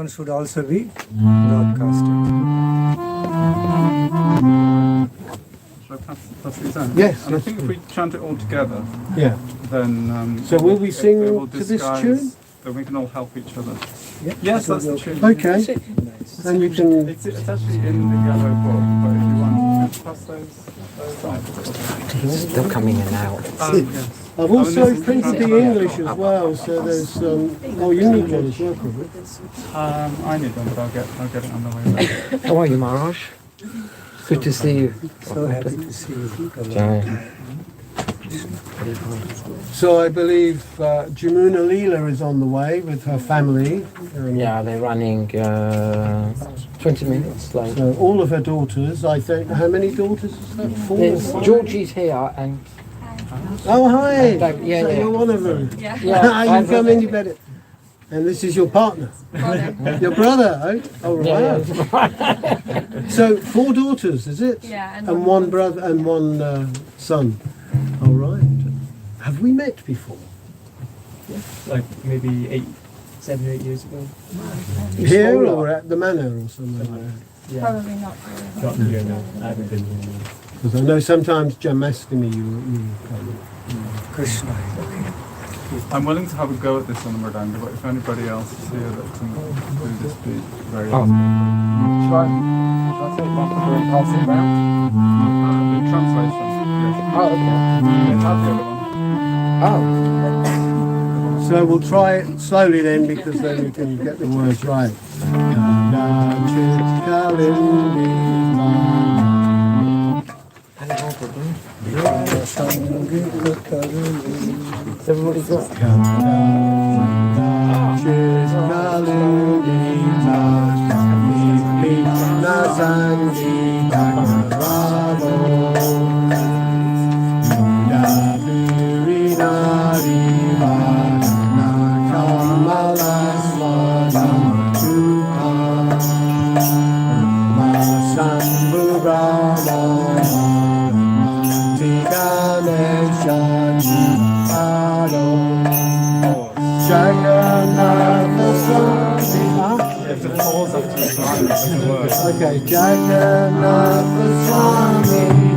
should also be broadcasted. Shall I pass these on? Yes, And I yes, think if we chant it all together, Yeah. then So will we it sing will to this disguise- tune? Then we can all help each other. Yeah. Yes, that's the tune. Okay. Then you can. It's actually in the yellow book, but if you want to pass those on. Still coming in now. Yes. I've also this is printed the translation. English as well. So there's. Oh, you need one as well, probably. I need one, but I'll get it on the way back. How are you, Maharaj? Good to see you. So happy to see you. Jai. So I believe Jamuna Leela is on the way with her family. Yeah, they're running 20 minutes late. So all of her daughters. I think. How many daughters is that? Four. There's Georgie's here and Oh hi. Yeah, So yeah. you're one of them. yeah, You come in, you better. And this is your partner. Your brother. Oh wow. yeah. So 4 daughters, is it? Yeah, And one brother and one son. All right. Have we met before? Like maybe 7 or 8 years ago. Here or at the manor or somewhere? Yeah, Probably not. not here now. I haven't been here. Because I know sometimes Jamastami you come. Krishna. I'm willing to have a go at this on the Murdanga, but if anybody else is here that can do this beat, very Oh. helpful. Shall I take one for passing round? The translation, yes. Oh, okay. Yeah, have the other one. Oh, So we'll try it slowly then because then we can get the words right. everybody got Okay, Jagannath Swami.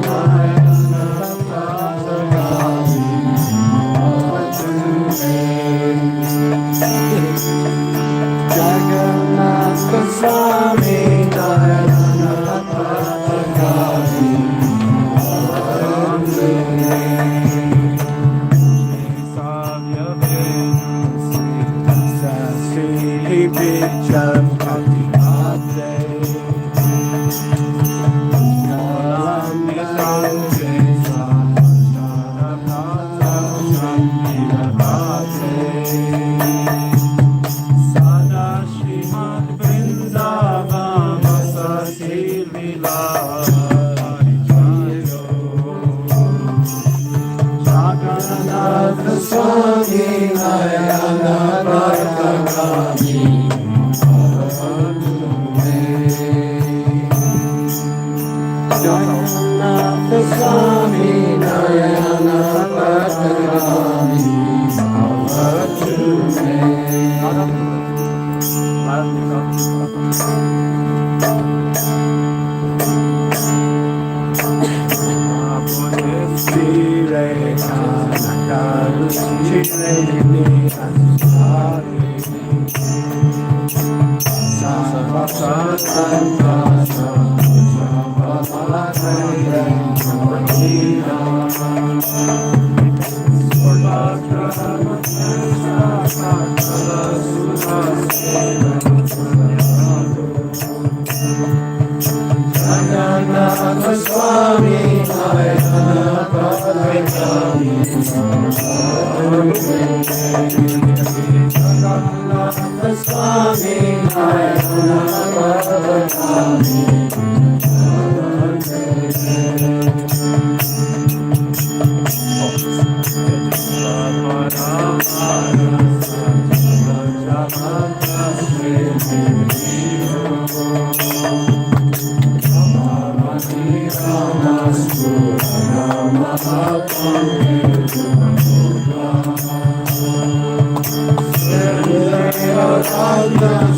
Jagannath Swami.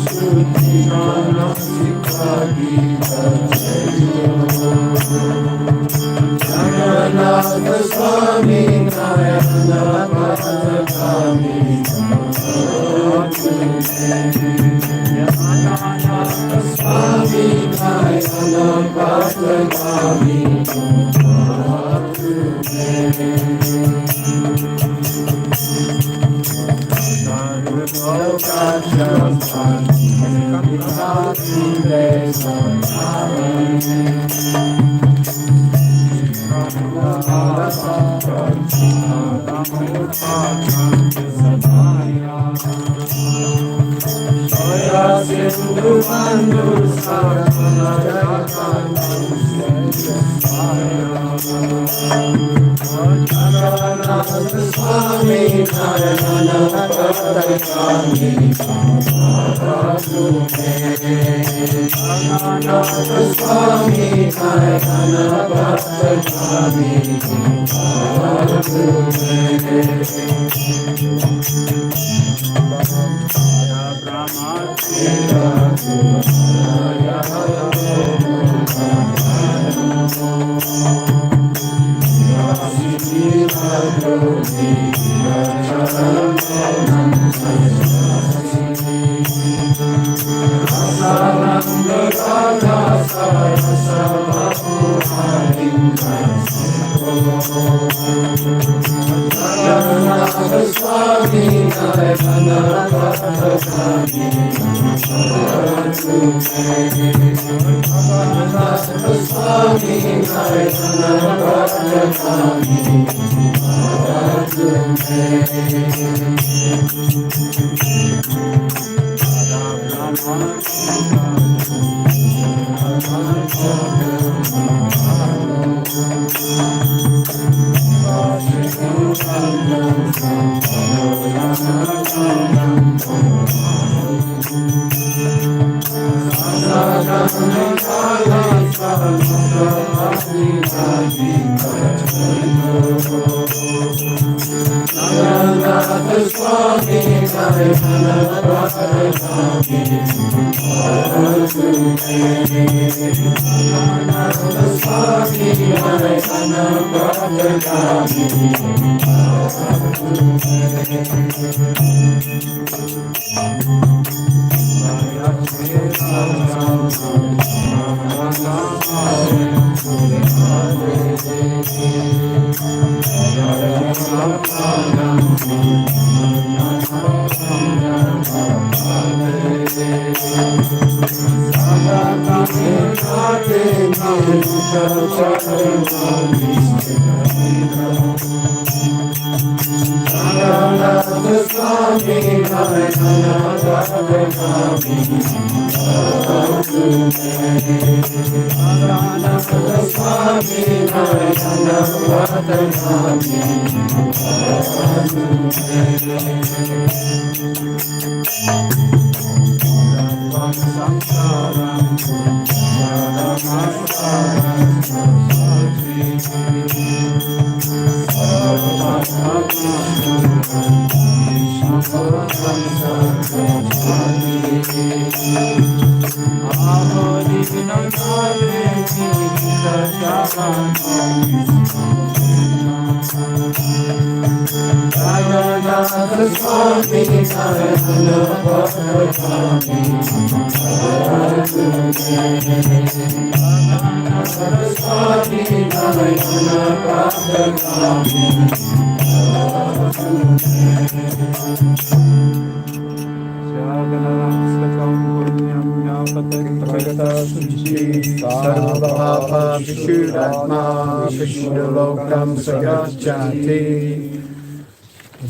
Sudha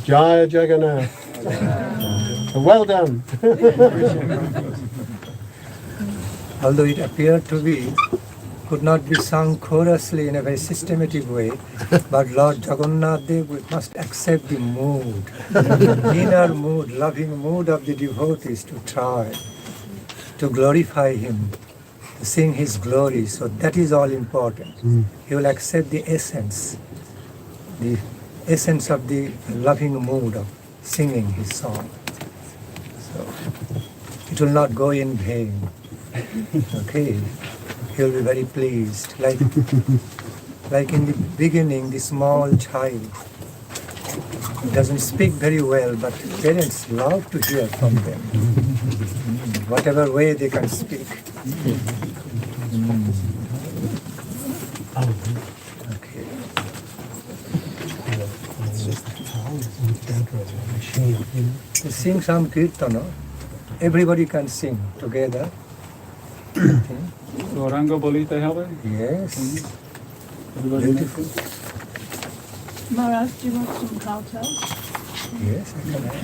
Jaya Jagannath. Well done. Although it appeared to be, could not be sung chorously in a very systematic way, but Lord Jagannath Dev, we must accept the mood, inner mood, loving mood of the devotees to try to glorify him, to sing his glory. So that is all important. He will accept the essence of the loving mood of singing his song. So it will not go in vain. Okay, he will be very pleased. Like in the beginning, the small child doesn't speak very well, but parents love to hear from them. Whatever way they can speak. Okay. To sing some kirtana, everybody can sing together. Gaurango Bolite Helve? Yes. Everybody Beautiful. Maharaj, do you want some kowtow? Yes, I can have.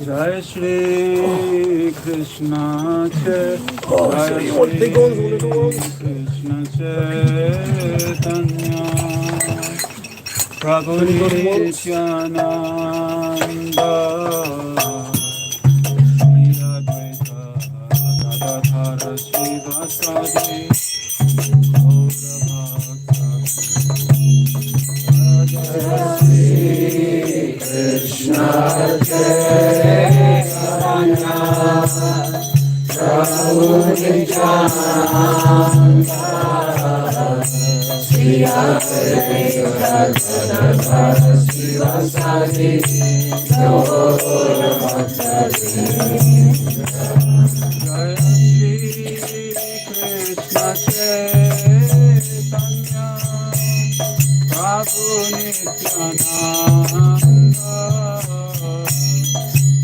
Jai Shri Krishna so you want big ones or little ones? Krishna Chaitanya Prabhu Nityananda Shri Advaita Gadadhara Srivasadi Gaura Bhakta Krishna Jai Shri Krishna Chaitanya Prabhu Nityananda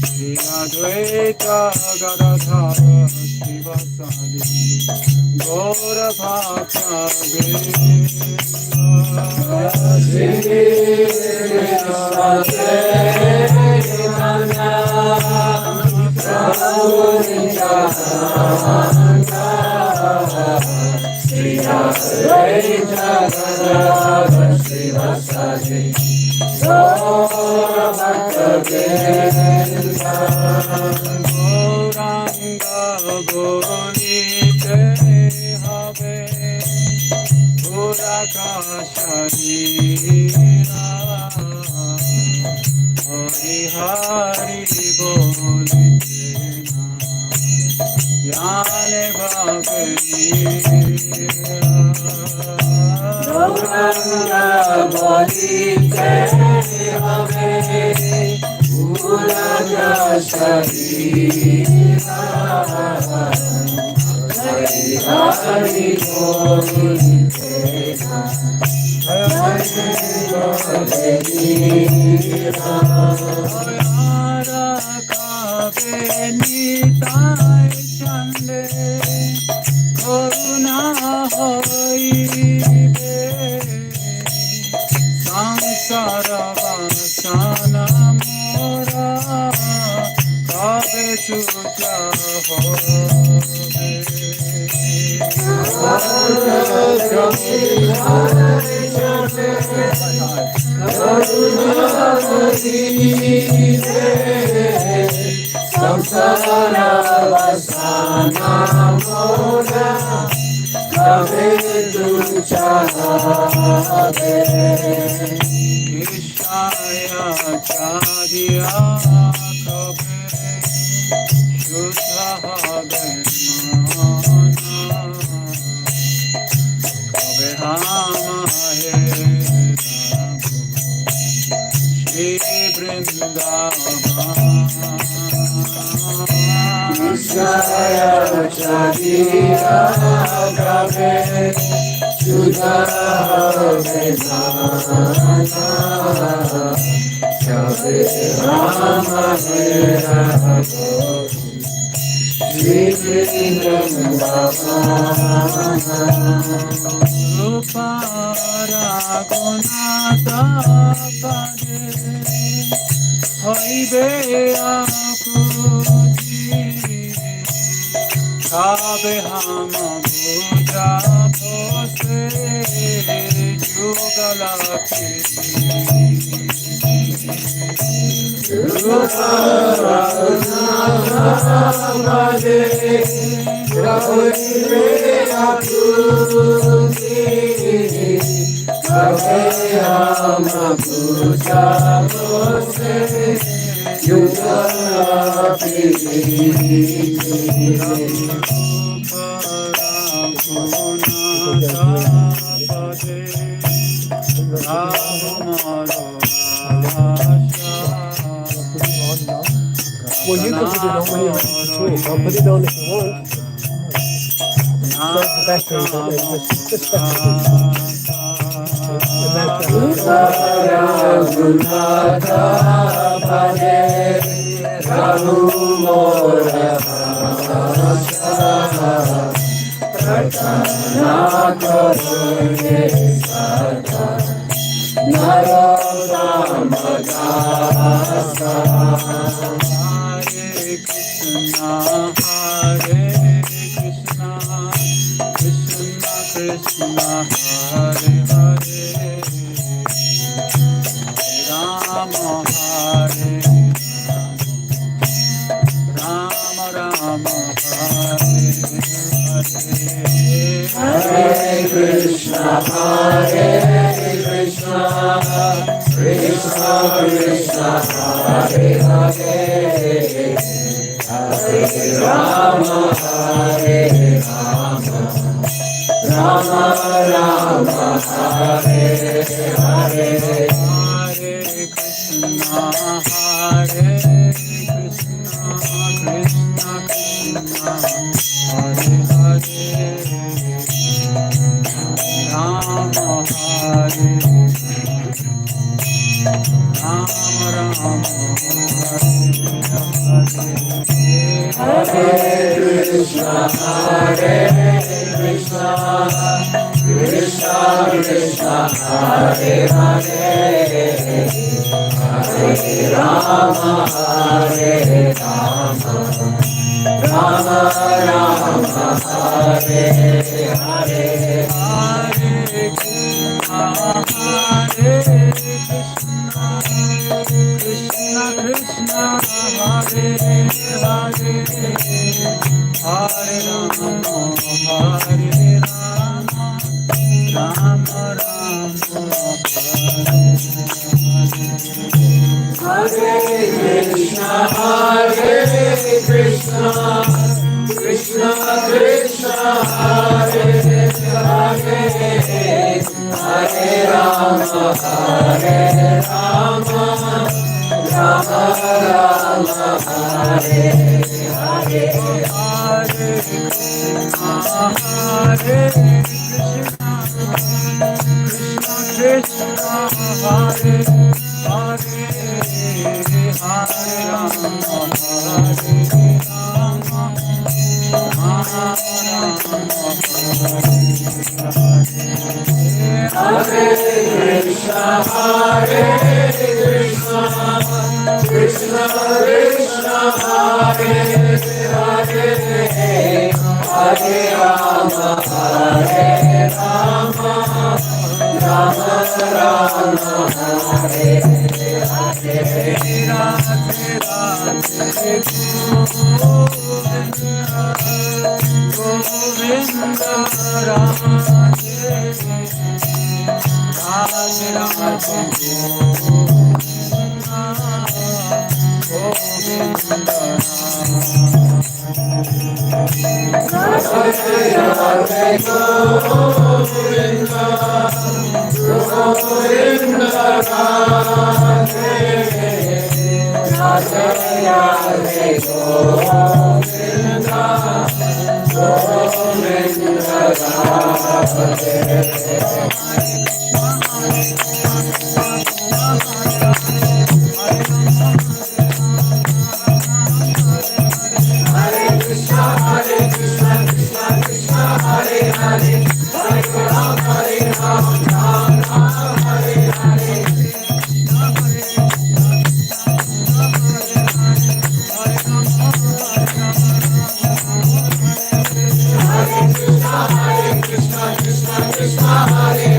Shri Advaita Gadadhara Srivasadi Gaura Bhakta Shri Krishna Chaitanya Prabhu Nityananda Shri Advaita Gadadhara Srivasadi Gaura Bhakta Gauranga Gonite Have Purakasha Nira Hari Hari Bolitena Yane Bhavira Gauranga Bolite Have Purakasha Nira Hari Hari Bolitena Yara Kavenitai Chande Karuna Hoibe Samsara Vasana Mora Kave Chuja Hobe Samsara Vasana Mora Kave Tuchave Ishaya Chadiya Kave Shudha Have Kave Hamahe Shri Vrindavan Ishaya Chadiya Kave Shudha Have Kave Hamahe Shri Vrindavan Rupara Gunata Pade Hoibe Akuji Kabe Hama Bhuja Pose Jugalati Rupara Gunata Pade Hoibe Akuji Kabe Hama Bhuja Pose Jugalati Rama not when you're ready to talk. I'll put it on if you want. Start the battery, but then just Krishna, Hare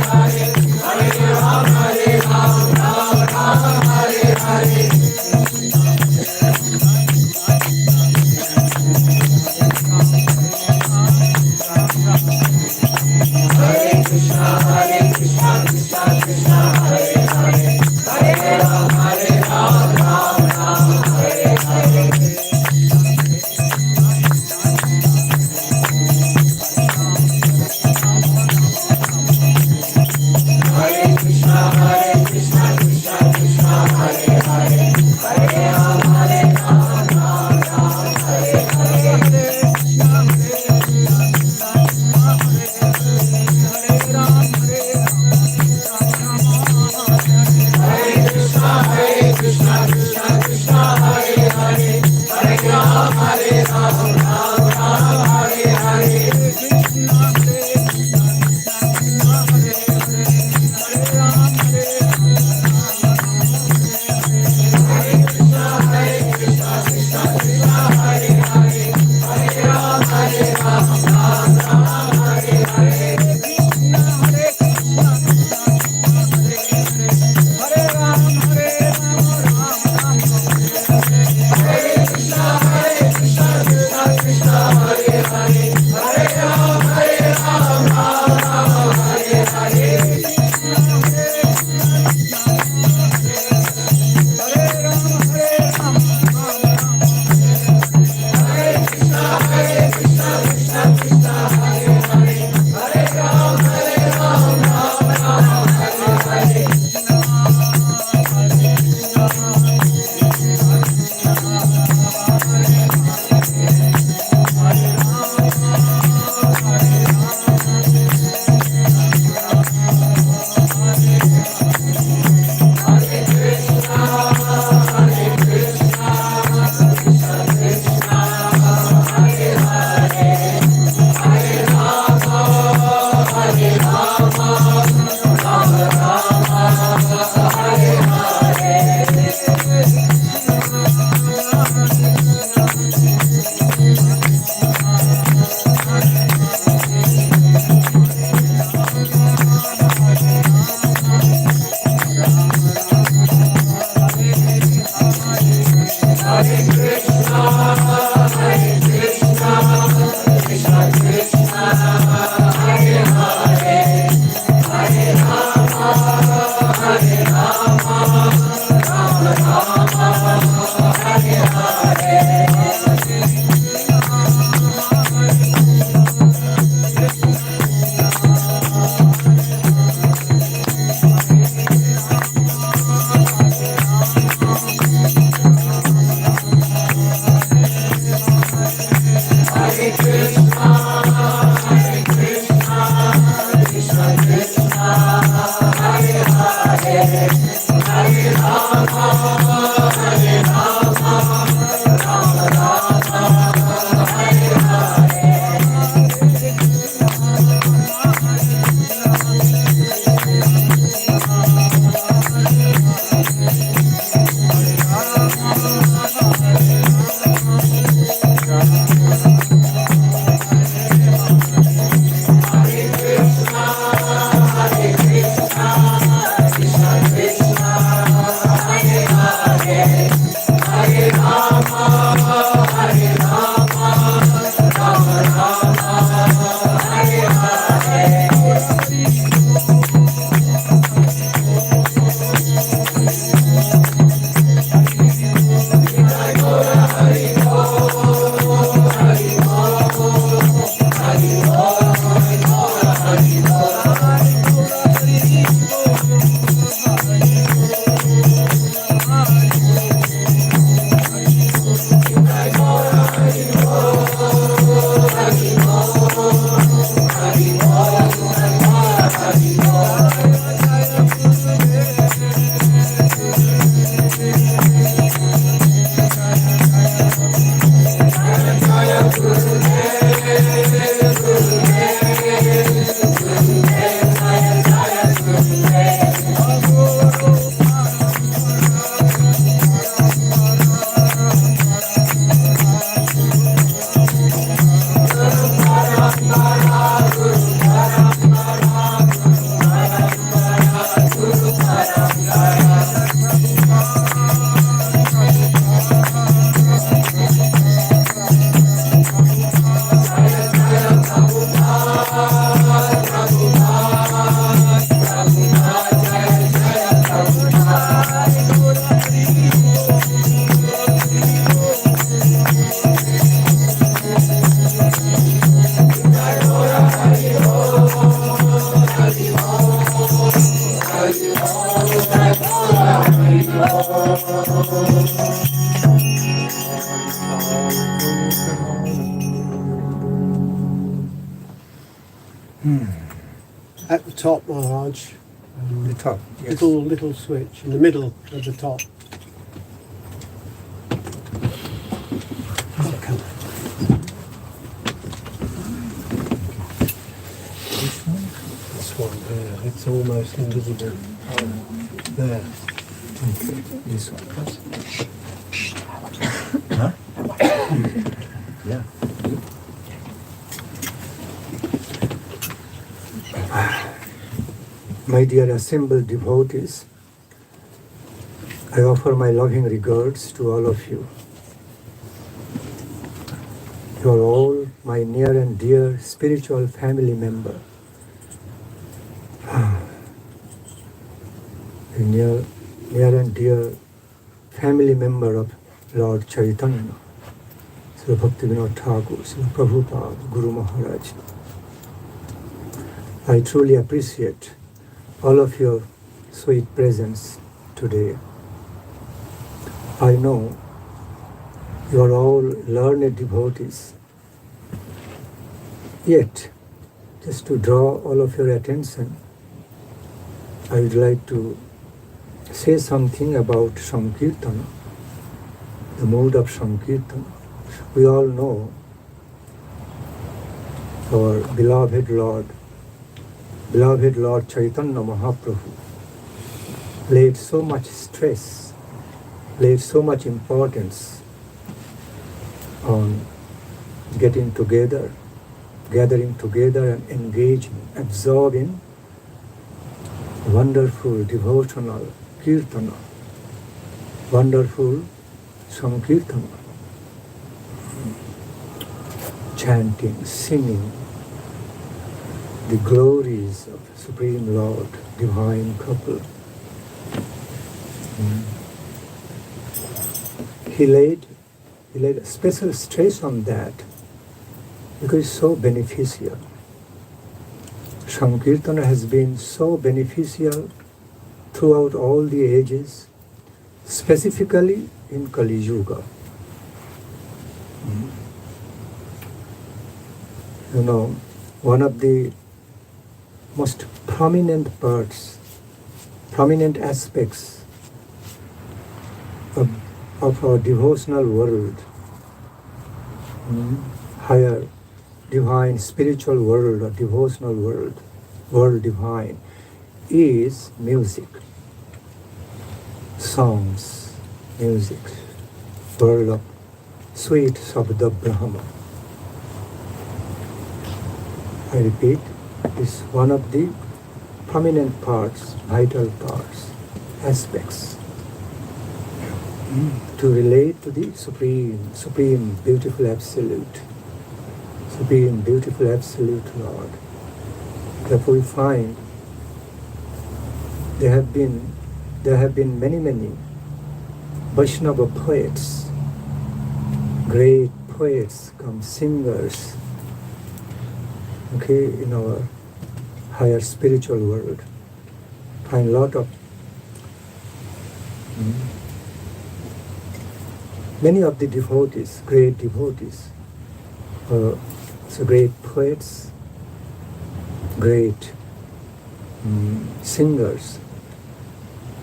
At the top, Maharaj, The top, yes. little switch in the middle of the top. Oh, come on. it's almost invisible. There. Okay, this one. Yeah. My dear assembled devotees, I offer my loving regards to all of you. You are all my near and dear spiritual family member. A near and dear family member of Lord Chaitanya, Srila Bhaktivinoda Thakur, Srila Prabhupada, Guru Maharaj. I truly appreciate all of your sweet presence today. I know you are all learned devotees. Yet, just to draw all of your attention, I would like to say something about Sankirtan, the mood of Sankirtan. We all know our beloved Lord Chaitanya Mahaprabhu laid so much stress, laid so much importance on gathering together and engaging, absorbing wonderful devotional kirtana, wonderful sankirtana, chanting, singing the glories of Supreme Lord, Divine Couple. He laid a special stress on that because it's so beneficial. Sankirtana has been so beneficial throughout all the ages, specifically in Kali Yuga. You know, one of the most prominent aspects of our devotional world, higher divine spiritual world or devotional world divine, is music, songs, music, world of sweet Sabda Brahma. I repeat, is one of the prominent parts, vital parts, aspects to relate to the supreme, beautiful, absolute Lord. Therefore we find there have been many Vaishnava poets, great poets, singers, in our higher spiritual world. Find a lot of many of the devotees, great devotees, so great poets, great singers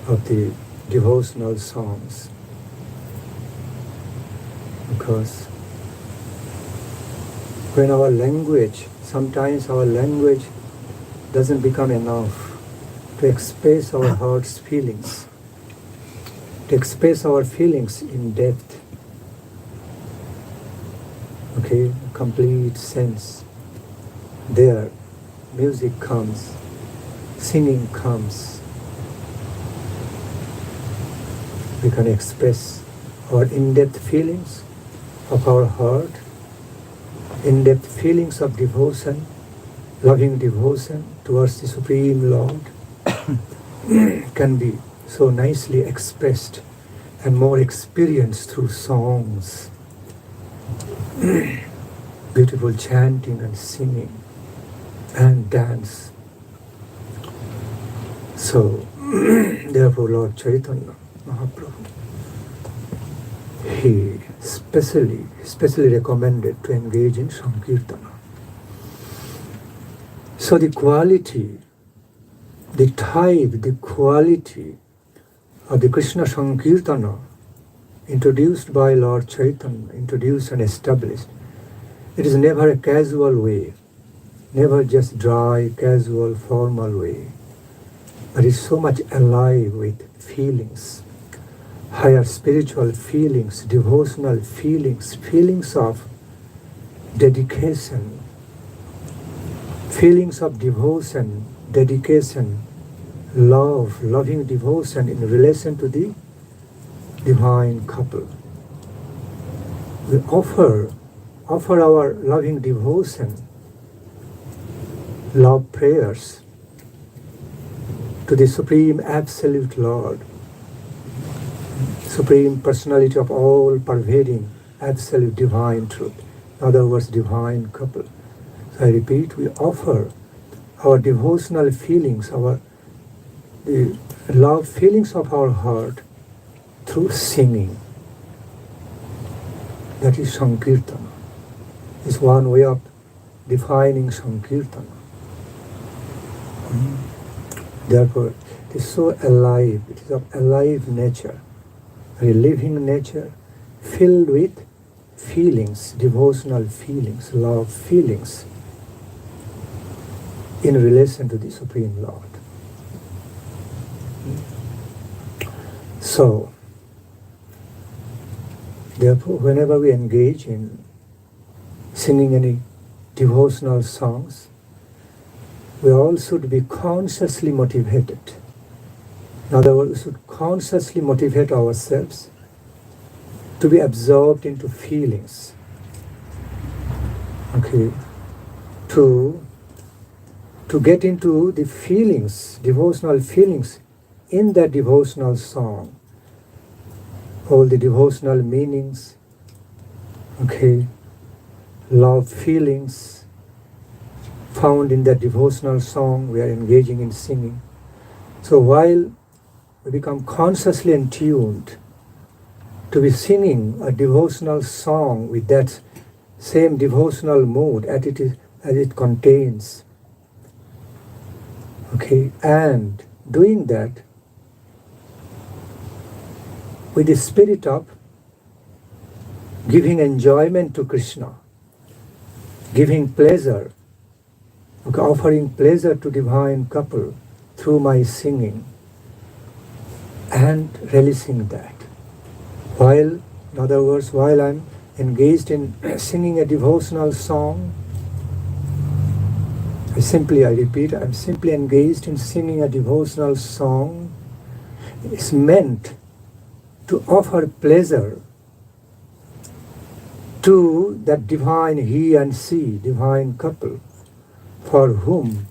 of the devotional songs. Because when sometimes our language doesn't become enough to express our heart's feelings, to express our feelings in depth, complete sense. There, music comes, singing comes. We can express our in-depth feelings of our heart, in-depth feelings of devotion, loving devotion towards the Supreme Lord can be so nicely expressed and more experienced through songs, beautiful chanting and singing and dance. So, therefore Lord Chaitanya Mahaprabhu, he specially recommended to engage in Sankirtana. So the quality, the type, the quality of the Krishna Sankirtana introduced by Lord Chaitanya, introduced and established, it is never a casual way, never just dry, casual, formal way. but it's so much alive with feelings, higher spiritual feelings, devotional feelings, feelings of dedication, feelings of devotion, dedication, love, loving devotion in relation to the divine couple. We offer our loving devotion, love prayers to the Supreme Absolute Lord, Supreme Personality of all pervading absolute divine truth. In other words, divine couple. So I repeat, we offer our devotional feelings, the love feelings of our heart through singing. That is Sankirtana. It's one way of defining Sankirtana. Therefore, it is so alive, it is of alive nature, a living nature filled with feelings, devotional feelings, love feelings in relation to the Supreme Lord. So, therefore, whenever we engage in singing any devotional songs, we all should be consciously motivated. In other words, we should consciously motivate ourselves to be absorbed into feelings. Okay, to get into the feelings, devotional feelings in that devotional song, all the devotional meanings, okay, love feelings found in that devotional song we are engaging in singing. So while we become consciously attuned to be singing a devotional song with that same devotional mood as it contains, okay, and doing that with the spirit of giving enjoyment to Krishna, giving pleasure, okay, offering pleasure to divine couple through my singing, and relishing that. While, in other words, while I'm engaged in singing a devotional song, I'm simply engaged in singing a devotional song. It's meant to offer pleasure to that divine he and she, divine couple, for whom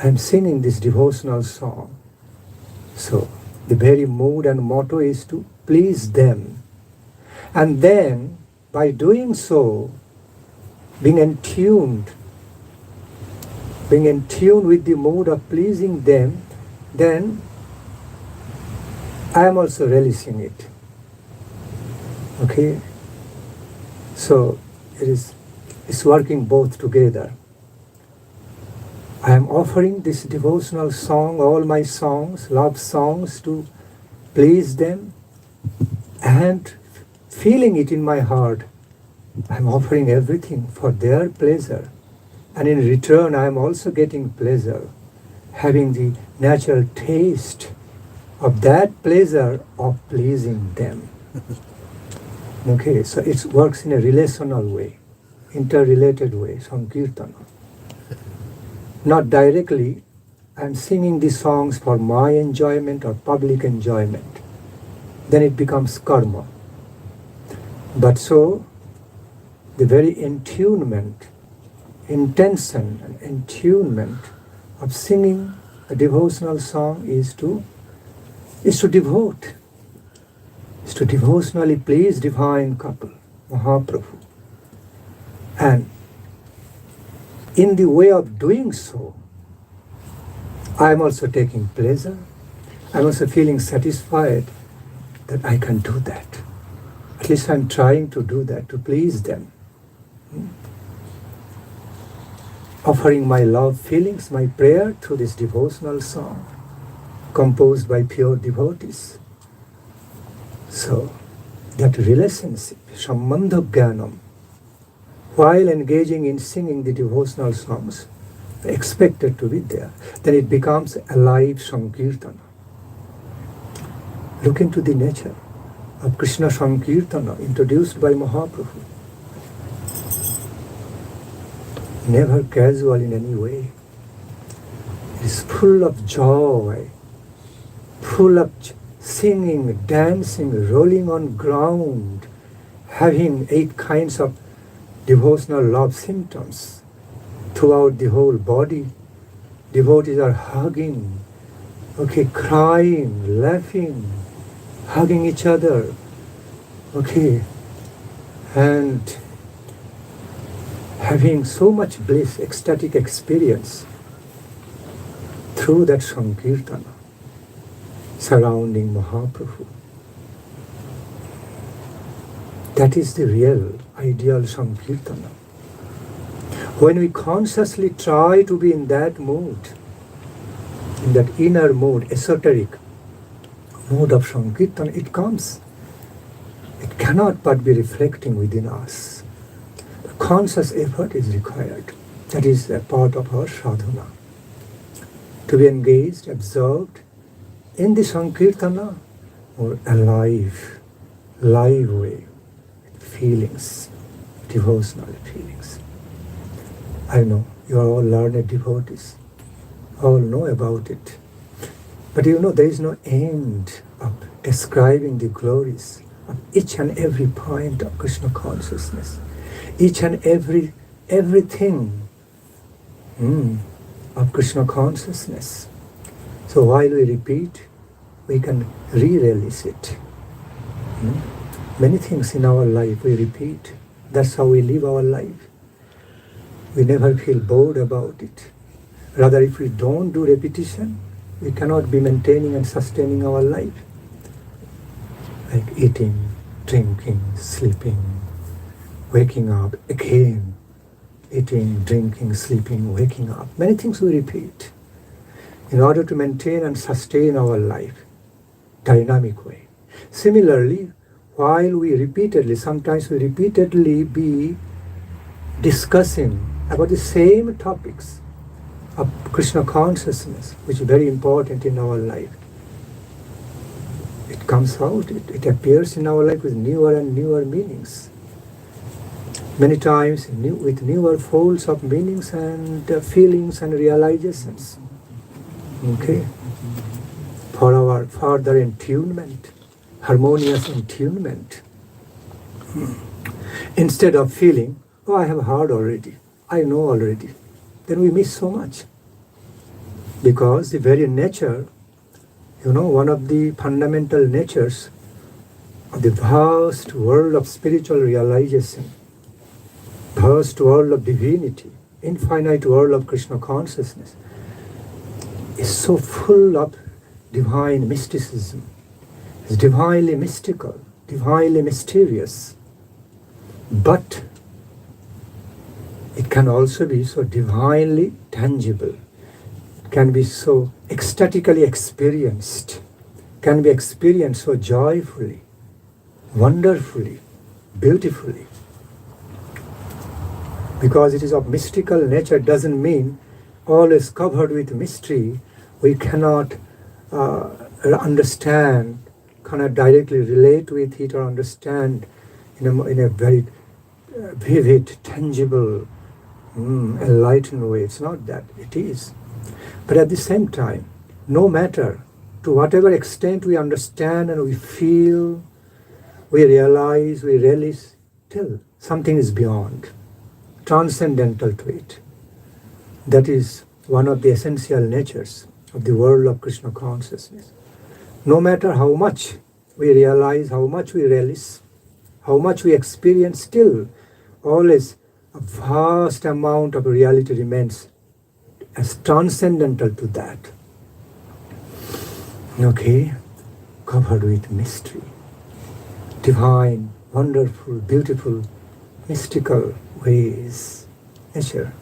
I'm singing this devotional song. So, the very mood and motto is to please them. And then, by doing so, being in tune with the mood of pleasing them, then I am also relishing it. Okay? So, it's working both together. I am offering this devotional song, all my songs, love songs, to please them, and feeling it in my heart. I am offering everything for their pleasure. And in return, I am also getting pleasure, having the natural taste of that pleasure of pleasing them. Okay, so it works in a relational way, interrelated way, Sankirtana. Not directly, I'm singing these songs for my enjoyment or public enjoyment. Then it becomes karma. But so, the very intention and attunement of singing a devotional song is to devote, is to devotionally please divine couple, Mahaprabhu. And in the way of doing so, I am also taking pleasure. I am also feeling satisfied that I can do that. At least I am trying to do that, to please them. Offering my love feelings, my prayer through this devotional song, composed by pure devotees. So, that relationship, Sambandha Jnanam, while engaging in singing the devotional songs, expected to be there, then it becomes alive Sankirtana. Look into the nature of Krishna Sankirtana introduced by Mahaprabhu. Never casual in any way. It is full of joy, full of singing, dancing, rolling on ground, having 8 kinds of devotional love symptoms throughout the whole body. Devotees are hugging, crying, laughing, hugging each other, and having so much bliss, ecstatic experience through that Sankirtana surrounding Mahaprabhu. That is the real ideal Sankirtana. When we consciously try to be in that mood, in that inner mood, esoteric mood of Sankirtana, it comes. It cannot but be reflecting within us. The conscious effort is required. That is a part of our sadhana. To be engaged, absorbed in the Sankirtana, or alive, live way, feelings, devotional feelings. I know you are all learned devotees, all know about it. But there is no end of ascribing the glories of each and every point of Krishna consciousness, each and everything of Krishna consciousness. So while we repeat, we can re-release it. Many things in our life we repeat. That's how we live our life. We never feel bored about it. Rather, if we don't do repetition, we cannot be maintaining and sustaining our life. Like eating, drinking, sleeping, waking up again. Eating, drinking, sleeping, waking up. Many things we repeat in order to maintain and sustain our life, dynamic way. Similarly, while sometimes we repeatedly be discussing about the same topics of Krishna consciousness, which is very important in our life. It comes out, it appears in our life with newer and newer meanings. Many times with newer folds of meanings and feelings and realizations. For our further entunement, harmonious entunement. Instead of feeling, I have heard already, I know already, then we miss so much. Because the very nature, one of the fundamental natures of the vast world of spiritual realization, vast world of divinity, infinite world of Krishna consciousness, is so full of divine mysticism. It's divinely mystical, divinely mysterious. But it can also be so divinely tangible. It can be so ecstatically experienced. Can be experienced so joyfully, wonderfully, beautifully. Because it is of mystical nature doesn't mean all is covered with mystery. We cannot understand, cannot directly relate with it or understand in a very vivid, tangible, enlightened way. It's not that, it is. But at the same time, no matter to whatever extent we understand and we feel, we realize, we relish, still something is beyond, transcendental to it. That is one of the essential natures of the world of Krishna consciousness. No matter how much we realize, how much we relish, how much we experience, still always a vast amount of reality remains as transcendental to that. Covered with mystery, divine, wonderful, beautiful, mystical ways, nature.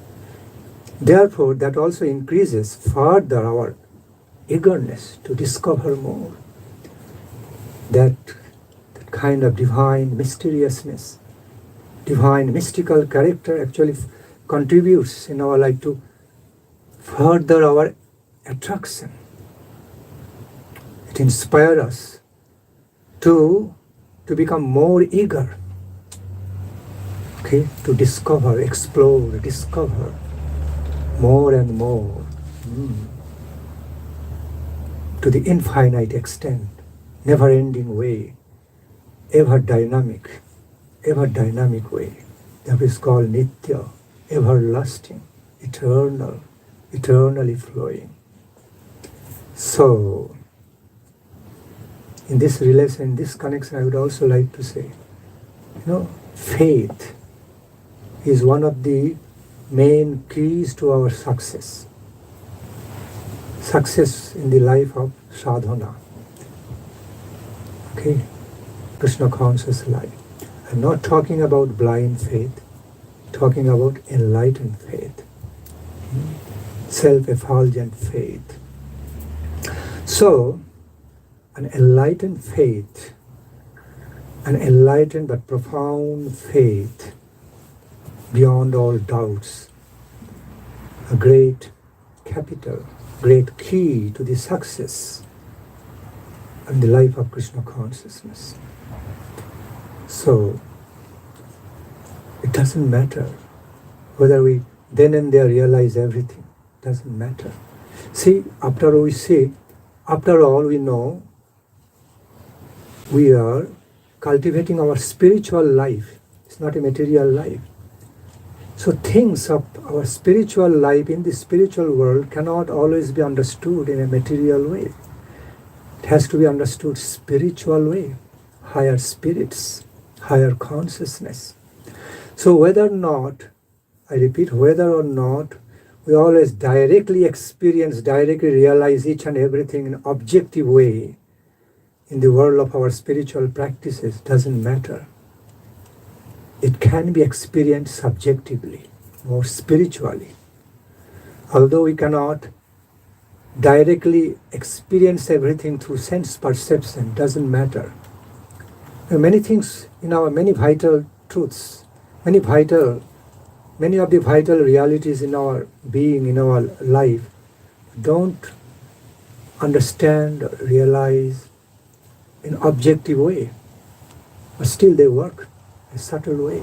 Therefore, that also increases further our eagerness to discover more. That kind of divine mysteriousness, divine mystical character actually contributes in our life to further our attraction. It inspires us to become more eager, okay, to discover, explore, discover more and more, to the infinite extent, never-ending way, ever dynamic way. That is called Nitya, everlasting, eternal, eternally flowing. So, in this relation, in this connection, I would also like to say, faith is one of the main keys to our success. Success in the life of sadhana. Okay, Krishna conscious life. I'm not talking about blind faith, talking about enlightened faith, self-effulgent faith. So, an enlightened faith, an enlightened but profound faith, beyond all doubts, a great capital, great key to the success in the life of Krishna consciousness. So, it doesn't matter whether we then and there realize everything. It doesn't matter. See, after all we know, we are cultivating our spiritual life. It's not a material life. So things of our spiritual life in the spiritual world cannot always be understood in a material way. It has to be understood spiritual way, higher spirits, higher consciousness. So whether or not, I repeat, whether or not we always directly experience, directly realize each and everything in an objective way in the world of our spiritual practices, doesn't matter. It can be experienced subjectively, more spiritually. Although we cannot directly experience everything through sense perception, doesn't matter. There are many things in our many vital truths, many of the vital realities in our being, in our life, don't understand or realize in objective way, but still they work in a subtle way.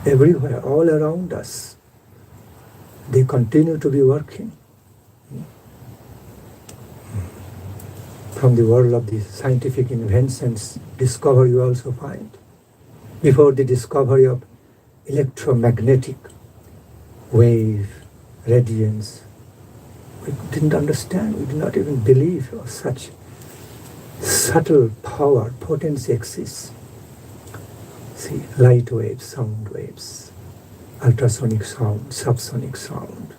Everywhere, all around us, they continue to be working. From the world of the scientific inventions, discovery you also find. Before the discovery of electromagnetic wave, radiance, we didn't understand, we did not even believe of such subtle power, potency exists. See, light waves, sound waves, ultrasonic sound, subsonic sound.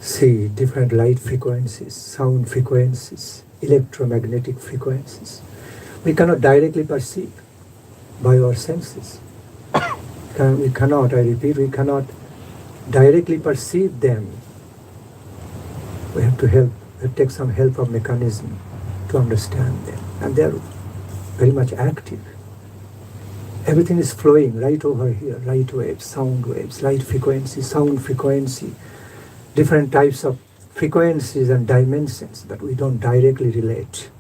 See, different light frequencies, sound frequencies, electromagnetic frequencies. We cannot directly perceive by our senses. We cannot, I repeat, we cannot directly perceive them. We have to take some help of mechanism to understand them. And they are very much active. Everything is flowing right over here. Light waves, sound waves, light frequency, sound frequency, different types of frequencies and dimensions that we don't directly relate,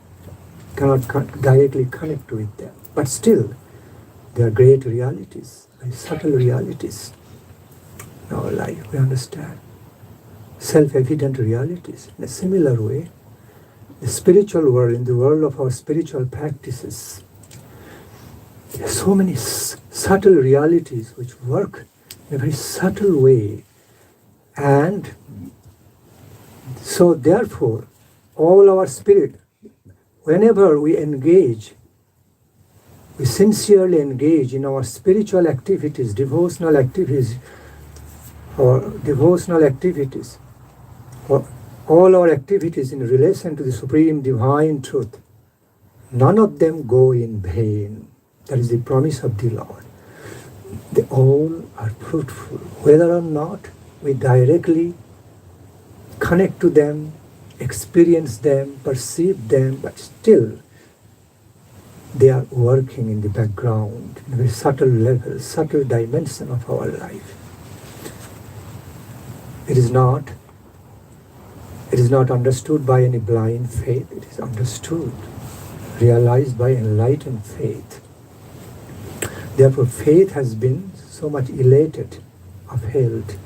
cannot directly connect with them. But still, they are great realities, subtle realities in our life, we understand. Self-evident realities. In a similar way, the spiritual world, in the world of our spiritual practices, there are so many subtle realities which work in a very subtle way. And so therefore, all our spirit, whenever we engage, we sincerely engage in our spiritual activities, devotional activities, or all our activities in relation to the Supreme Divine Truth, none of them go in vain. That is the promise of the Lord. They all are fruitful, whether or not we directly connect to them, experience them, perceive them, but still they are working in the background, in a very subtle level, subtle dimension of our life. It is not understood by any blind faith. It is understood, realized by enlightened faith. Therefore, faith has been so much elated, upheld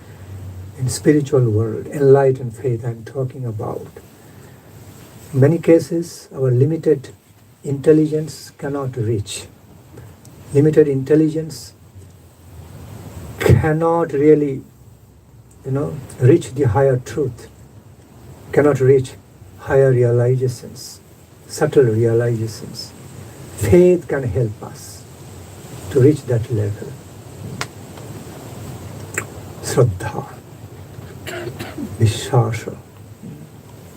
in spiritual world. Enlightened faith I'm talking about. In many cases, our limited intelligence cannot reach. Limited intelligence cannot really, reach the higher truth, cannot reach higher realizations, subtle realizations. Faith can help us to reach that level. Shraddha, Vishwasa.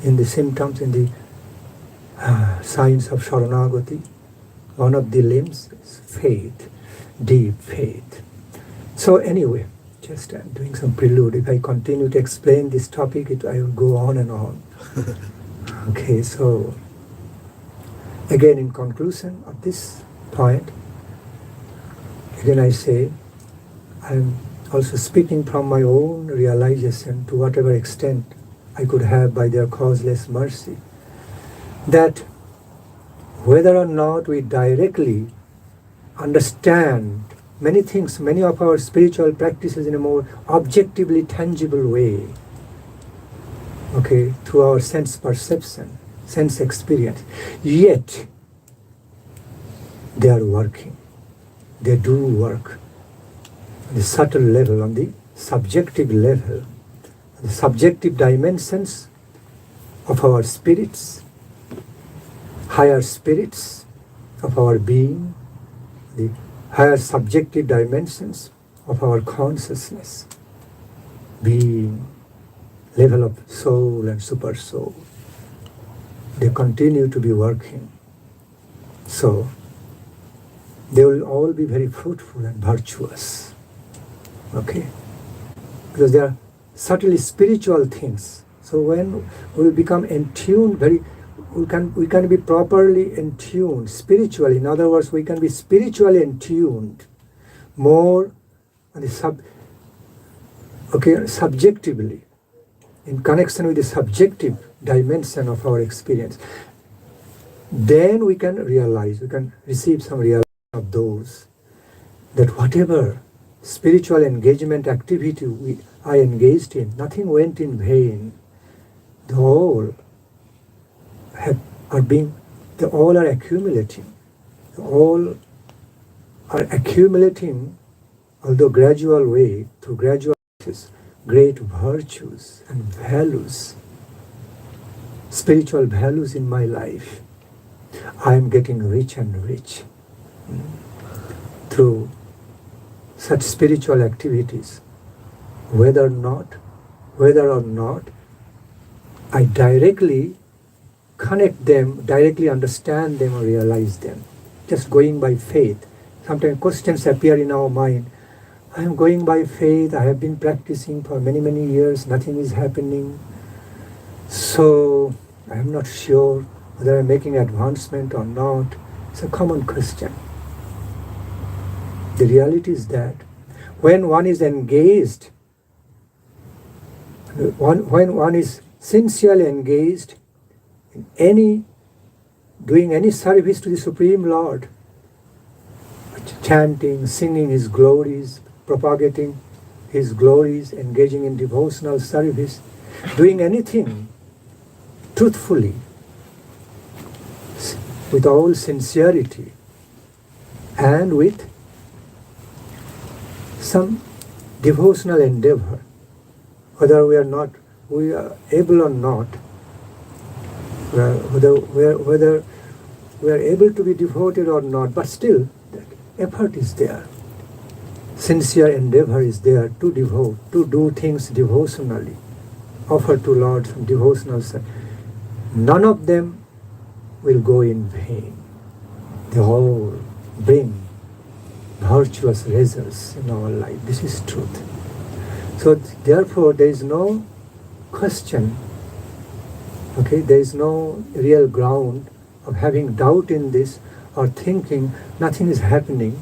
In the symptoms, in the signs of Sharanagati, one of the limbs is faith, deep faith. So anyway, just I'm doing some prelude. If I continue to explain this topic, I will go on and on. Okay, so again, in conclusion of this point, again I say, I'm also speaking from my own realization to whatever extent I could have by their causeless mercy, that whether or not we directly understand many things, many of our spiritual practices in a more objectively tangible way, okay, through our sense perception, sense experience, yet they are working. They do work on the subtle level, on the subjective level, the subjective dimensions of our spirits, higher spirits of our being, the higher subjective dimensions of our consciousness, being, level of soul and super soul. They continue to be working. So they will all be very fruitful and virtuous. Okay? Because they are subtly spiritual things. So when we will become in tune, we can be properly in tune spiritually. In other words, we can be spiritually in tuned more on the subjectively, in connection with the subjective dimension of our experience. Then we can realize, we can receive some realization of those, that whatever spiritual engagement activity I engaged in, nothing went in vain. They all are accumulating. They all are accumulating, although gradual way, through gradual process, great virtues and values, spiritual values in my life. I am getting rich and rich through such spiritual activities, whether or not I directly connect them, directly understand them or realize them. Just going by faith. Sometimes questions appear in our mind. I am going by faith, I have been practicing for many, many years, nothing is happening. So I am not sure whether I am making advancement or not. It's a common question. The reality is that when one is engaged, when one is sincerely engaged in doing any service to the Supreme Lord, chanting, singing His glories, propagating His glories, engaging in devotional service, doing anything truthfully, with all sincerity, and with some devotional endeavor, whether we are able or not, whether we are able to be devoted or not, but still that effort is there. Sincere endeavor is there to devote, to do things devotionally, offer to Lord some devotional service. None of them will go in vain. They all bring virtuous results in our life. This is truth. So therefore there is no question, okay, there is no real ground of having doubt in this or thinking nothing is happening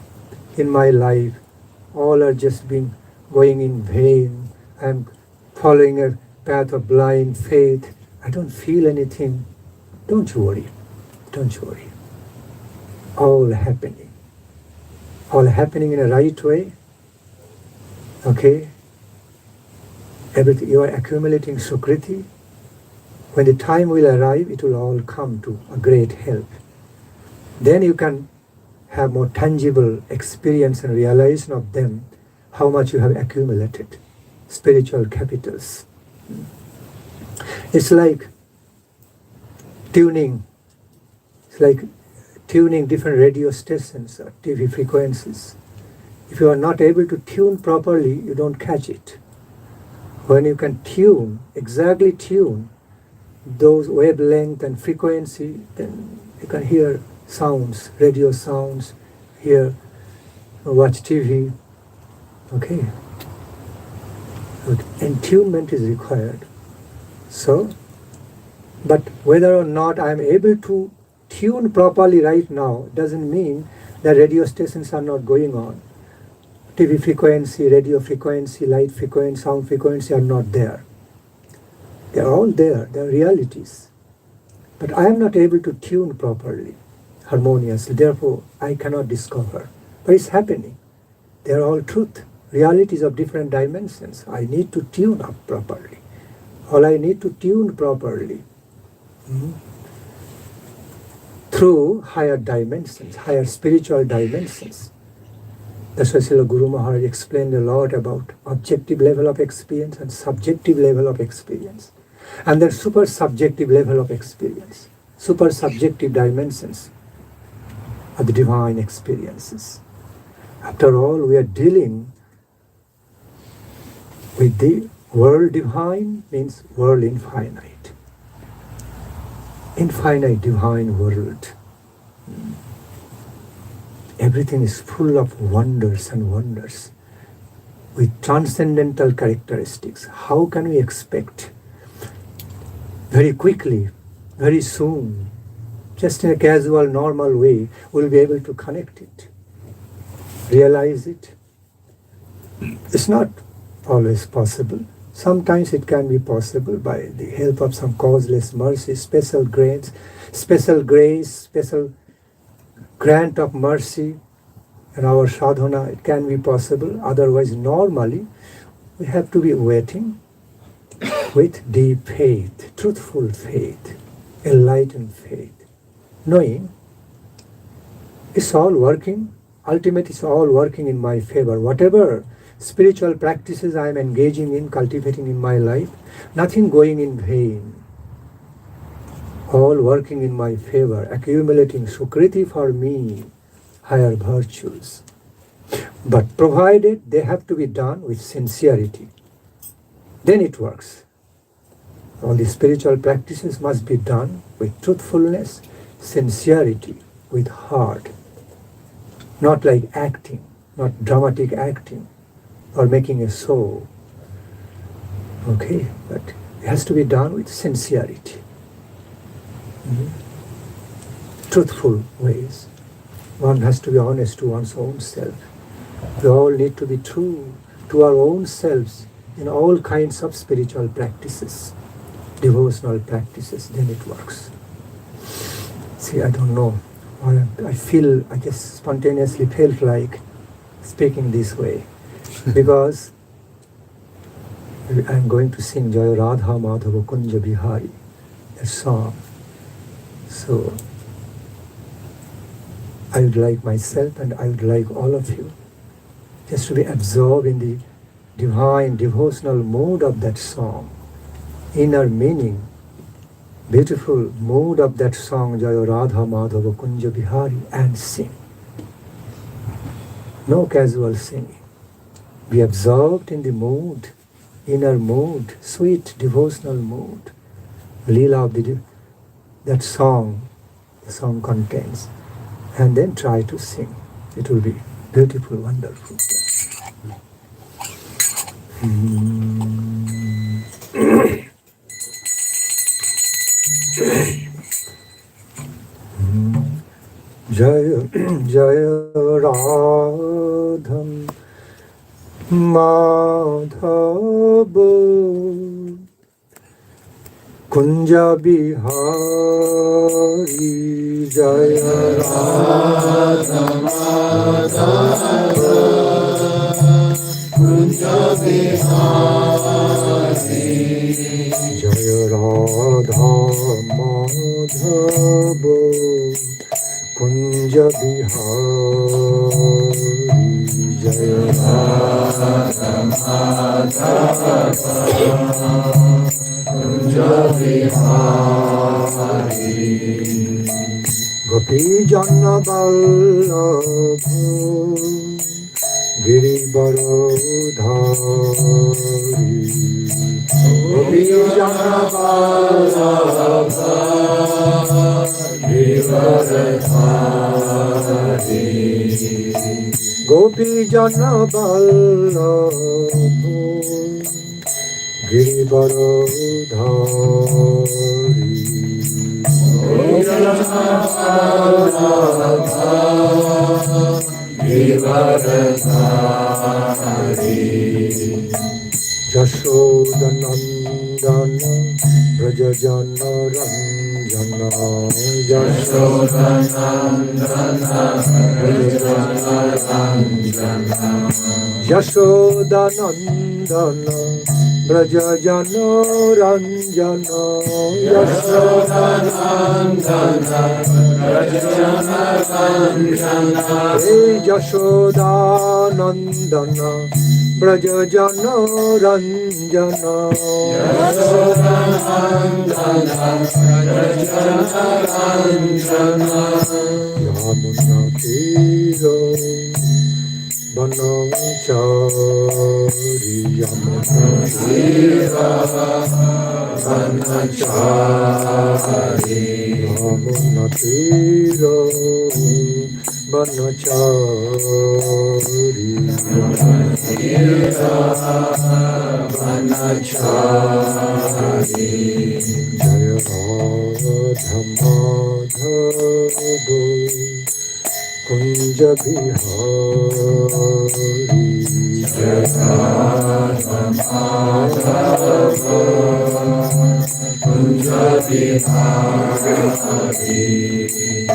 in my life, all are just going in vain, I am following a path of blind faith. I don't feel anything. Don't you worry. Don't you worry. All happening. All happening in a right way. Okay? Everything, you are accumulating Sukriti. When the time will arrive, it will all come to a great help. Then you can have more tangible experience and realization of them, how much you have accumulated. Spiritual capitals. It's like tuning. It's like tuning different radio stations or TV frequencies. If you are not able to tune properly, you don't catch it. When you can tune, exactly tune those wavelength and frequency, then you can hear sounds, radio sounds, hear, watch TV. Okay. Attunement is required. So, but whether or not I am able to tune properly right now doesn't mean that radio stations are not going on. TV frequency, radio frequency, light frequency, sound frequency are not there. They are all there. They are realities. But I am not able to tune properly, harmoniously. Therefore, I cannot discover. But it's happening. They are all truth. Realities of different dimensions. I need to tune up properly. All I need to tune properly through higher dimensions, higher spiritual dimensions. That's why Srila Guru Maharaj explained a lot about objective level of experience and subjective level of experience. And then super subjective level of experience. Super subjective dimensions of the divine experiences. After all, we are dealing with the world divine, means world infinite. Infinite divine world. Everything is full of wonders and wonders with transcendental characteristics. How can we expect very quickly, very soon, just in a casual, normal way, we'll be able to connect it, realize it? It's not always possible. Sometimes it can be possible by the help of some causeless mercy, special grace, special grant of mercy and our sadhana, it can be possible. Otherwise, normally, we have to be waiting with deep faith, truthful faith, enlightened faith, knowing it's all working, ultimately it's all working in my favor. Whatever spiritual practices I am engaging in, cultivating in my life, nothing going in vain. All working in my favor, accumulating Sukriti for me, higher virtues. But provided they have to be done with sincerity, then it works. All the spiritual practices must be done with truthfulness, sincerity, with heart. Not like acting, not dramatic acting or making a show. Okay, but it has to be done with sincerity. Truthful ways. One has to be honest to one's own self. We all need to be true to our own selves in all kinds of spiritual practices, devotional practices, then it works. See, I don't know. I just spontaneously felt like speaking this way because I'm going to sing Jaya Radha Madhava Kunja Bihari, that song. So I would like myself and I would like all of you just to be absorbed in the divine devotional mood of that song, inner meaning, beautiful mood of that song, Jaya Radha Madhava Kunja Bihari, and sing. No casual singing. Be absorbed in the mood, inner mood, sweet devotional mood, Leela of that song, the song contains, and then try to sing. It will be beautiful, wonderful. Jaya Jaya Radham Madhav কুঞ্জ বিহারী জয় রাধা মাধব কুঞ্জ বিহারী জয় রাধা মাধব কুঞ্জ বিহারী জয় রাধা মাধব কুঞ্জ বিহারী গোপী জন বল্লভ গিরিবরধারী গোপী জন বল্লভ গিরিবরধারী গোপী জন বল্লভ গিরিবরধারী যশোদনন্দন ব্রজজন রঞ্জন যশোদনন্দন ব্রজজন রঞ্জন হে যশোদানন্দন ব্রজজন রঞ্জন যমুনা তীর বনচারী যমুনা তীর বনচারী যমুনা তীর বনচারী বনচারী জয় রাধা মাধব কুঞ্জ বিহারী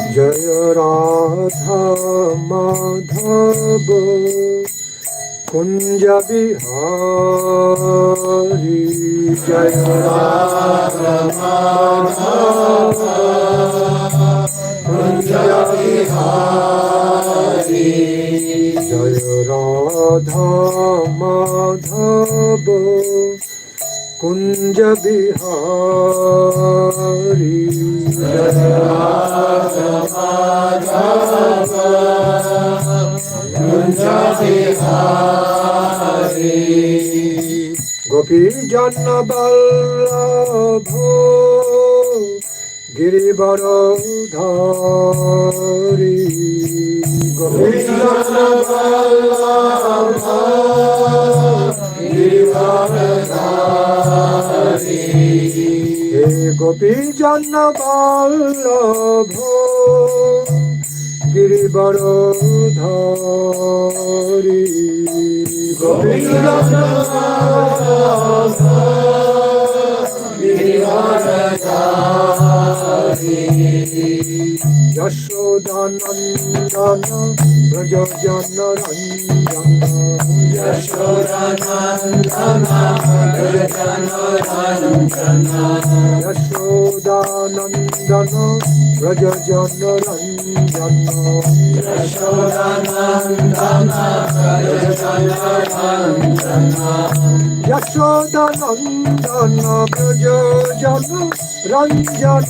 জয় রাধা মাধব কুঞ্জ বিহারী জয় রাধা মাধব কুঞ্জ বিহারী জয় রাধা মাধব কুঞ্জ বিহারী জয় রাধা মাধব কুঞ্জ বিহারী জয় রাধা মাধব কুঞ্জ বিহারী গোপী জন বল্লভ গিরিবরধারী গোপী জন বল্লভ গিরিবরধারী হে গোপী জন বল্লভ গিরিবরধারী গোপী জন বল্লভ গিরিবরধারী যশোদানন্দন ব্রজজন রঞ্জন যশোদানন্দন ব্রজজন রঞ্জন যশোদানন্দন ব্রজজন রঞ্জন যশোদানন্দন ব্রজজন রঞ্জন যশোদানন্দন ব্রজজন রঞ্জন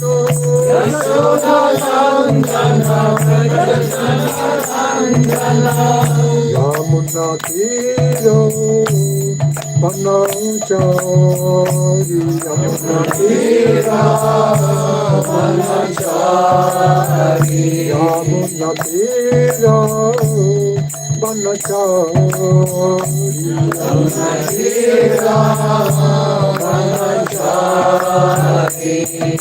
যমুনা তীর বনচারী যমুনা তীর বনচারী যমুনা তীর বনচারী যমুনা তীর বনচারী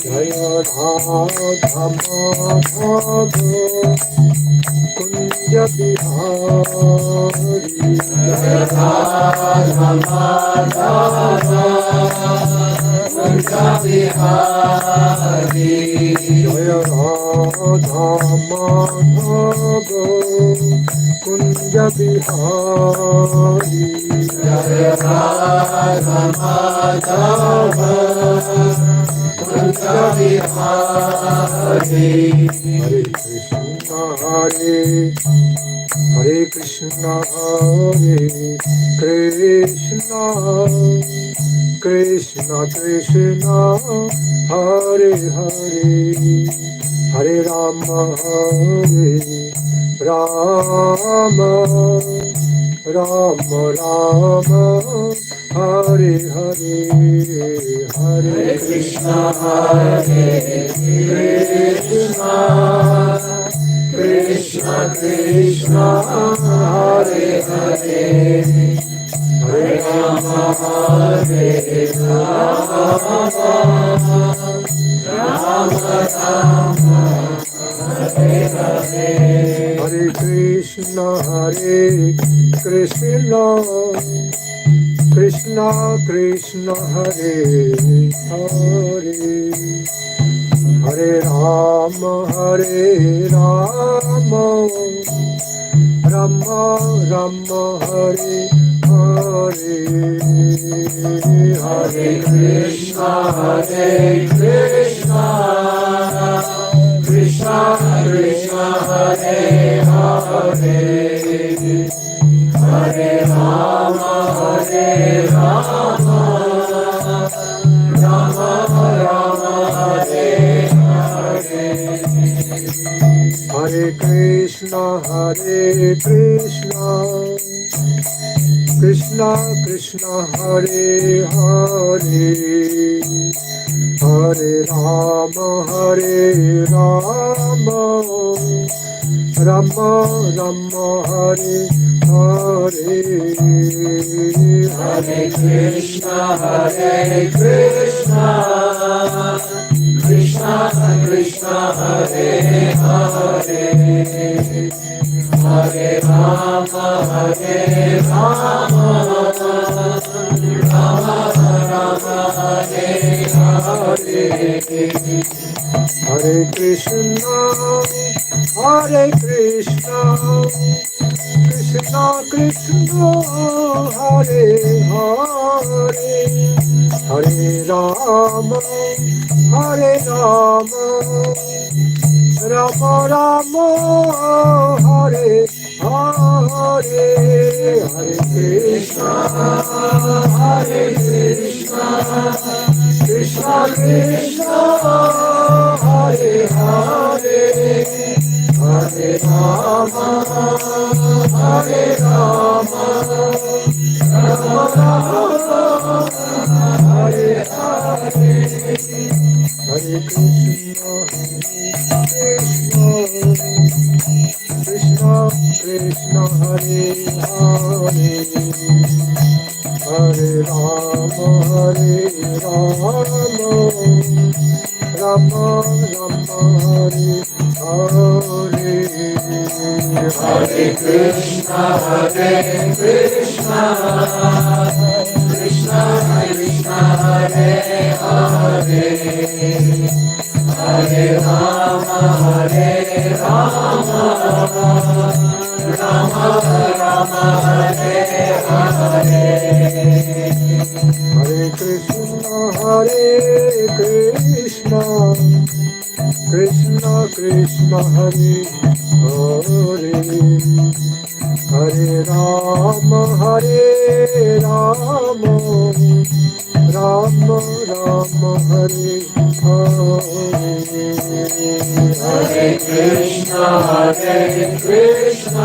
জয় রাধা মাধব कुंज बिहारी जय राधा माधव कुंज बिहारी जय राधा माधव कुंज बिहारी जय राधा माधव कुंज बिहारी हरे कृष्ण हरे Krishna Krishna Krishna Hare Hare Hare Ram Ram Ram Ram Hare Hare Hare Krishna Krishna Krishna Hare Hare Hare Ram Ram Ram Hare Hare Hare Krishna Krishna Krishna Hare Hare Hare Ram Ram Ram Hare Hare Hare Krishna Krishna Krishna Hare Hare Hare Ram Ram Ram Hare Hare Hare Krishna Krishna Krishna Hare Hare Hare Ram Ram Ram Hare Hare Hare Krishna Krishna Krishna Hare Hare Hare Ram Ram Ram Hare Hare Hare Krishna Krishna Krishna Hare Hare Hare Ram Ram Ram Hare Hare Hare Krishna Krishna Krishna Hare Hare Hare Ram Ram Ram Hare Hare Hare Krishna Krishna Krishna Hare Hare Hare Ram Ram Ram Hare Hare Hare Krishna Krishna Krishna Hare Hare Hare Ram Ram Ram Hare Hare Hare Krishna Krishna Krishna Hare Hare Hare Ram Ram Ram Hare Hare Hare Krishna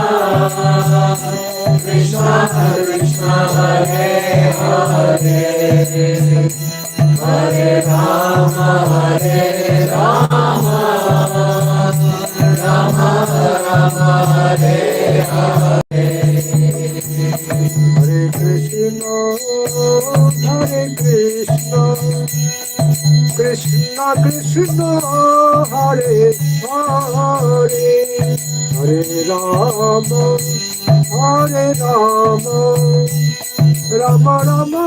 Krishna Krishna Hare Hare Hare Ram Ram Ram Hare Hare Hare Krishna, Hare Krishna, Krishna Krishna, Hare Hare, Hare Rama, Hare Rama, Rama Rama,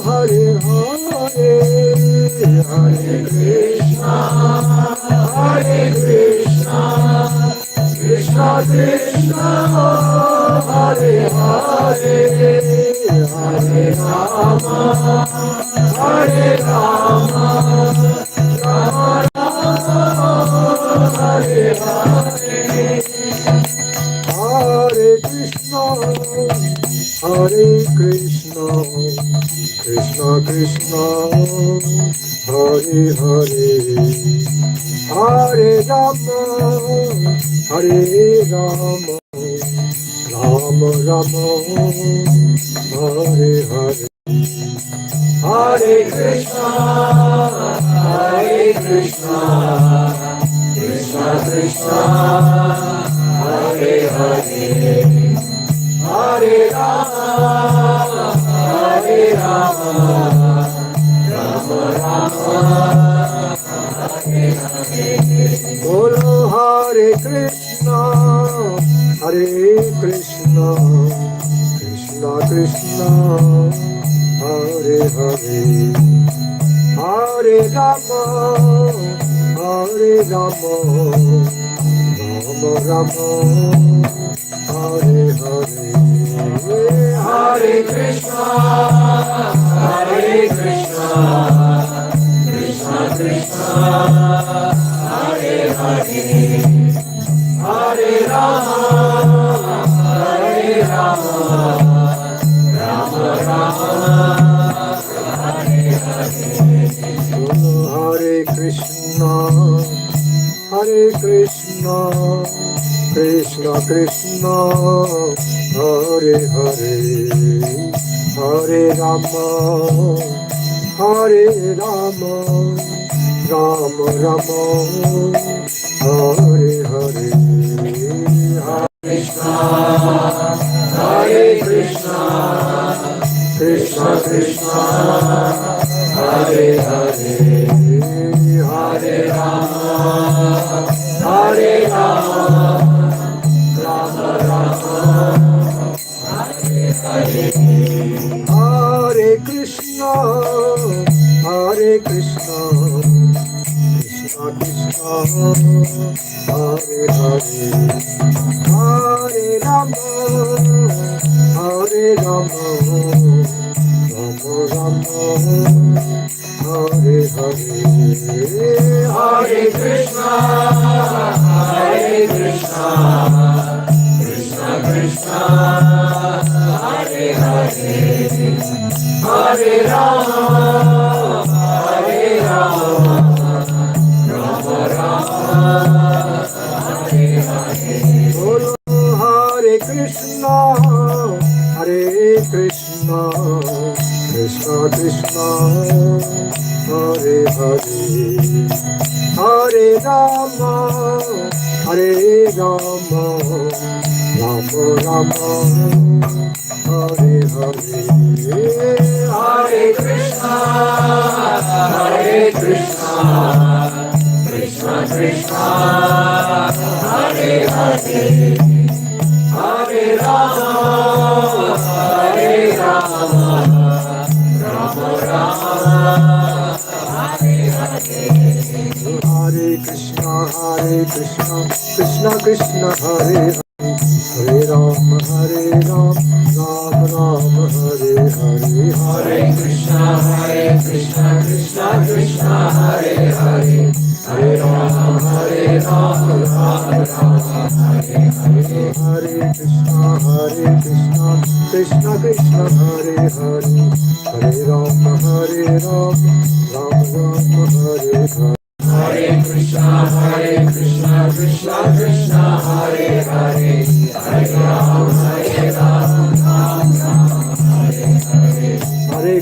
Hare Hare, Hare Krishna, Hare Krishna, Krishna Krishna, Hare Hare, Hare Rama, Hare Rama, Rama Rama, Hare Hare, Hare Krishna, Hare Krishna, Krishna Krishna, Hare Hare, Hare Rama, Hare Rama, Rama Rama, Hare Hare, Hare Krishna, Hare Krishna, Krishna Krishna, Hare Hare, Hare Rama, Hare Rama, Rama Rama, Hare Hare. Bolo Hare Krishna, Hare Krishna, Krishna Krishna, Hare Hare, Hare Rama, Hare Rama, Rama Rama, Hare Hare, Hare Krishna, Hare Krishna, Krishna Krishna, Hare Hare, Hare Rama, Hare Rama, Rama Rama, Hare Hare. Hare Krishna, Hare Krishna, Krishna Krishna, Hare Hare, Hare Rama, Hare Rama, Rama Rama, Hare Hare, Hare Krishna, Hare Krishna, Krishna Krishna, Hare Hare, Hare Rama, Hare Rama, Rama Rama, Hare Hare, Hare Krishna, Hare Krishna, Krishna Krishna, Hare Hare, Hare Rama, Hare Rama, Rama Rama, Hare Hare, Hare Krishna, Hare Krishna, Krishna Krishna, Hare Hare, Hare Rama, Hare Rama, Rama Rama, Hare Hare. Bolo Hare Krishna, Hare Krishna, Krishna Krishna, Hare Hare, Hare Rama, Hare Rama, Rama Rama, Hare Hare, Hare Krishna, Hare Krishna, Krishna Krishna, Hare Hare, Hare Rama, Hare Rama, Rama Rama, Hare Hare, Hare Krishna, Krishna Krishna, Hare Hare, Hare Rama, Rama Rama, Hare Hare, Hare Krishna, Krishna Krishna, Hare Hare, Hare Rama, Rama Rama, Hare Hare, Hare Krishna, Krishna Krishna, Hare Hare, Hare Rama, Rama Rama, Hare Hare. Hare Krishna, Krishna Krishna, Hare Hare, Hare Rama, Rama Rama, Hare Hare, Hare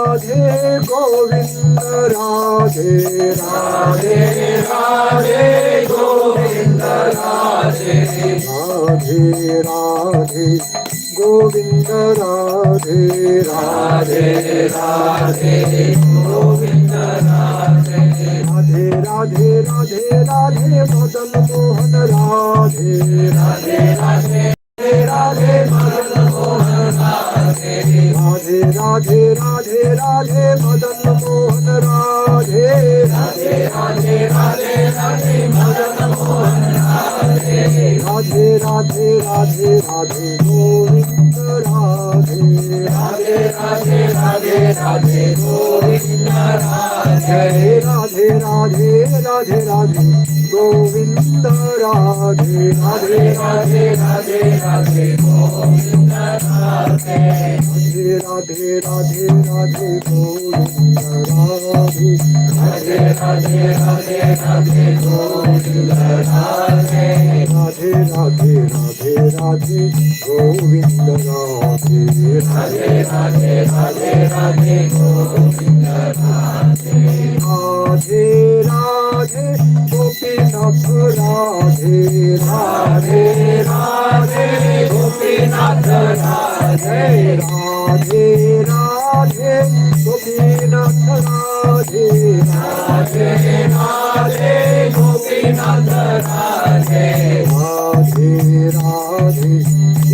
Radhe Govinda Radhe Radhe Radhe Govinda Radhe Radhe Radhe Govinda Radhe Radhe Radhe Govinda Radhe Radhe Radhe Radhe Radhe Madan Mohan Radhe Radhe Radhe Radhe Madan Mohan Radhe Radhe Radhe Radhe Radhe Madan Mohan Radhe Radhe Radhe Radhe Radhe Madan Mohan Radhe Radhe Radhe Radhe Radhe Govind Radhe Radhe Radhe Radhe Radhe Govind Radhe Radhe Radhe Radhe Radhe Govind Radhe Radhe Radhe Radhe Radhe Govind Radhe Radhe Radhe Radhe Govind Radhe Radhe Radhe Radhe Radhe Govind Radhe Radhe Radhe Radhe Radhe Govind Radhe Radhe Radhe Radhe Radhe Govind Radhe Radhe Radhe Gopinath Radhe Radhe Radhe Gopinath Radhe Radhe Radhe Gopinath Radhe Radhe Radhe Gopinath Radhe Radhe Radhe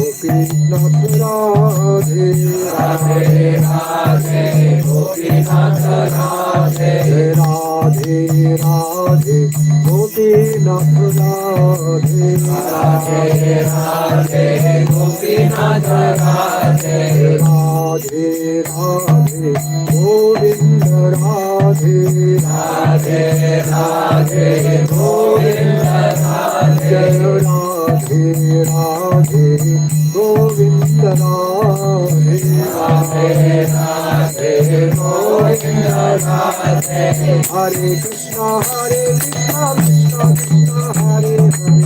Gopinath Radhe Radhe Radhe Gopinath Radhe Radhe Radhe Gopinath Radhe Radhe Radhe Gopinath Radhe Radhe Radhe Govind Radhe Radhe Radhe Govind Radhe Radhe Radhe Govind Radhe Radhe Radhe Govind Radhe हरे कृष्णा कृष्णा कृष्णा हरे हरे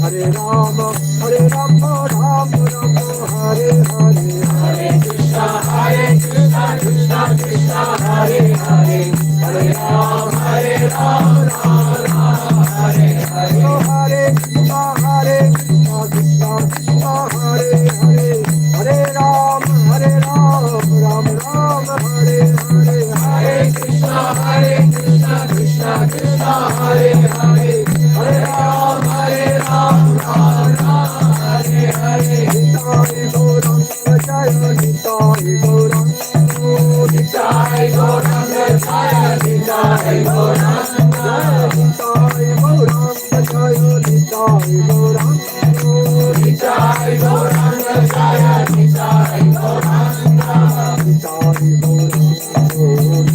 हरे राम राम राम हरे हरे हरे कृष्णा कृष्णा कृष्णा हरे हरे हरे राम राम राम हरे हरे हरे कृष्णा कृष्णा कृष्णा हरे हरे हरे राम राम राम हरे हरे हरे कृष्णा कृष्णा कृष्णा हरे हरे हरे राम राम राम हरे हरे निताय गौरंग जय निताय गौरंग निताय गौरंग जय निताय गौरंग निताय गौरंग जय निताय गौरंग निताय गौरंग जय निताय गौरंग निताय गौरंग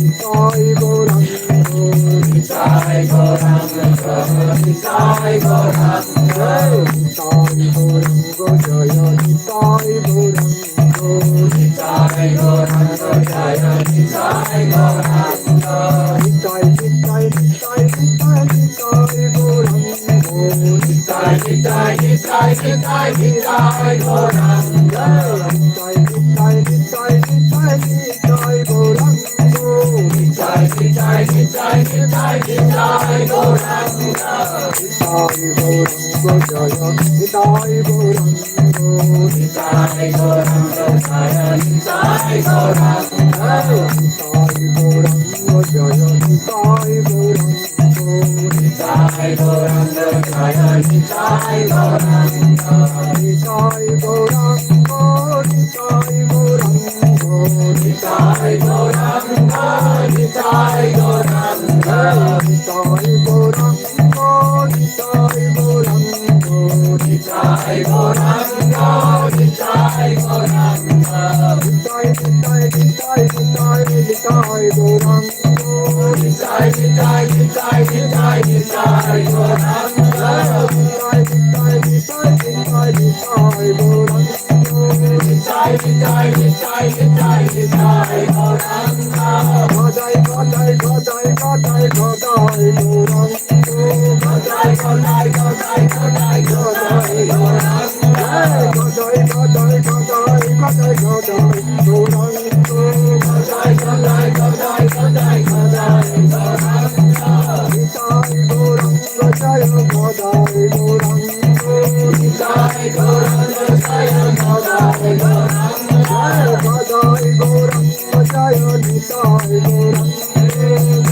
निताय गौरंग निताय गौरंग निताय गौरंग जय निताय गौरंग निताय गौरंग जय निताय गौरंग निताय निताय निताय निताय निताय गौरंग निताय निताय निताय निताय निताय गौरंग निताय निताय निताय निताय निताय गौरंग निताय निताय निताय निताय निताय गौरंग निताय गौरंग जय निताय गौरंग निताय गौरंग जय निताय गौरंग निताय गौरंग जय निताय गौरंग निताय गौरंग जय निताय गौरंग निताय गौरंग निताय गौरंग निताय गौरंग निताय गौरंग निताय गौरंग निताय गौरंग निताय गौरंग निताय गौरंग निताय निताय निताय निताय निताय गौरंग निताय निताय निताय निताय निताय गौरंग निताय निताय निताय निताय निताय गौरंग निताय निताय निताय निताय निताय गौरंग गदाय गदाय गदाय गदाय गदाय गौरंग गदाय गदाय गदाय गदाय गदाय गौरंग गदाय गदाय गदाय गदाय गदाय गौरंग गदाय गदाय Jai Gadai Gauranga Jai Gauranga Jai Gadai Gauranga Jai Gadai Gauranga Jai Nitai Gauranga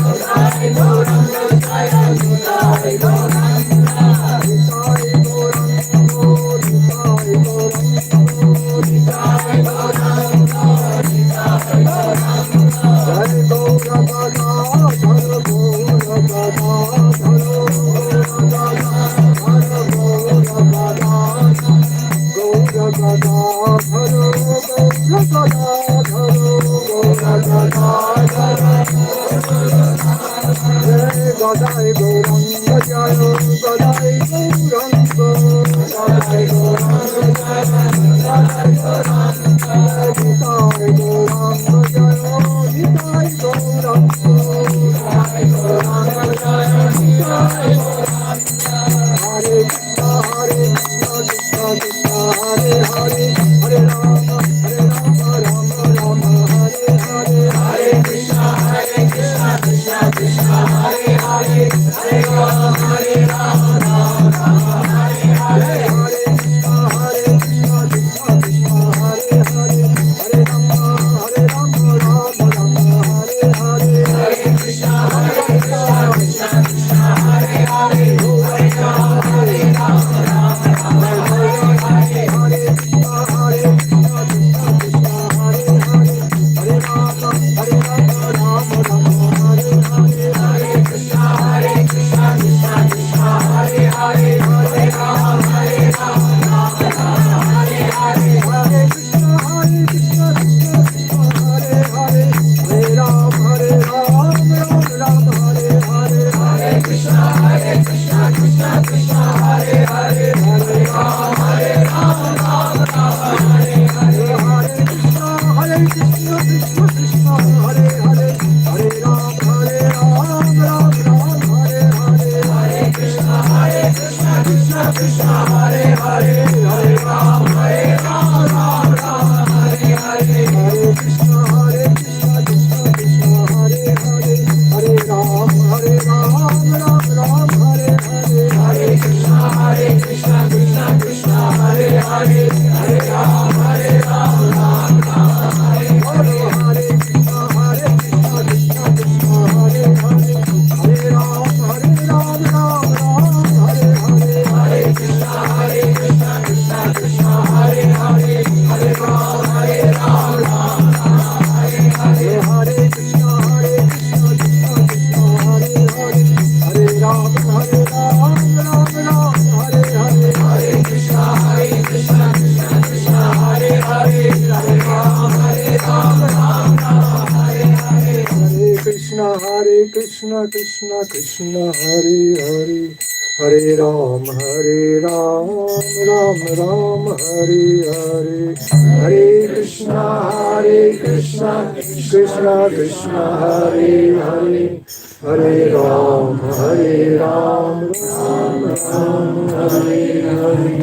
Jai Gauranga Jai Nitai Gauranga Nitai Gauranga Nitai Gauranga Jai Gauranga Dhara Gauranga Gadai Gauranga Jai Gadai Gauranga Gadai Gauranga Jai Gadai Gauranga Nitai Gauranga Jai Nitai Gauranga Nitai Gauranga Jai Nitai Gauranga Hare Krishna Krishna Krishna Hare Hare Hare Rama Rama Rama Hare Hare Hare Krishna Krishna Krishna Hare Hare Hare Rama Rama Rama Hare Hare Hare Krishna Krishna Krishna Hare Hare Hare Rama Rama Rama Hare Hare Hare Krishna Krishna Krishna Hare Hare Hare Rama Rama Rama Hare Hare Hare Krishna Krishna Krishna Hare Hare Hare Rama Rama Rama Hare Hare Hare Krishna Krishna Krishna Hare Hare Hare Rama Rama Rama Hare Hare Hare Krishna Krishna Krishna Hare Hare Hare Rama Rama Rama Hare Hare Hare Krishna Krishna Krishna Hare Hare Hare Rama Rama Rama Hare Hare Hare Krishna Krishna Krishna Hare Hare Hare Rama Rama Rama Hare Hare Hare Krishna Krishna Krishna Hare Hare Hare Rama Rama Rama Hare Hare Hare Krishna Krishna Krishna Hare Hare Hare Rama Rama Hare Hare Hare Krishna Krishna Krishna Hare Hare Hare Rama Rama Hare Hare Hare Krishna Krishna Krishna Hare Hare Hare Rama Rama Hare Hare Hare Krishna Krishna Krishna Hare Hare Hare Rama Rama Hare Hare Hare Krishna Krishna Krishna Hare Hare Hare Rama Rama Hare Hare Hare Krishna Krishna Krishna Hare Hare Hare Rama Rama Hare Hare Hare Krishna Krishna Krishna Hare Hare Hare Rama Rama Hare Hare Hare Krishna Krishna Krishna Hare Hare Hare Rama Rama Hare Hare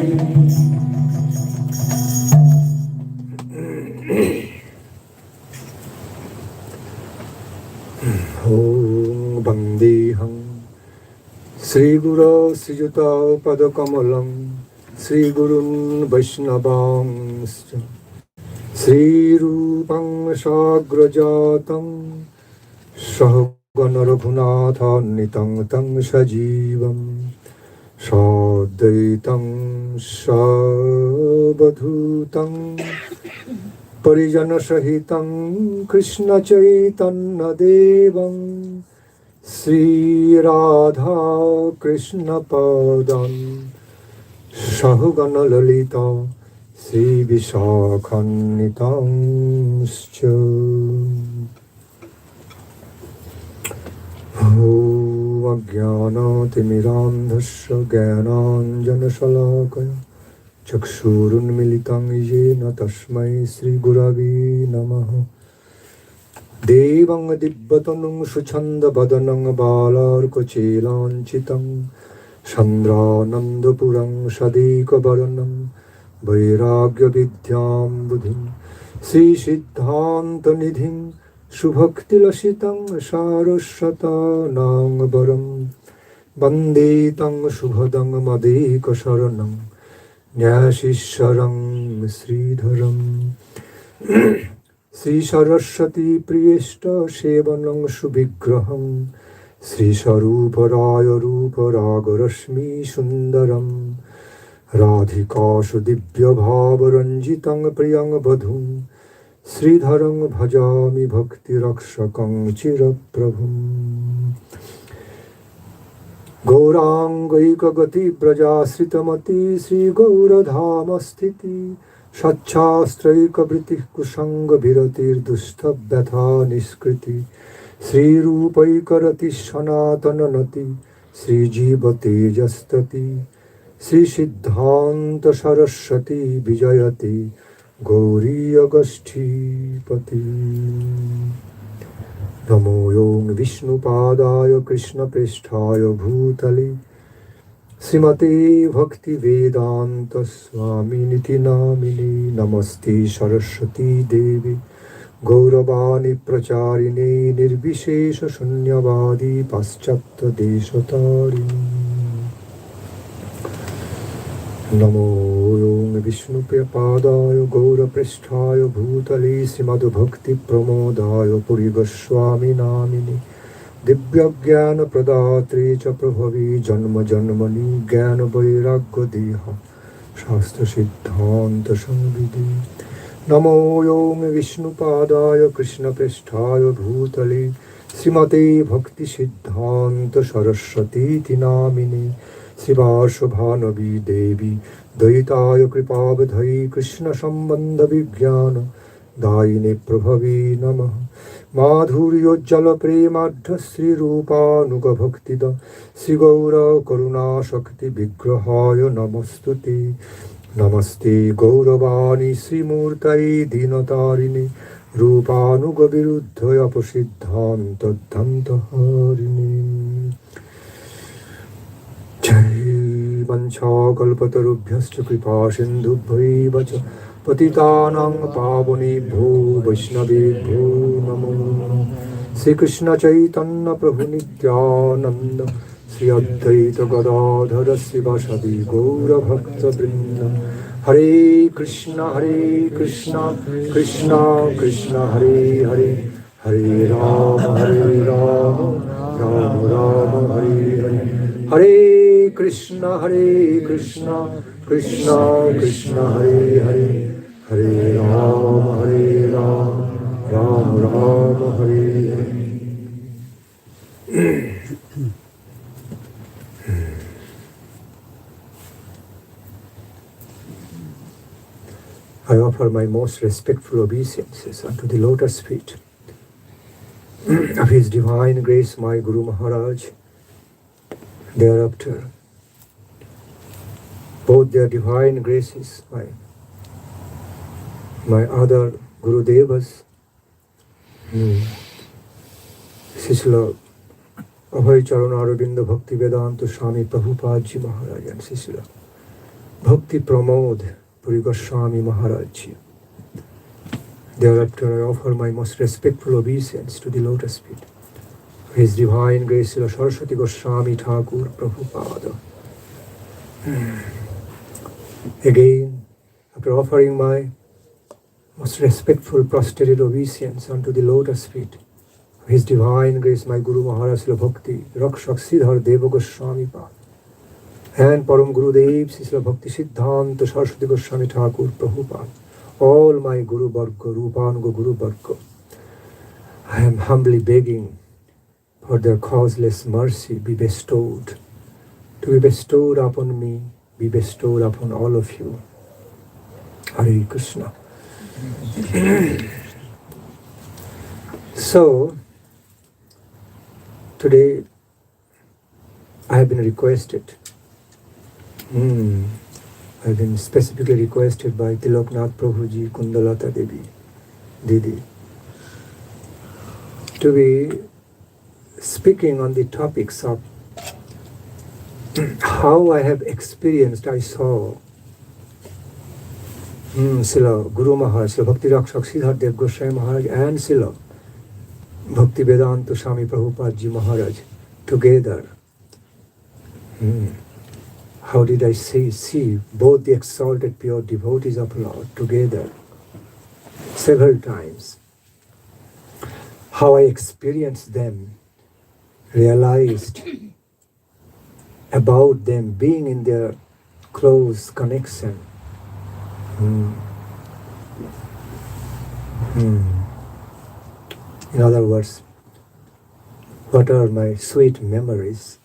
Om Bandeham Sri Guru Srijuta Padakamalam Sri Gurun Vaishnavam Sri Rupam Sagrajatam Sahagana Raghunathanitang Tang Sajivam Sadaitam Sabadhutam Parijana Sahitam Krishna Chaitanya Devam Sri Radha Krishna Padam Sahagana Lalita Sri Vishakhannitam Ajnana-timirandhasya jnana-shalakaya Chakshurunmilitam yena tasmai Sri Gurave Namaha Devang Dibbatanam Suchanda Badanang Balarkochelanchitam Chandranandapurang Sadeka Baranam Vairagya Vidyam Buddhim Sri Siddhanta Nidhim Subhakti Lasitam Saraswata Nang Baram Bande tang shubhadang madeka sharanam Nyashisharam Sridharam Sri Saraswati Priyeshta Sevanam Shubhigraham Sri Saruparaya Ruparagarashmi Sundaram Radhikashu Divya Bhavaranjitang Priyang Badhum Sridharang Bhajami Bhakti Rakshakang Chiraprabhum Gaurangaika Gati Braja Sritamati Sri Gauradhama Sthiti Shachastraika Britih Kusanga Bhiratir Dusta Bhatha Niskriti Sri Rupaika Rati Sanatana Nati Sri Jiva Tejastati Sri Siddhanta Saraswati Vijayati Gauri Agastipati Namo Yong Vishnu Padaya Krishna Prishthaya Bhutali Srimate Bhakti Vedanta Swami Niti Namini Namaste Saraswati Devi Gauravani Pracharini Nirvishesha Shunyavadi Paschatya Deshatarini Namo Yong Vishnu Padaya Gaura Prishthaya Bhutali Srimad Bhakti Pramodaya Puri Goswami Namini Divya Jnana Pradatri Cha Prabhavi Janma Janmani Jnana Vairagya Deha Shastra Siddhanta Samvidi Namo Yong Vishnu Padaya Krishna Prishthaya Bhutali Srimate Bhakti Siddhanta Saraswati Namini Srivashabhanavi Devi Daitaya Kripavadhai Krishna Sambandha Vijnana Daine Prabhavi Namah Madhuryo Jala Premadha Sri Rupa Nuga Bhaktida Sri Gaura Karuna Shakti Vigrahaya Namastuti Namaste Gauravani Sri Murtai Dinatarini Rupa Nuga Viruddhaya Pasiddhanta Dhantaharini Jai Mancha Kalpatarubhyascha Kripa Sindhubhaiva Cha Patitanang Pavunebhyo Vaishnavebhyo Namo Sri Krishna Chaitanya Prabhu Nityananda Sri Advaita Gadadhara Srivasadi Gaura Bhakta Vrinda Hare Krishna Krishna Krishna Hare Hare Hare Rama Rama Rama Hare Hare Hare Krishna Krishna Krishna Hare Hare Hare Rama Rama Rama Hare Hare I offer my most respectful obeisances unto the lotus feet of His Divine Grace, my Guru Maharaj. Thereafter, both their divine graces, my other Gurudevas, Srila Abhay Charana Arabinda Bhakti Vedanta Swami Prabhupada Ji Maharaj and Srila Bhakti Pramod Puri Goswami Maharaj Ji. Thereafter, I offer my most respectful obeisance to the lotus feet of His Divine Grace Srila Saraswati Goswami Thakur Prabhupada. Again, after offering my most respectful prostrated obeisance unto the lotus feet of His Divine Grace, my Guru Maharaj Srila Bhakti Rakshak Siddhar Deva Goswami Pad and Param Gurudev Srila Bhakti Siddhanta Saraswati Goswami Thakur Prabhupada, all my Guru Varga, Rupanuga Guru Varga, I am humbly begging for their causeless mercy be bestowed, to be bestowed upon me, be bestowed upon all of you. Hare Krishna. So, today I have been requested, I've been specifically requested by Tiloknath Prabhuji, Kundalata Devi, Didi, to be speaking on the topics of how I have experienced, I saw Srila Guru Maharaj, Srila Bhakti Rakshak Siddhar Dev Goswami Maharaj and Srila Bhakti Vedanta Swami Prabhupada Ji Maharaj together How did I see both the exalted pure devotees of Lord together several times? How I experienced them, realized about them being in their close connection. In other words, what are my sweet memories,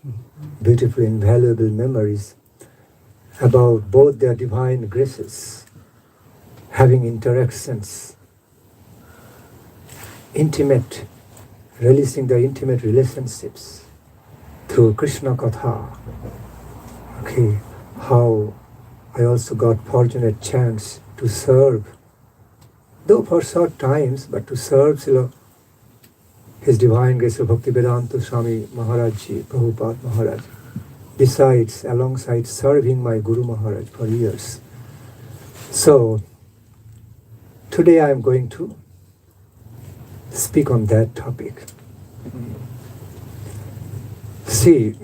beautiful, invaluable memories about both their divine graces, having interactions, intimate, releasing their intimate relationships through Krishna Katha. Okay, how I also got fortunate chance to serve, though for short times, but to serve His Divine Grace of Bhaktivedanta Swami Maharaj Ji, Prabhupada Maharaj, besides, alongside serving my Guru Maharaj for years. So, today I am going to speak on that topic. See,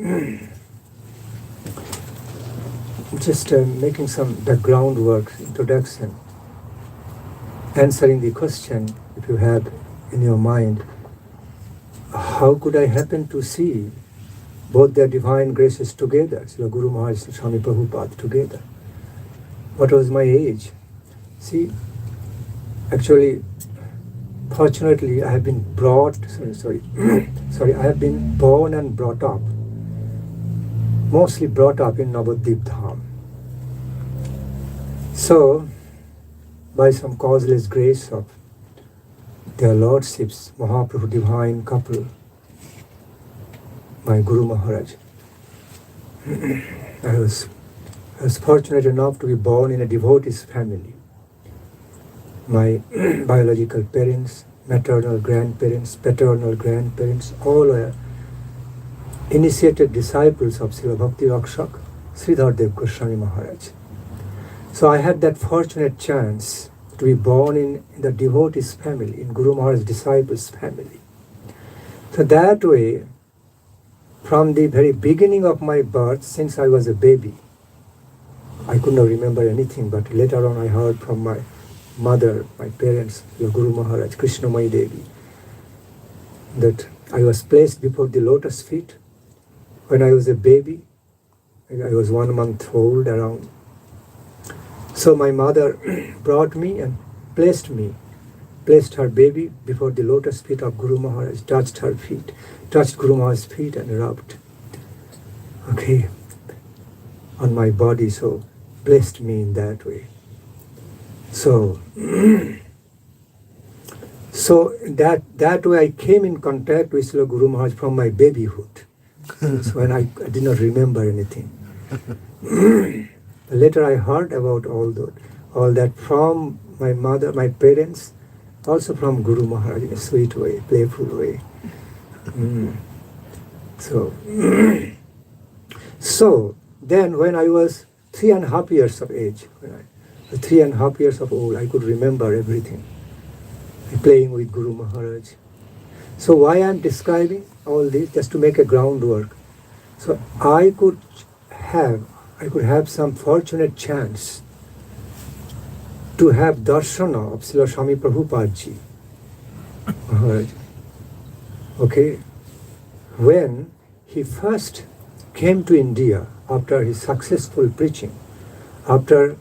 just making some background work, introduction, answering the question, if you have in your mind, how could I happen to see both their divine graces together, Srila Guru Maharaj and Swami Prabhupada together? What was my age? See, actually, fortunately, I have been I have been born and brought up, mostly brought up in Navadvip Dham. So, by some causeless grace of their lordships, Mahaprabhu divine couple, my Guru Maharaj, I was fortunate enough to be born in a devotee's family. My biological parents, maternal grandparents, paternal grandparents, all were initiated disciples of Srila Bhakti Rakshak, Sridhar Dev Goswami Maharaj. So I had that fortunate chance to be born in the devotee's family, in Guru Maharaj's disciples' family. So that way, from the very beginning of my birth, since I was a baby, I could not remember anything, but later on I heard from my mother, my parents, the Guru Maharaj, Krishnamai Devi, that I was placed before the lotus feet when I was a baby. I was 1 month old around. So my mother brought me and placed her baby before the lotus feet of Guru Maharaj, touched Guru Maharaj's feet and rubbed, okay, on my body, so blessed me in that way. So that way I came in contact with Srila Guru Maharaj from my babyhood. So when I did not remember anything. Later I heard about all that from my mother, my parents, also from Guru Maharaj in a sweet way, playful way. So then when I was 3.5 years of age, 3.5 years of old, I could remember everything, playing with Guru Maharaj. So why I am describing all this? Just to make a groundwork. So I could have some fortunate chance to have darshana of Srila Swami Prabhupada Ji Maharaj. Okay, when he first came to India after his successful preaching, after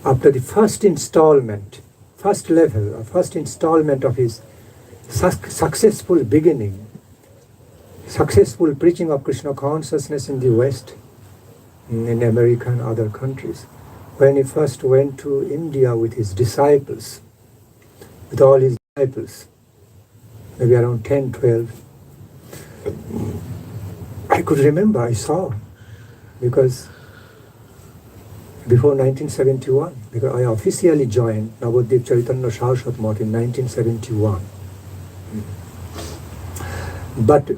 after the first installment of his successful beginning, successful preaching of Krishna consciousness in the West, in America and other countries, when he first went to India with his disciples, with all his disciples, maybe around 10, 12, I could remember, I saw, because before 1971, because I officially joined Navadvip Chaitanya Saraswat Math in 1971. But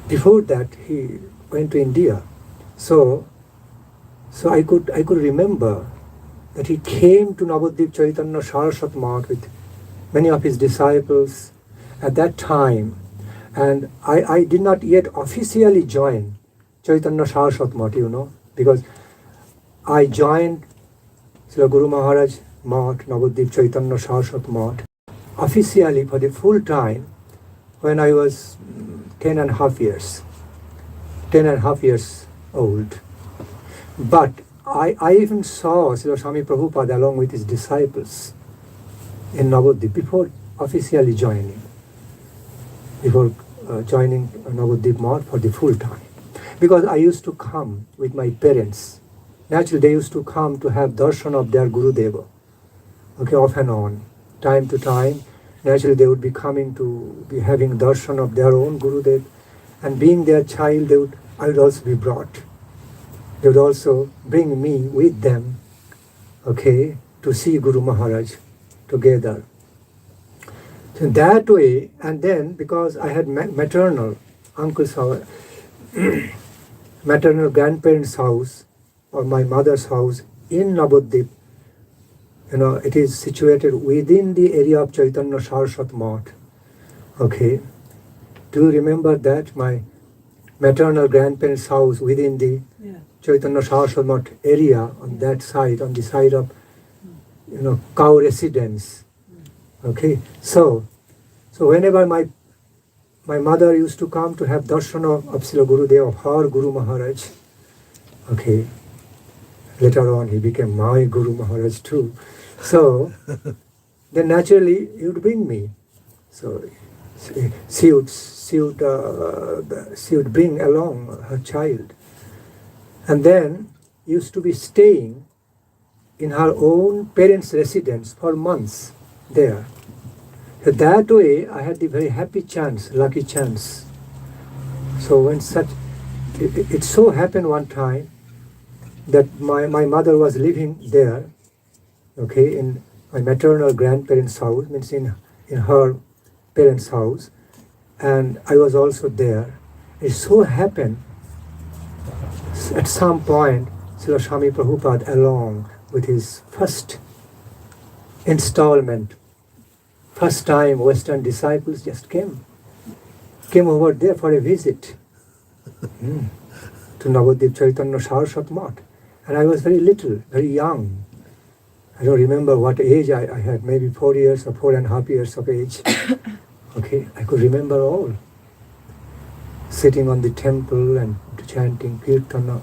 before that, he went to India. So I could remember that he came to Navadvip Chaitanya Saraswat Math with many of his disciples. At that time, And I did not yet officially join Chaitanya Saraswat Math, you know, because I joined Srila Guru Maharaj Math, Navadvip Chaitanya Saraswat Math, officially for the full time when I was 10 and a half years old. But I even saw Srila Swami Prabhupada along with his disciples in Navadvip before officially joining, Navadvip Math for the full time. Because I used to come with my parents. Naturally, they used to come to have darshan of their Gurudeva, okay, off and on, time to time. Naturally, they would be coming to be having darshan of their own Gurudev, and being their child, I would also be brought. They would also bring me with them, okay, to see Guru Maharaj together. So that way, and then because I had maternal uncle's house, maternal grandparents' house, or my mother's house in Navadvip, you know, it is situated within the area of Chaitanya Saraswat Math. Okay. Do you remember that? My maternal grandparents' house within the Chaitanya Saraswat Math area on that side, on the side of, you know, cow residence. Okay. So whenever my mother used to come to have darshan of Srila Gurudeva, of her Guru Maharaj, okay, later on he became my Guru Maharaj too. So then naturally he would bring me. So she would bring along her child, and then used to be staying in her own parents' residence for months there. So that way I had the very lucky chance. So when it so happened one time that my mother was living there, okay, in my maternal grandparents' house, means in her parents' house, and I was also there. It so happened at some point Srila Swami Prabhupada, along with his first installment, first time Western disciples just came over there for a visit to Navadvip Chaitanya Saraswat Math. And I was very little, very young. I don't remember what age I had, maybe 4 years or 4.5 years of age. Okay, I could remember all. Sitting on the temple and chanting Kirtana.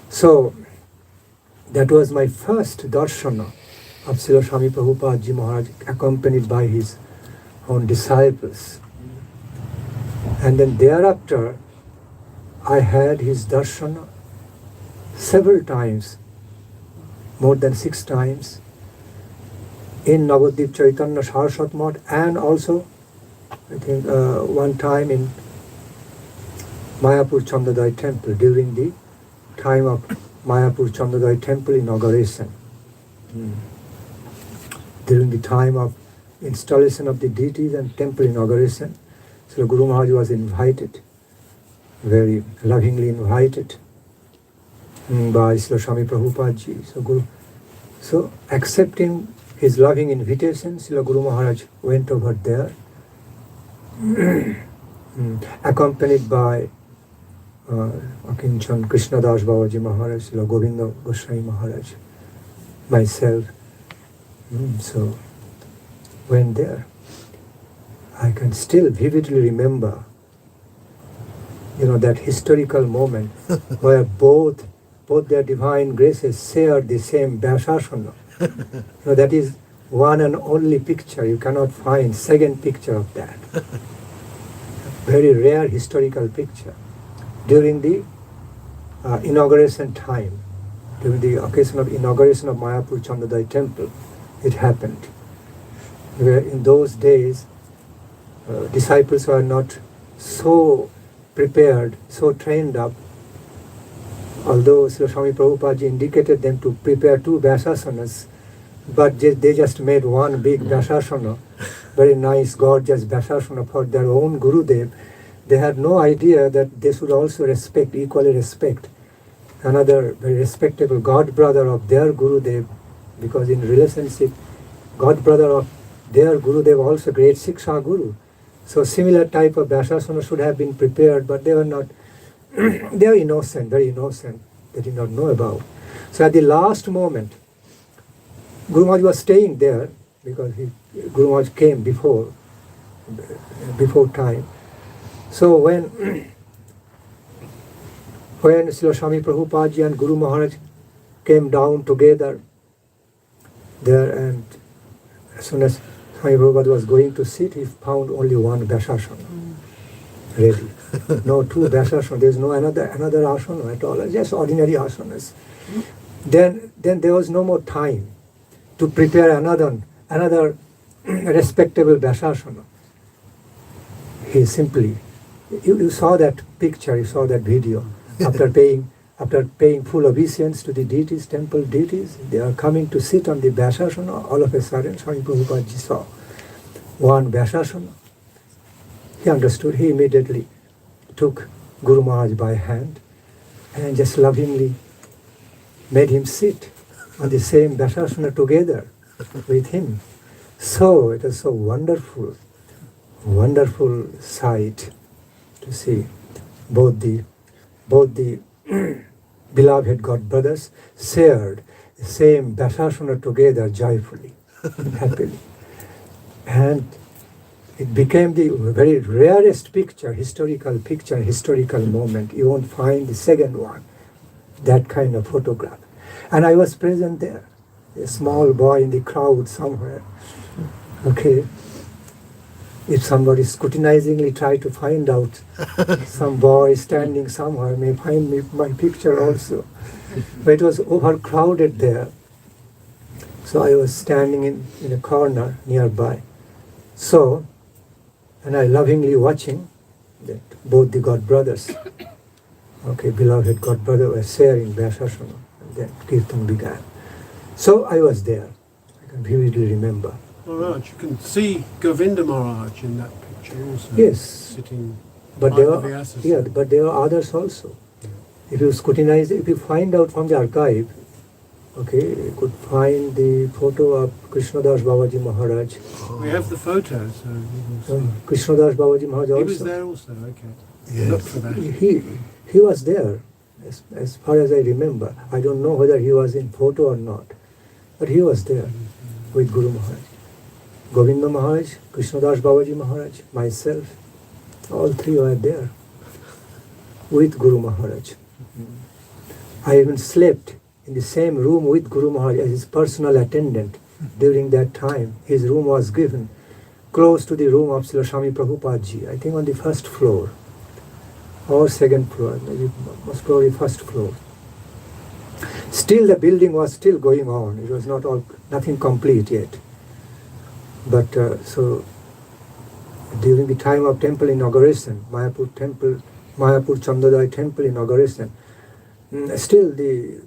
So, that was my first darshana of Srila Swami Prabhupada Ji Maharaj, accompanied by his own disciples. And then thereafter, I had his darshana several times, more than 6 times, in Navadvip Chaitanya Saraswat Math, and also, I think, one time in Mayapur Chandadai temple during the time of Mayapur Chandadai temple inauguration. During the time of installation of the deities and temple inauguration, so Guru Maharaj was invited, very lovingly invited by Srila Swami Prabhupada Ji. So accepting his loving invitation, Srila Guru Maharaj went over there, accompanied by Akinchan Krishnadas Babaji Maharaj, Srila Govinda Goswami Maharaj, myself. So went there. I can still vividly remember, that historical moment where both their divine graces share the same Vyasasana. That is one and only picture. You cannot find second picture of that. Very rare historical picture. During the inauguration time, during the occasion of inauguration of Mayapur Chandadai temple, it happened. Where in those days, disciples were not so prepared, so trained up. Although Srila Swami Prabhupada indicated them to prepare 2 Vyasasanas, but they just made one big Vyasasana, very nice, gorgeous Vyasasana for their own Gurudev. They had no idea that they should also equally respect another very respectable god brother of their Gurudev, because in relationship, god brother of their Gurudev also great Siksha Guru. So similar type of Vyasasana should have been prepared, but they were not, they were innocent, very innocent. They did not know about. So at the last moment, Guru Maharaj was staying there because Guru Maharaj came before time. So when Srila Swami Prabhupada and Guru Maharaj came down together there, and as soon as Swami Prabhupada was going to sit, he found only one Vyasasana ready. No two Vyasasana. There is no another asana at all. Just ordinary asanas. Then there was no more time to prepare another respectable Vyasasana. He simply, you saw that picture, you saw that video. After paying full obeisance to the deities, temple deities, they are coming to sit on the Vyasasana. All of a sudden, Swami Prabhupada ji saw one Vyasasana. He understood. He immediately took Guru Maharaj by hand and just lovingly made him sit on the same Vyasasana together with him. So it was so wonderful sight to see both the beloved God brothers shared the same Vyasasana together joyfully, happily. And it became the very rarest picture, historical moment. You won't find the second one, that kind of photograph. And I was present there, a small boy in the crowd somewhere. Okay. If somebody scrutinizingly try to find out, some boy standing somewhere may find my picture also. But it was overcrowded there. So I was standing in a corner nearby. So, and I lovingly watching that both the God brothers, okay, beloved God brother, were sharing Vyasasana. And then Kirtan began. So I was there. I can vividly remember. Maharaj, you can see Govinda Maharaj in that picture also. Yes. Sitting But by there the are, Vyasasana. yeah, but there are others also. If you scrutinize, if you find out from the archive, okay, you could find the photo of Krishnadas Babaji Maharaj. We have the photos, so you can see. Krishnadas Babaji Maharaj also. He was there also, okay. Look for that. He was there, as far as I remember. I don't know whether he was in photo or not, but he was there with Guru Maharaj. Govinda Maharaj, Krishnadas Babaji Maharaj, myself, all three were there with Guru Maharaj. I even slept in the same room with Guru Maharaj as his personal attendant during that time. His room was given close to the room of Srila Swami Prabhupada ji, I think on the first floor or second floor, maybe most probably first floor. Still the building was still going on. It was nothing complete yet. But so during the time of temple inauguration, Mayapur Chandodai temple inauguration, still the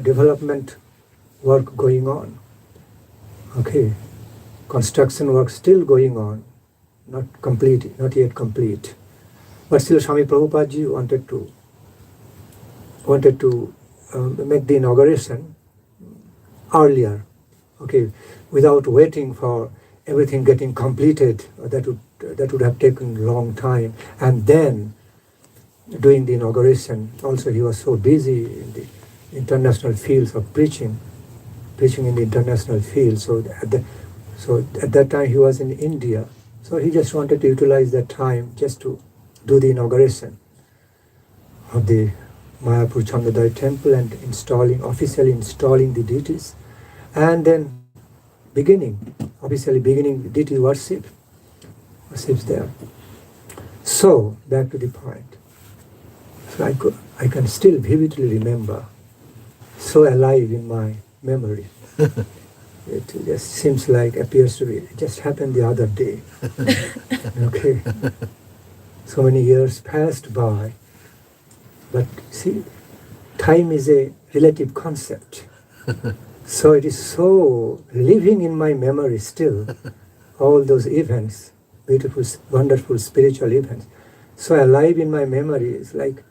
development work going on. Okay, construction work still going on, not yet complete. But still Swami Prabhupada ji wanted to make the inauguration earlier. Okay, without waiting for everything getting completed. That would have taken a long time. And then doing the inauguration, also he was so busy in the international fields of preaching in the international field. So at that time he was in India. So he just wanted to utilize that time just to do the inauguration of the Mayapur Chandodai temple and officially installing the deities. And then officially beginning deity worships there. So, back to the point. So I can still vividly remember, so alive in my memory. It just appears to be, it just happened the other day. Okay. So many years passed by. But see, time is a relative concept. So it is so living in my memory still, all those events, beautiful, wonderful spiritual events. So alive in my memory, it's like,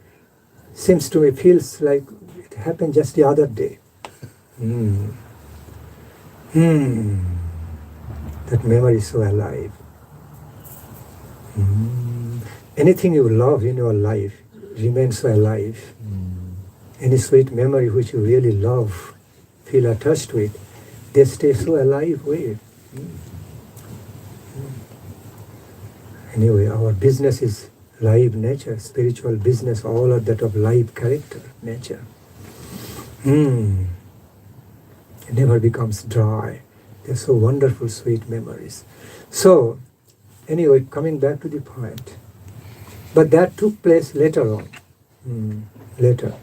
seems to me, feels like it happened just the other day. That memory is so alive. Anything you love in your life remains so alive. Any sweet memory which you really love, feel attached with, they stay so alive with. Anyway, our business is live nature, spiritual business, all are that of live character, nature. It never becomes dry. They're so wonderful, sweet memories. So, anyway, coming back to the point. But that took place later on. Later.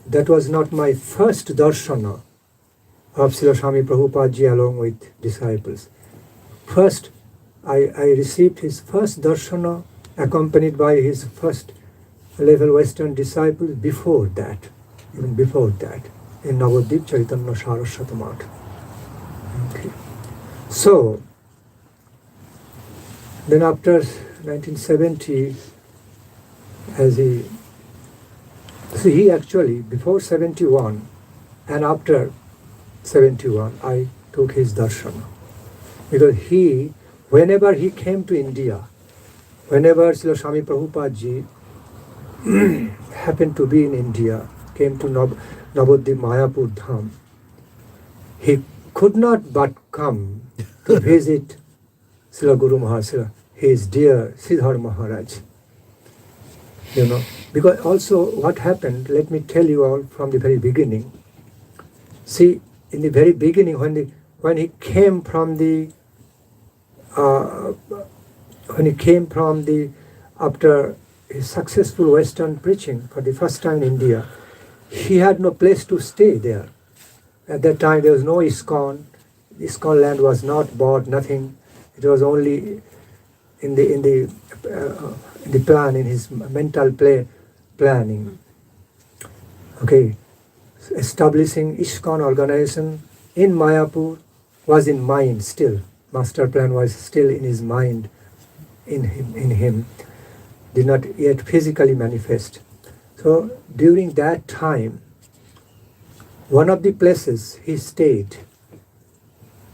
That was not my first darshana of Srila Swami Prabhupada ji along with disciples. First, I received his first darshana accompanied by his first level Western disciples before that, even before that, in Navadvip Chaitanya Saraswati Math. Okay. So, then after 1970, he actually, before 71 and after 71, I took his darshana. Because whenever he came to India, whenever Srila Swami Prabhupada ji happened to be in India, came to Navadvip Mayapur Dham, he could not but come to visit Srila Guru Maharaj, his dear Siddhar Maharaj. Because also what happened, let me tell you all from the very beginning. See, in the very beginning, when he came from after his successful Western preaching for the first time in India, he had no place to stay there. At that time there was no ISKCON. ISKCON land was not bought, nothing. It was only in the plan, in his mental planning. Okay, establishing ISKCON organization in Mayapur was in mind still. Master plan was still in his mind, in him, did not yet physically manifest. So during that time, one of the places he stayed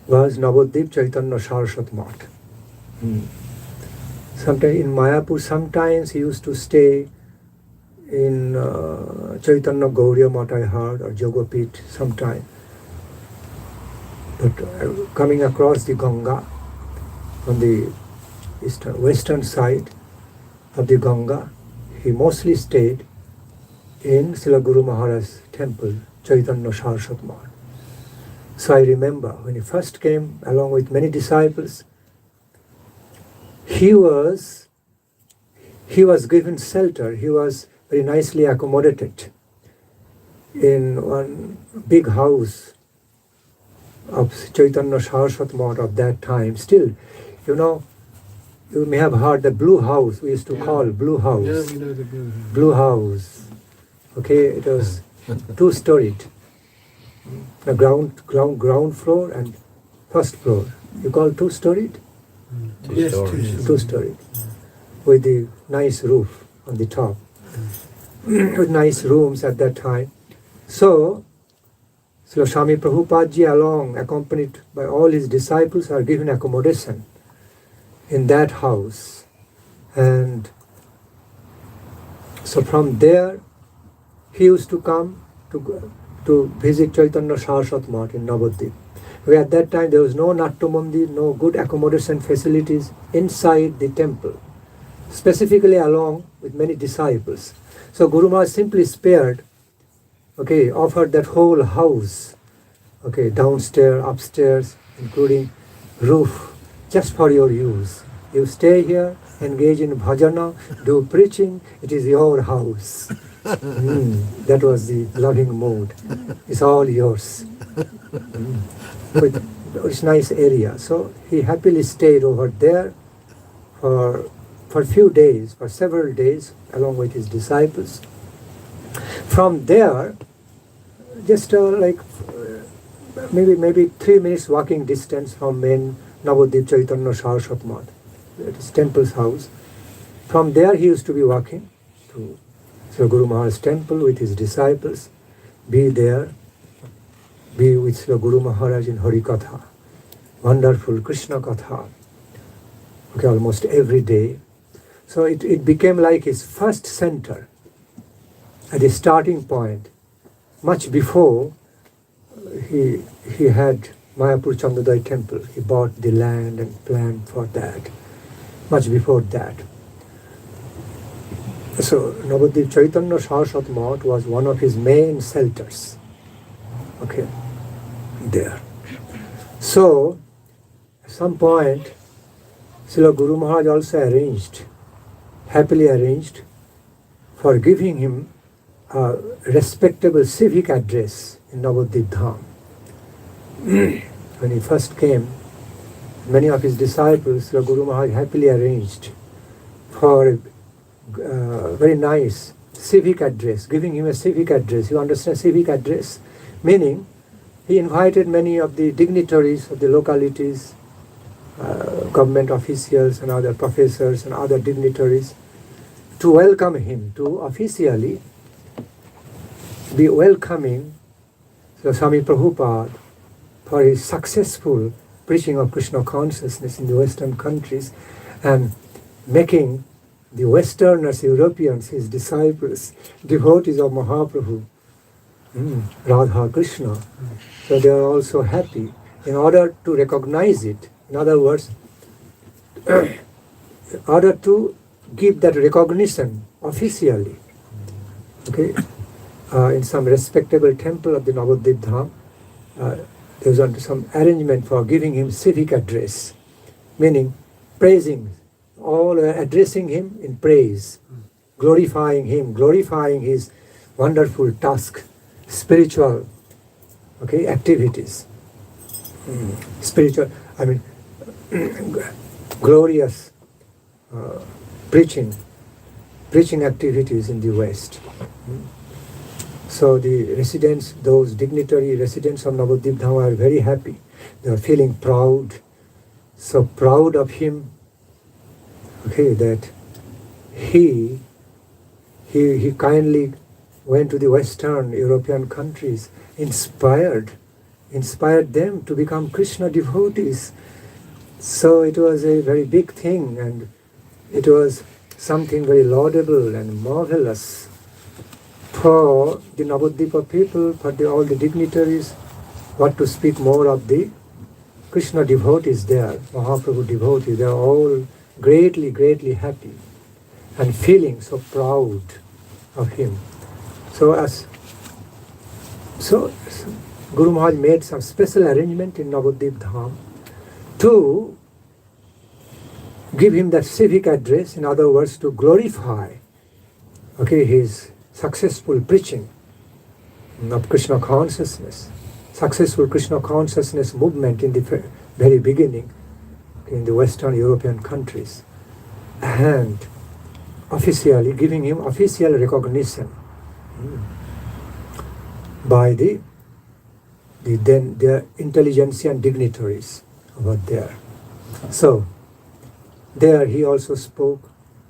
was Navadvip Chaitanya Saraswati Math. Sometimes in Mayapur, sometimes he used to stay in Chaitanya Gauriya Math, I heard, or Jogapit sometime. But coming across the Ganga, on the western side of the Ganga, he mostly stayed in Srila Guru Maharaj's temple, Chaitanya Saraswati Math. So I remember when he first came along with many disciples, he was given shelter, he was very nicely accommodated in one big house of Chaitanya Saraswati Math of that time. Still, you may have heard the Blue House, we used to call Blue House. Yeah, we know the Blue House. Blue House. Okay, it was two-storied. The ground floor and first floor. You call two-storied? Yes, Two-storied. With the nice roof on the top. With nice rooms at that time. So, Srila Swami Prabhupada ji along, accompanied by all his disciples, are given accommodation in that house. And so from there, he used to come to visit Chaitanya Saraswati Math in Navadvip. Where at that time there was no Natya Mandir, no good accommodation facilities inside the temple, specifically along with many disciples. So Guru Maharaj simply spared, offered that whole house, downstairs, upstairs, including roof, just for your use. You stay here, engage in bhajana, do preaching, it is your house. That was the loving mood. It's all yours. It's nice area. So he happily stayed over there for few days, for several days, along with his disciples. From there, just maybe 3 minutes walking distance from main Navadvip Chaitanya Saraswati Math, that is temple's house. From there he used to be walking to Sri Guru Maharaj's temple with his disciples, be there, be with Sri Guru Maharaj in Hari Katha, wonderful Krishna Katha. okay, almost every day. So it became like his first center at the starting point, much before he had Mayapur Chandodai temple. He bought the land and planned for that, much before that. So Navadvip Chaitanya Saraswat Math was one of his main shelters, okay, there. So at some point, Srila Guru Maharaj also happily arranged for giving him a respectable civic address in Navadvip Dham. When he first came, many of his disciples, Srila Guru Maharaj happily arranged for a very nice civic address, giving him a civic address. You understand civic address? Meaning, he invited many of the dignitaries of the localities, government officials and other professors and other dignitaries to welcome him, to officially be welcoming Swami Prabhupada for his successful preaching of Krishna consciousness in the Western countries and making the Westerners, Europeans, his disciples, devotees of Mahaprabhu, Radha Krishna. So they are also happy. In order to recognize it, in other words, in order to give that recognition officially, okay, in some respectable temple of the Navadvip Dham, there was some arrangement for giving him civic address, meaning praising, all addressing him in praise, glorifying him, glorifying his wonderful task, spiritual, okay, activities, spiritual, I mean, glorious preaching activities in the West. So the residents, those dignitary residents of Navadvip Dham are very happy. They are feeling proud, so proud of him, okay, that he kindly went to the Western European countries, inspired them to become Krishna devotees. So it was a very big thing, and it was something very laudable and marvelous for the Navadvipa people, for all the dignitaries, what to speak more of the Krishna devotees there, Mahaprabhu devotees. They are all greatly, greatly happy and feeling so proud of him. So Guru Maharaj made some special arrangement in Navadvip Dham to give him that civic address, in other words, to glorify, okay, his successful preaching of Krishna consciousness, successful Krishna consciousness movement in the very beginning in the Western European countries, and officially giving him official recognition by the intelligentsia and dignitaries over there. So there he also spoke,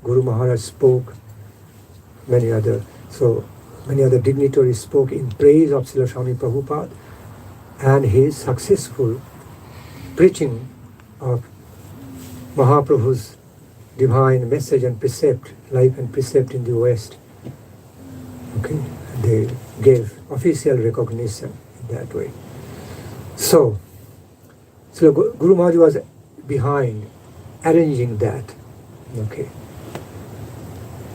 Guru Maharaj spoke, many other dignitaries spoke in praise of Srila Swami Prabhupada and his successful preaching of Mahaprabhu's divine message and precept, life and precept in the West. Okay, they gave official recognition in that way. So Guru Maharaj was behind arranging that. Okay.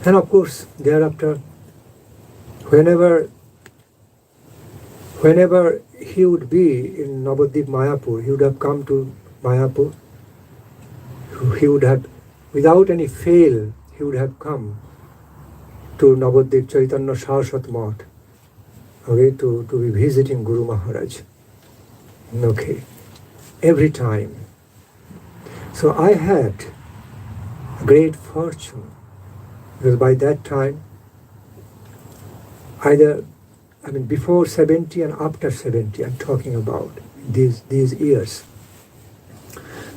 And of course, thereafter, whenever he would be in Navadvip Mayapur, he would have come to Mayapur, he would have, without any fail, he would have come to Navadvip Chaitanya Saraswat Math, okay, to be visiting Guru Maharaj. Okay, every time. So I had great fortune, because by that time, before 70 and after 70, I'm talking about these years.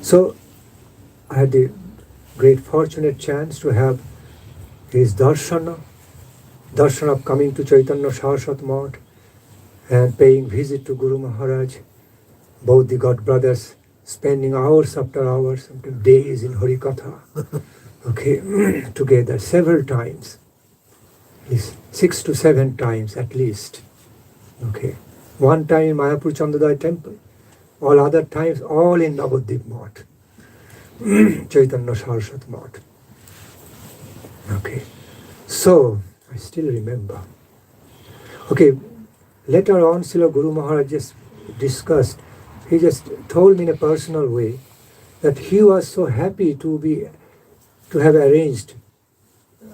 So I had the great fortunate chance to have his darshan of coming to Chaitanya Saraswat Math and paying visit to Guru Maharaj, both the God brothers spending hours after hours, sometimes days in Harikatha, okay, together several times, at least 6 to 7 times at least, okay. One time in Mayapur Chandrodaya temple, all other times all in Navadvip Math, Chaitanya Saraswat Math. Okay, so I still remember. Okay, later on, Srila Guru Maharaj just discussed, he just told me in a personal way that he was so happy to have arranged,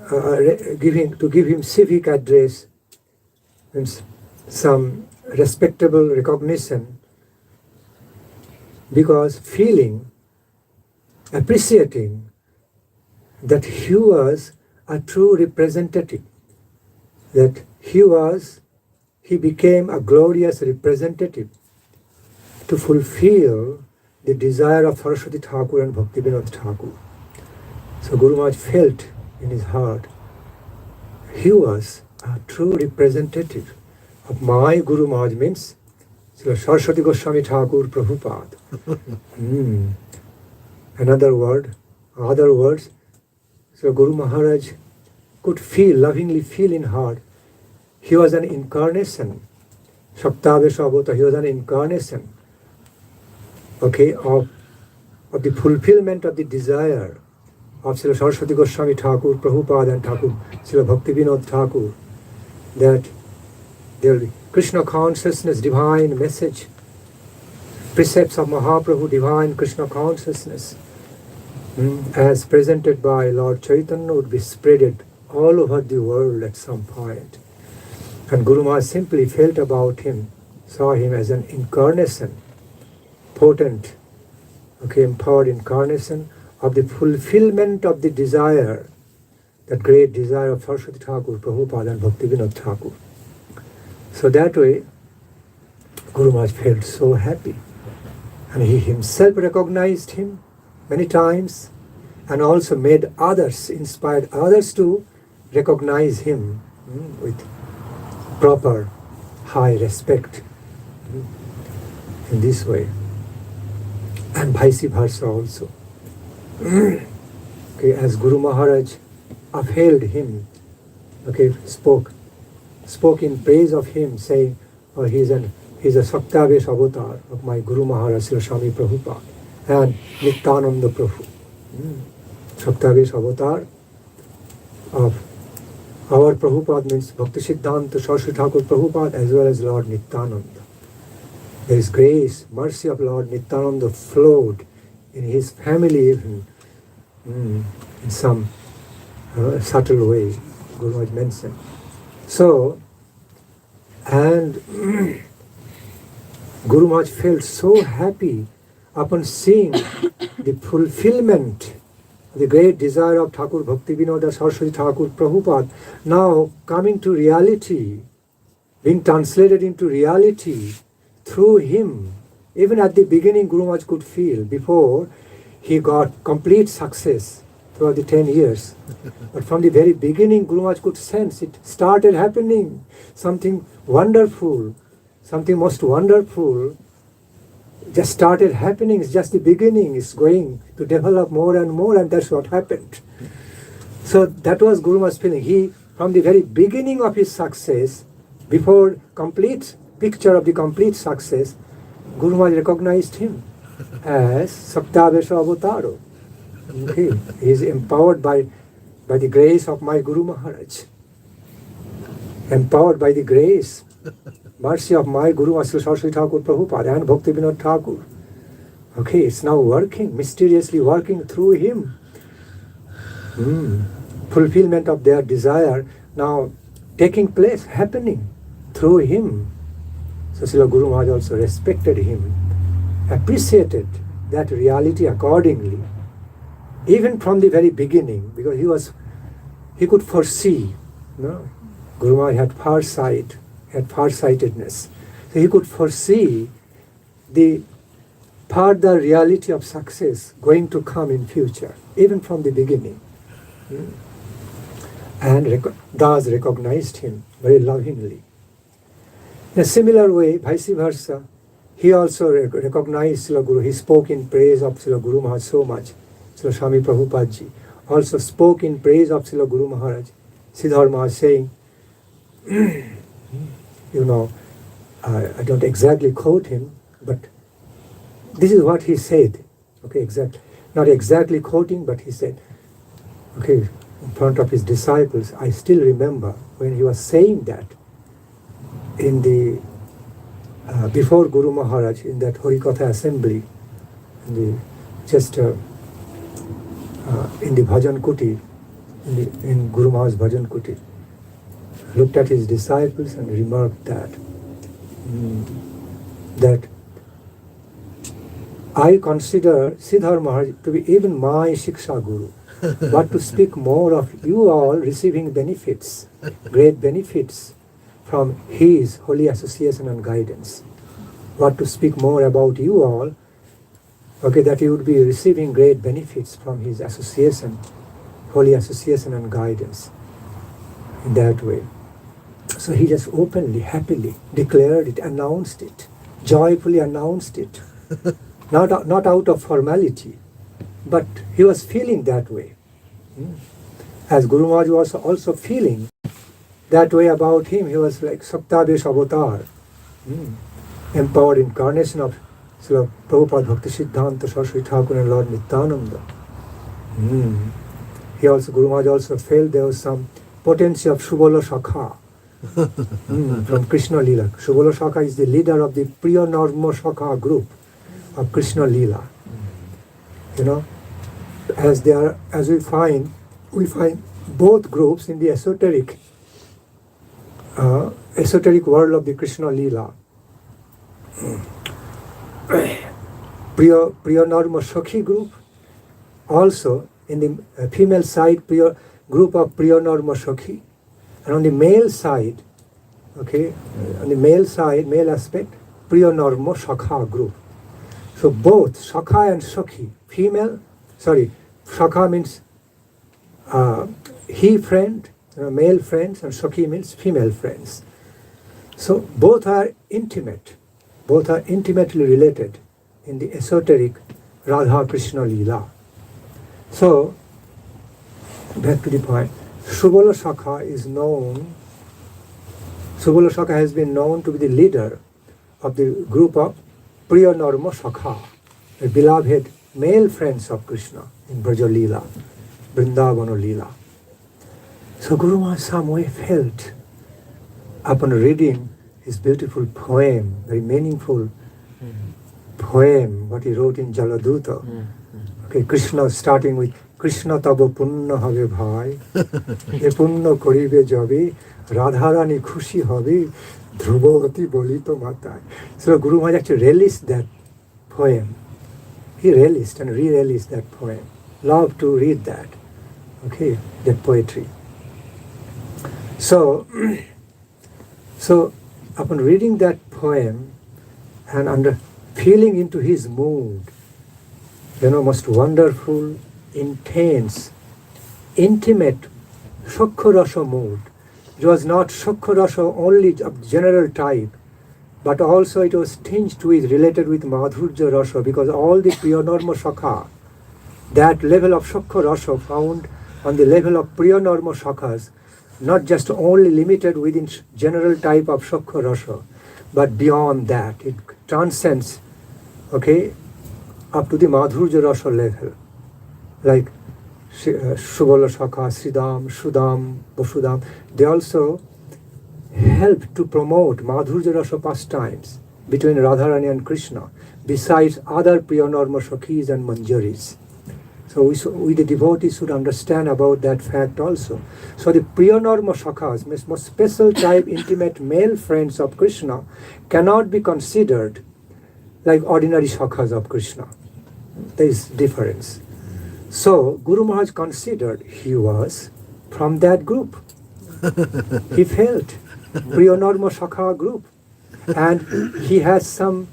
to give him civic address and some respectable recognition, because feeling, appreciating that he was a true representative, that he became a glorious representative to fulfill the desire of Saraswati Thakur and Bhaktivinoda Thakur. So Guru Maharaj felt in his heart, he was a true representative of my Guru Maharaj, means Srila Saraswati Goswami Thakur Prabhupada. Other words, so Guru Maharaj could feel, lovingly feel in heart, he was an incarnation, Shaktavesh Avatar, he was an incarnation, okay, of the fulfillment of the desire of Srila Saraswati Goswami Thakur Prabhupada and Thakur Srila Bhaktivinoda Thakur, that there will be Krishna consciousness, divine message, precepts of Mahaprabhu, divine Krishna consciousness, as presented by Lord Chaitanya, would be spreaded all over the world at some point. And Guru Maharaj simply felt about him, saw him as an incarnation, potent, okay, empowered incarnation of the fulfillment of the desire, that great desire of Saraswati Thakur, Prabhupada and Bhaktivinoda Thakur. So that way, Guru Maharaj felt so happy. And he himself recognized him many times, and also made others, inspired others to recognize him with proper high respect in this way, and vice versa also. Okay, as Guru Maharaj upheld him, okay, spoke in praise of him, saying, oh, he's a Saktavesh avatar of my Guru Maharaj Srila Swami Prabhupada and Nityananda Prabhu. Saktavesh avatar of our Prabhupada, means Bhakti Siddhanta Saraswati Thakur Prabhupada, as well as Lord Nityananda. There is grace, mercy of Lord Nityananda flowed in his family even, in some subtle way, Guru Maharaj mentioned. So, and Guru Maharaj felt so happy upon seeing the fulfillment, the great desire of Thakur Bhaktivinoda Saraswati Thakur Prabhupada, now coming to reality, being translated into reality through him. Even at the beginning, Guru Maharaj could feel, before he got complete success throughout the 10 years. But from the very beginning, Guru Maharaj could sense it started happening, something wonderful, something most wonderful just started happening. It's just the beginning. It's going to develop more, and that's what happened. So that was Guru Maharaj's feeling. He, from the very beginning of his success, before complete picture of the complete success, Guru Maharaj recognized him as Saptavesha Avataro. Okay. He is empowered by the grace of my Guru Maharaj. Empowered by the grace, mercy of my Guru Maharaj Saraswati Thakur Prabhupada and Bhaktivinoda Thakur. Okay, it's now working, mysteriously working through him. Fulfillment of their desire now taking place, happening through him. So Srila Guru Maharaj also respected him, appreciated that reality accordingly, even from the very beginning, because he could foresee. No? Guru Maharaj had farsight, had farsightedness. So he could foresee the further reality of success going to come in future, even from the beginning. And thus recognized him very lovingly. In a similar way, vice versa, he also recognized Srila Guru. He spoke in praise of Srila Guru Maharaj so much. Srila Swami Prabhupada ji also spoke in praise of Srila Guru Maharaj. Siddhar Maharaj saying, I don't exactly quote him, but this is what he said. Okay, exactly. Not exactly quoting, but he said, okay, in front of his disciples, I still remember when he was saying that in the before Guru Maharaj in that Harikatha assembly, in the Bhajan Kuti, in Guru Maharaj's Bhajan Kuti, looked at his disciples and remarked that I consider Siddhar Maharaj to be even my Shiksha Guru, but to speak more of you all receiving benefits, great benefits from his holy association and guidance. But to speak more about you all, okay, that you would be receiving great benefits from his association, holy association and guidance in that way. So he just openly, happily declared it, announced it, joyfully announced it. Not out of formality, but he was feeling that way. As Guru Maharaj was also feeling that way about him. He was like Saptadesh Avatar, empowered incarnation of Srila Prabhupada Bhakti Siddhanta Saraswati Thakur and Lord Nityananda. Guru Maharaj also felt there was some potency of Shubhala Shakha from Krishna Lila. Shubhala Shakha is the leader of the Priya Narma Shakha group of Krishna Lila. As we find both groups in the esoteric world of the Krishna Lila. Priya Narma Shakhi group, also in the female side, group of Priya Narma Shakhi, and on the male side, male aspect, Priya Narma Shakha group. So both Shakha and Shakhi, Shakha means he friend, male friends, and Shakhi means female friends. So both are intimate, both are intimately related in the esoteric Radha Krishna Leela. So, back to the point, Shubhala Shakha has been known to be the leader of the group of Priya Narma Shakha, the beloved male friends of Krishna in Braja Leela, Vrindavana Leela. So Guru Maharaj some way felt, upon reading his beautiful poem, very meaningful poem, what he wrote in Jaladuta. Krishna, starting with Krishna tabo punna habe bhai, e punna koribe jabe, Radharani khushi habe, dhruvavati bolito matai. So Guru Maharaj actually relished that poem. He relished and re-relished that poem. Loved to read that, that poetry. So upon reading that poem and feeling into his mood, most wonderful, intense, intimate Shakha-rasa mood. It was not Shakha-rasa only of general type, but also it was tinged with, related with Madhurya Rasa, because all the Priya Narma Shakha, that level of Shakha-rasa found on the level of Priya Narma Shakhas, not just only limited within general type of Shakha-rasa, but beyond that, it transcends, up to the Madhurya Rasa level, like Shubhala Shakha, Sridham, Shudam, Vasudam. They also help to promote Madhurya Rasa pastimes between Radharani and Krishna, besides other Priya Narma Shakhis and Manjaris. So we the devotees should understand about that fact also. So the Priya Narma Shakhas, most special type intimate male friends of Krishna, cannot be considered like ordinary Shakhas of Krishna. There is difference. So Guru Maharaj considered he was from that group. He felt Priya Narma Shakha group, and he has some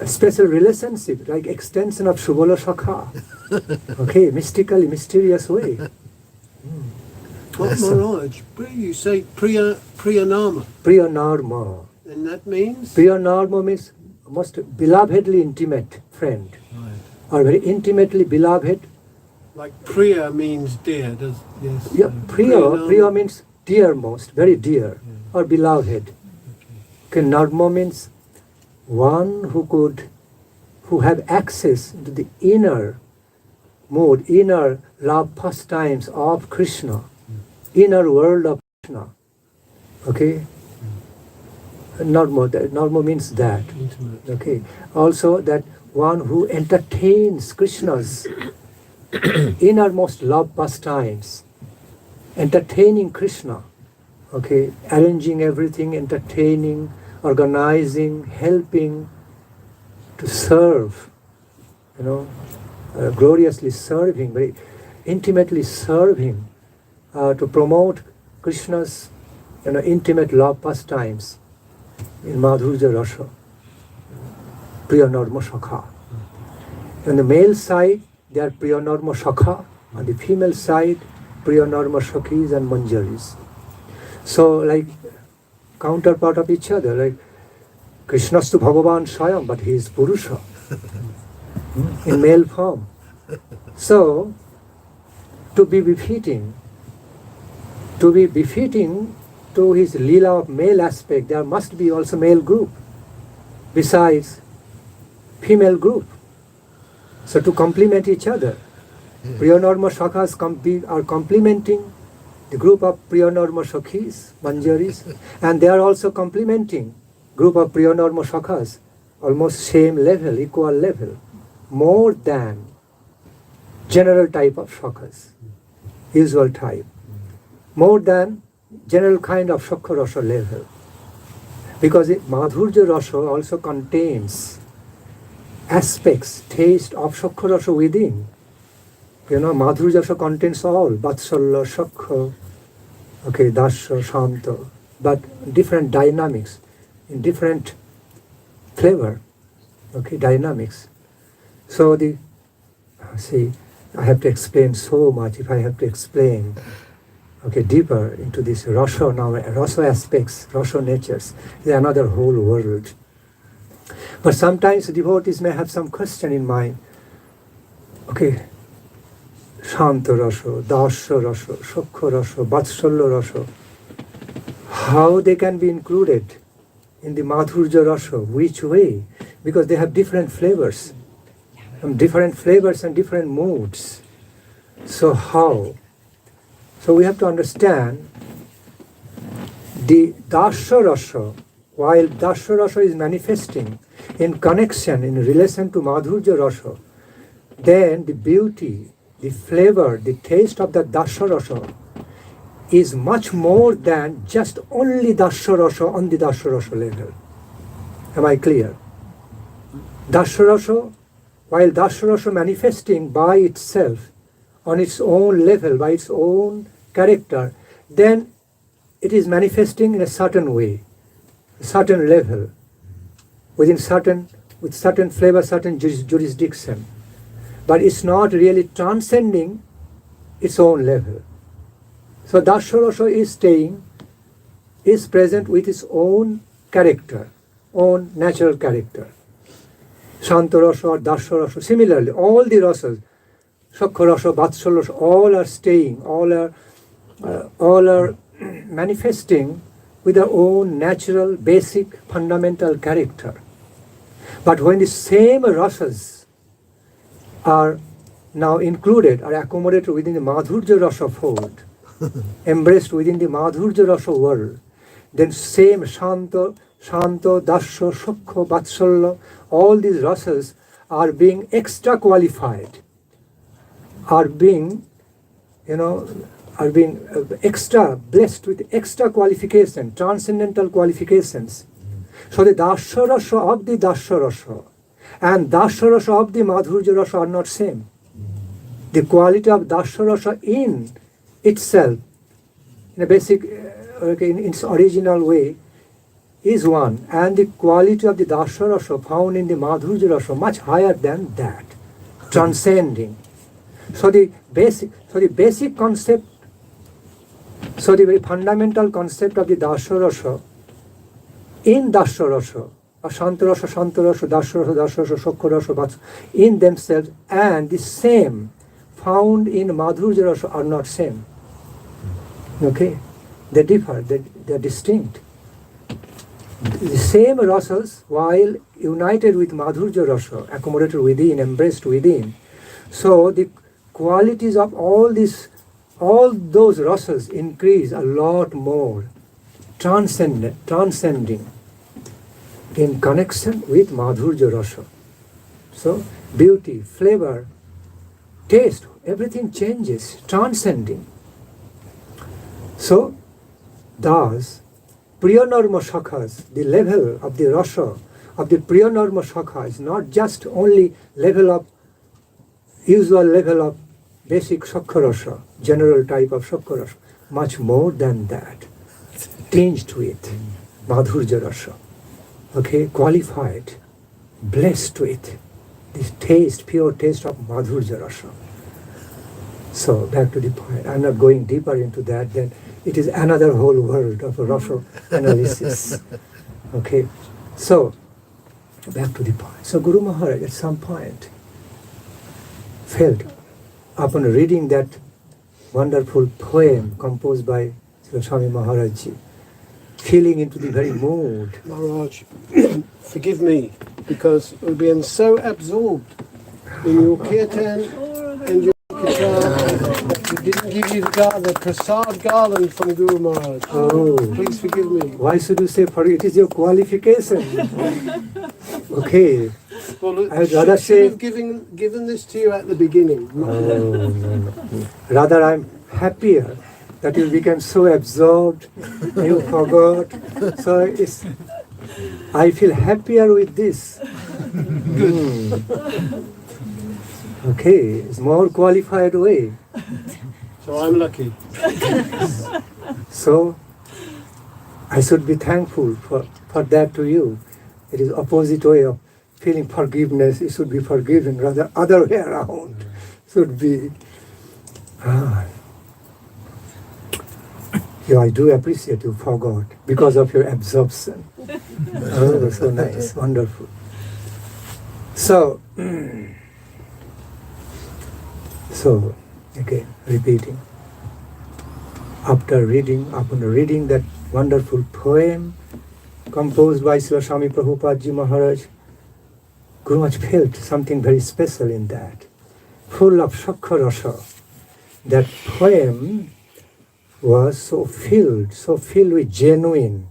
special relationship, like extension of Shubhala Shakha. Mystically, mysterious way. What Maharaj? You say Priya Nama. Priya Narma. And that means? Priya Narma means most belovedly intimate friend, or very intimately beloved. Like Priya means dear, does yes? Yeah, Priya Priya means dearmost, very dear, or beloved. Okay, Narmo means one who have access to the inner mode, inner love pastimes of Krishna, inner world of Krishna. Okay? Narmo means that. intimate. Okay. Also that one who entertains Krishna's innermost love pastimes, entertaining Krishna. Okay, arranging everything, entertaining, organizing, helping to serve, gloriously serving, very intimately serving, to promote Krishna's intimate love pastimes in Madhurya Rasa, Priya Narma Shakha. On the male side, they are Priya Narma Shakha. On the female side, Priya Narma Shakhis and Manjaris. So, like counterpart of each other, like Krishnastu Bhagavan Swayam, but he is Purusha in male form. So, to be befitting to his lila of male aspect, there must be also male group besides female group. So to complement each other, Priya Narma Shakhas are complementing the group of Priya Narma Shakhis, Manjaris, and they are also complementing group of Priya Narma Shakhas, almost same level, equal level, more than general type of Shakhas, usual type, more than general kind of Shakha Rasa level. Because Madhurya Rasa also contains aspects, taste of Shakha Rasa within. Madhurya Rasa contains all, Vatsalya, Shakha, okay, Dasya, Shanta, but different dynamics, in different flavor, okay, dynamics. So I have to explain so much. If I have to explain, okay, deeper into this Rasa now, Rasa aspects, Rasa natures, is another whole world. But sometimes devotees may have some question in mind. Okay, Shanta Rasa, Dasya Rasa, Shakha Rasa, Vatsalya Rasa, how they can be included in the Madhurya Rasa, which way? Because they have different flavors, and different moods. So how? So we have to understand the Dasya Rasa, while Dasya Rasa is manifesting in connection, in relation to Madhurya Rasa, then the beauty, the flavor, the taste of the Dasya Rasa is much more than just only Dasya Rasa on the Dasya Rasa level. Am I clear? Dasya Rasa, while Dasya Rasa manifesting by itself, on its own level, by its own character, then it is manifesting in a certain way, a certain level, with certain flavor, certain jurisdiction. But it's not really transcending its own level. So Dasya Rasa is present with its own character, own natural character. Shanta Rasa or Dasya Rasa, similarly, all the rasas, Shakha Rasa, Vatsalya Rasa, all are staying, all are manifesting with their own natural, basic, fundamental character. But when the same rasas are now included, are accommodated within the Madhurya Rasa fold, embraced within the Madhurya Rasa world, then same Shanta, Dasya, Shakha, Vatsalya, all these rasas are being extra qualified, are being extra blessed with extra qualification, transcendental qualifications. So the Dasya Rasa of the Dasya Rasa and Dasya Rasa of the Madhurya Rasa are not same. The quality of Dasya Rasa in itself, in a basic, in its original way, is one, and the quality of the Dasya Rasa found in the Madhurya Rasa much higher than that, transcending. So the basic concept, so the very fundamental concept of the Dasya Rasa, in Dasya Rasa, Ashantarasa, Shantarasa, Dasharasa, Dasharasa, Shokharasa, Vats, in themselves, and the same found in Madhurya Rasa are not same. Okay? They differ, they're distinct. The same rasas, while united with Madhurya Rasa, accommodated within, embraced within, so the qualities of all those rasas increase a lot more, transcending in connection with Madhurya Rasa. So beauty, flavor, taste, everything changes, transcending. So thus, Priyanarma Shakhas, the level of the Rasa, of the Priyanarma Shakha is not just only usual level of basic Shakharasa, general type of Shakharasa, much more than that, tinged with Madhurya Rasa, okay, qualified, blessed with this taste, pure taste of Madhurya Rasa. So back to the point, I'm not going deeper into that, then it is another whole world of rasa analysis. Okay, so back to the point. So Guru Maharaj at some point felt, upon reading that wonderful poem composed by Sri Swami Maharaj Ji, feeling into the very mood. Maharaj, forgive me, because we've been so absorbed in your kirtan and your guitar, we didn't give you the prasad garland from Guru Maharaj. Oh, Please forgive me. why should you say for it is your qualification? Okay, Well, I would rather say, should have given this to you at the beginning. no. Rather I'm happier that you became so absorbed, you forgot. So I feel happier with this. Okay, it's more qualified way. So I'm lucky. So I should be thankful for that to you. It is opposite way of feeling forgiveness. It should be forgiven, rather other way around. Should be. Yeah, I do appreciate you forgot because of your absorption. Oh, so nice, wonderful. So, again, repeating. Upon reading that wonderful poem composed by Srila Swami Prabhupada Ji Maharaj, Guru Maharaj felt something very special in that. Full of Shakha Rasa. That poem was so filled with genuine,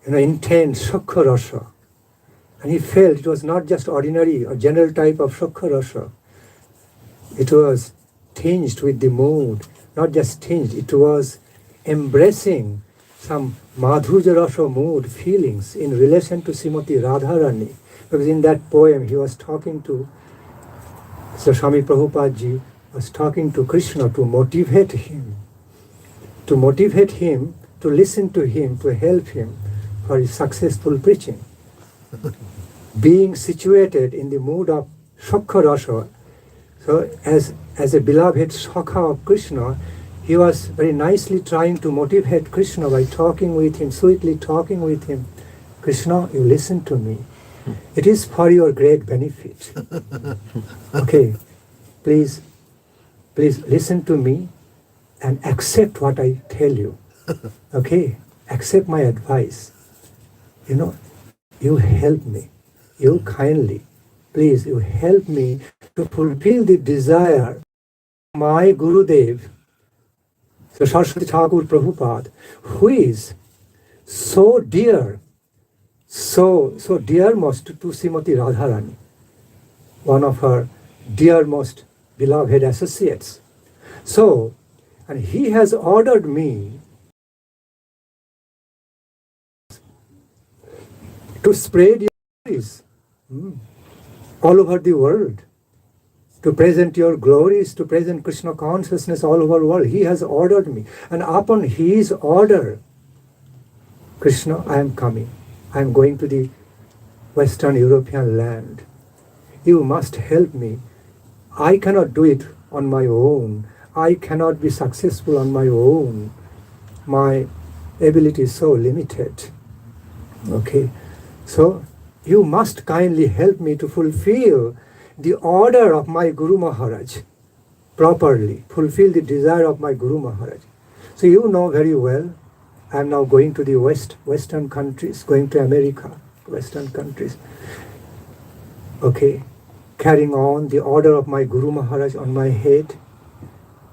intense Shakha Rasa. And he felt it was not just ordinary or general type of Shakha Rasa. It was tinged with the mood, not just tinged, it was embracing some Madhurya Rasa mood, feelings in relation to Srimati Radharani. Because in that poem he was talking to, Sri Swami Prabhupada Ji was talking to Krishna to motivate him, to listen to him, to help him for his successful preaching. Being situated in the mood of Shakha Rasa, so as a beloved Shakha of Krishna, he was very nicely trying to motivate Krishna by talking with him, sweetly talking with him. Krishna, you listen to me. It is for your great benefit. Okay, please listen to me and accept what I tell you. Okay, accept my advice. You help me. You kindly, please, you help me to fulfill the desire of my Gurudev, Sri Saraswati Thakur Prabhupada, who is so dear, so dearmost to Srimati Radharani, one of her dearmost beloved associates. So, and he has ordered me to spread your glories all over the world, to present your glories, to present Krishna consciousness all over the world. He has ordered me. And upon his order, Krishna, I am coming. I am going to the Western European land. You must help me. I cannot do it on my own. I cannot be successful on my own. My ability is so limited. Okay. So you must kindly help me to fulfill the order of my Guru Maharaj properly, fulfill the desire of my Guru Maharaj. So you know very well, I am now going to the Western countries, going to America, Western countries. Okay, carrying on the order of my Guru Maharaj on my head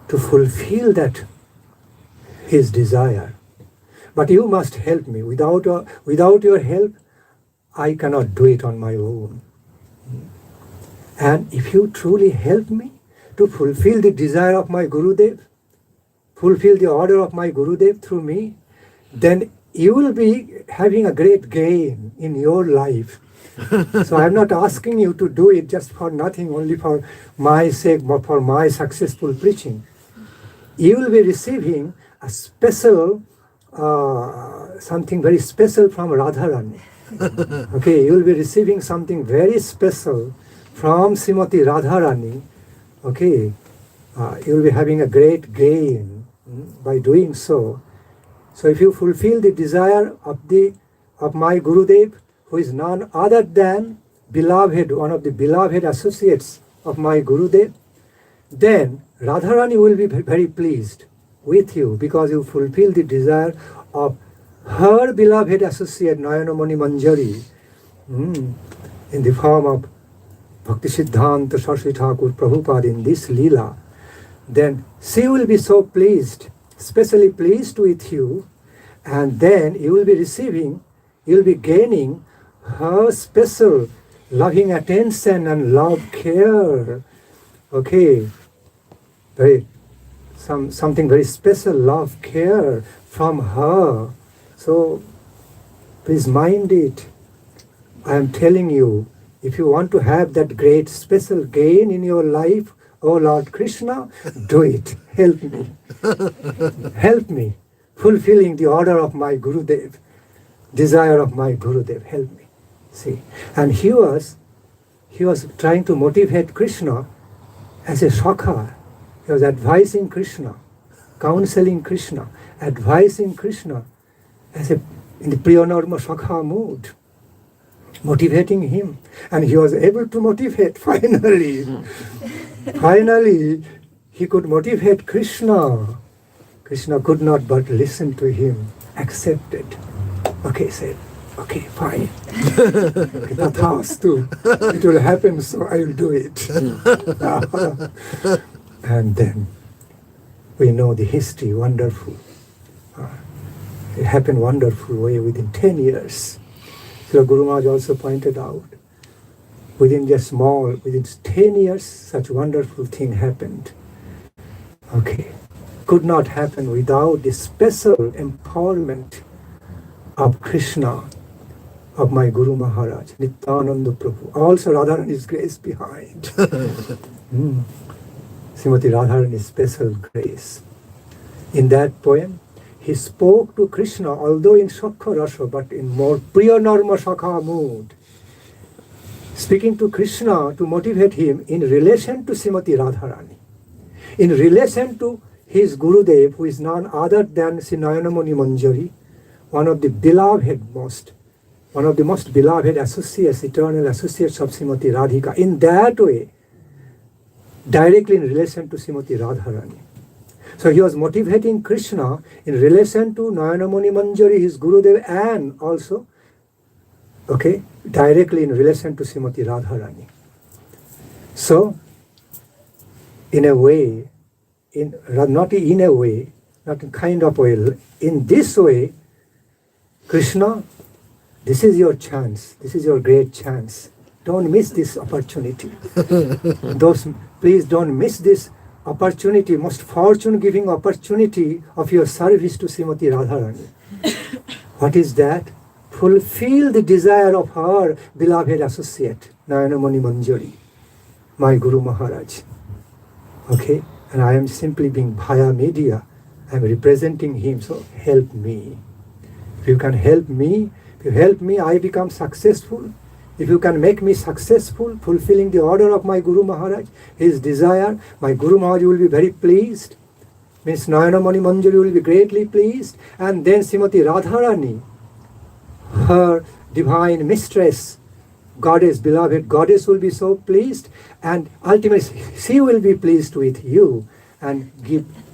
to fulfill that, his desire. But you must help me. Without your help, I cannot do it on my own. And if you truly help me to fulfill the desire of my Gurudev, fulfill the order of my Gurudev through me, then you will be having a great gain in your life. So I'm not asking you to do it just for nothing, only for my sake, but for my successful preaching. You will be receiving a special, something very special from Radharani. Okay, you will be receiving something very special from Srimati Radharani. Okay, you will be having a great gain by doing so. So if you fulfill the desire of my Gurudev, who is none other than beloved, one of the beloved associates of my Gurudev, then Radharani will be very pleased with you because you fulfill the desire of her beloved associate Nayanamani Manjari in the form of Bhakti Siddhanta Saraswati Thakur Prabhupada in this Leela. Then she will be so pleased, especially pleased with you, and then you will be receiving, you will be gaining her special loving attention and love care. Okay, something very special love care from her. So please mind it. I am telling you, if you want to have that great special gain in your life, oh Lord Krishna, do it. Help me. Help me. Fulfilling the order of my Gurudev, desire of my Gurudev. Help me. See. And he was trying to motivate Krishna as a Shakha. He was advising Krishna, counseling Krishna, advising Krishna in the Priyanarma Shakha mood, motivating him. And he was able to motivate finally. Finally, he could motivate Krishna. Krishna could not but listen to him, accepted. Okay, said, okay, fine. Tathastu. It will happen, so I will do it. And then we know the history, wonderful. It happened wonderful way within 10 years. So Guru Maharaj also pointed out, within 10 years, such wonderful thing happened. Okay. Could not happen without the special empowerment of Krishna, of my Guru Maharaj, Nityananda Prabhu. Also Radharani's grace behind. Srimati Radharani's special grace. In that poem, he spoke to Krishna, although in Shakha Rasa, but in more Priyanarma Shakha mood. Speaking to Krishna to motivate him in relation to Srimati Radharani. In relation to his Gurudev, who is none other than Sri Nayanamani Manjari, one of the most beloved associates, eternal associates of Srimati Radhika. In that way, directly in relation to Srimati Radharani. So he was motivating Krishna in relation to Nayanamani Manjari, his Gurudev, and also, okay, directly in relation to Srimati Radharani. So, in a way, not in a way, not in kind of way, in this way, Krishna, this is your chance, this is your great chance. Don't miss this opportunity. Please don't miss this opportunity, most fortune-giving opportunity of your service to Srimati Radharani. What is that? Fulfill the desire of her beloved associate, Nayanamani Manjari, my Guru Maharaj. Okay? And I am simply being via media. I am representing him, so help me. If you can help me, I become successful. If you can make me successful, fulfilling the order of my Guru Maharaj, his desire, my Guru Maharaj will be very pleased. Means Nayanamani Manjari will be greatly pleased. And then Srimati Radharani, her divine mistress, goddess, beloved goddess will be so pleased, and ultimately she will be pleased with you and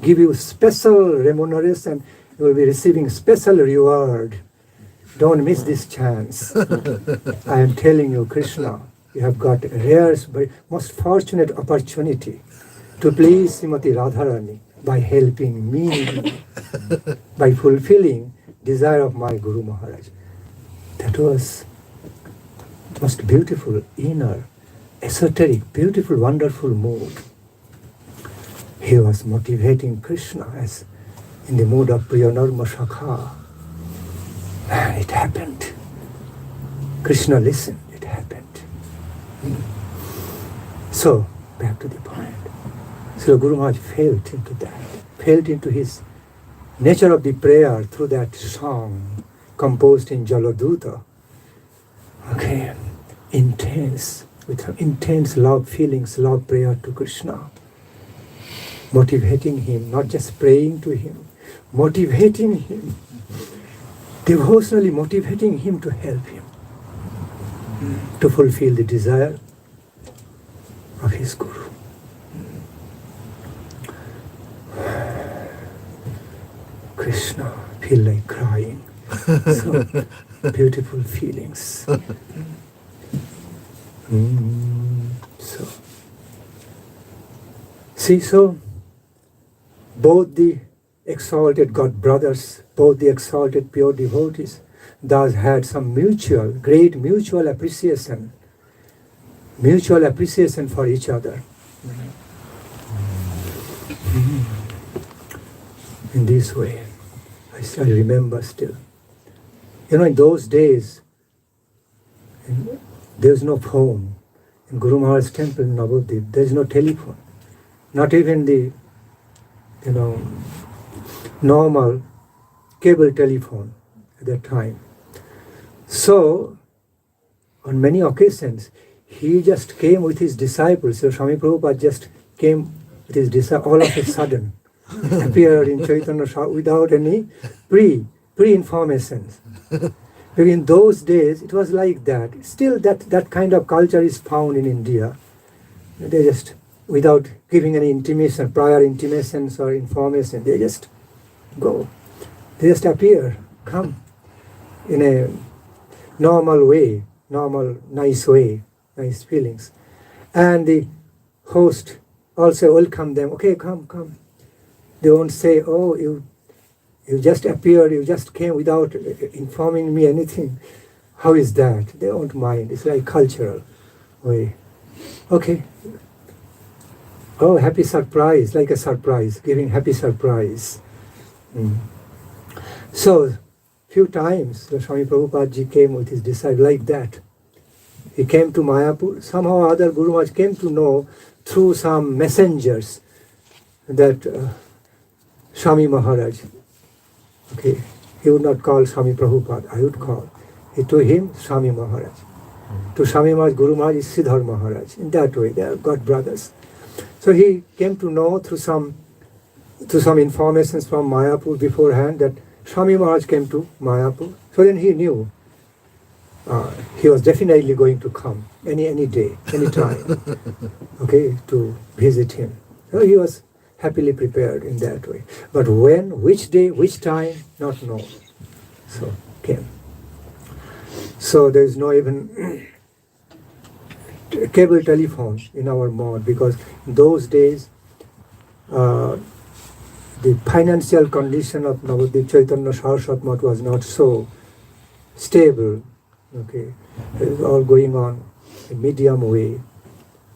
give you special remuneration. You will be receiving special reward. Don't miss this chance. I am telling you, Krishna, you have got a rare, but most fortunate opportunity to please Srimati Radharani by helping me, by fulfilling desire of my Guru Maharaj. That was most beautiful, inner, esoteric, beautiful, wonderful mood. He was motivating Krishna as in the mood of Priyanarma Shakha. And it happened. Krishna listened, it happened. So, back to the point. So Guru Maharaj felt into that, felt into his nature of the prayer through that song composed in Jaladuta. Okay, intense, with intense love feelings, love prayer to Krishna. Motivating him, not just praying to him, motivating him, devotionally motivating him to help him, to fulfill the desire of his Guru. Krishna, feel like crying. So beautiful feelings. So, see, so both the exalted God brothers, both the exalted pure devotees, thus had some great mutual appreciation for each other. In this way, I remember still. You know, in those days, there was no phone. In Guru Maharaj's temple in Navadvip, there is no telephone. Not even the, normal cable telephone at that time. So, on many occasions, he just came with his disciples. So Swami Prabhupada just came with his disciples all of a sudden, appeared in Chaitanya without any pre-information. In those days, it was like that. Still, that kind of culture is found in India. They just, without giving any intimation, prior intimations or information, they just go. They just appear, come in a normal way, normal, nice way, nice feelings. And the host also welcome them. Okay, come. They won't say, oh, you just appeared, you just came without informing me anything. How is that? They won't mind. It's like cultural way. Okay. Oh, happy surprise, like a surprise, giving happy surprise. So, few times, Swami Prabhupada ji came with his disciple like that. He came to Mayapur. Somehow or other, Guru Maharaj came to know through some messengers that Swami Maharaj, okay, he would not call Swami Prabhupada, I would call. To him, Swami Maharaj. To Swami Maharaj, Guru Maharaj is Siddhar Maharaj. In that way, they are God brothers. So he came to know through some informations from Mayapur beforehand that Swami Maharaj came to Mayapur. So then he knew he was definitely going to come any day, any time, okay, to visit him. So he was happily prepared in that way. But when, which day, which time, not known. So came. So there is no even cable telephone in our mode, because in those days the financial condition of Navadvip Chaitanya Saraswat Math was not so stable. Okay, it was all going on in medium way,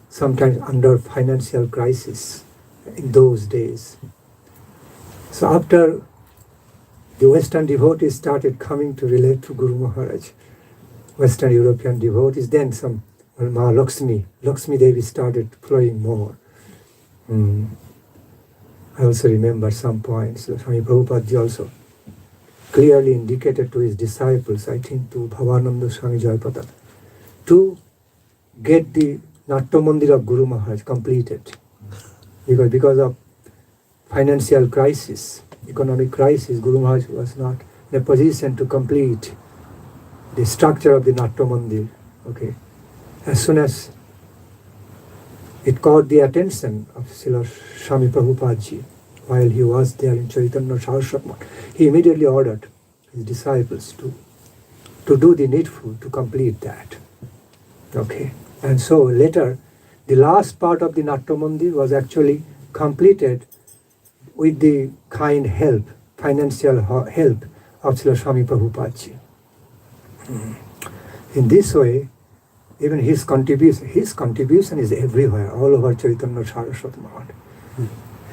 sometimes under financial crisis in those days. So after the Western devotees started coming to relate to Guru Maharaj, Western European devotees, then some Lakshmi Devi started flowing more. I also remember some points. Swami Prabhupada ji also clearly indicated to his disciples, I think to Bhavananda Swami Jayaprada, to get the Natya Mandir of Guru Maharaj completed. Because of financial crisis, economic crisis, Guru Maharaj was not in a position to complete the structure of the Natya Mandir. Okay, as soon as it caught the attention of Srila Swami Prabhupada while he was there in Chaitanya Saraswat Math, he immediately ordered his disciples to do the needful to complete that. Okay, and so later the last part of the Natya Mandir was actually completed with the kind help, financial help of Srila Swami Prabhupada. In this way, even his contribution is everywhere, all over Chaitanya Saraswat Math.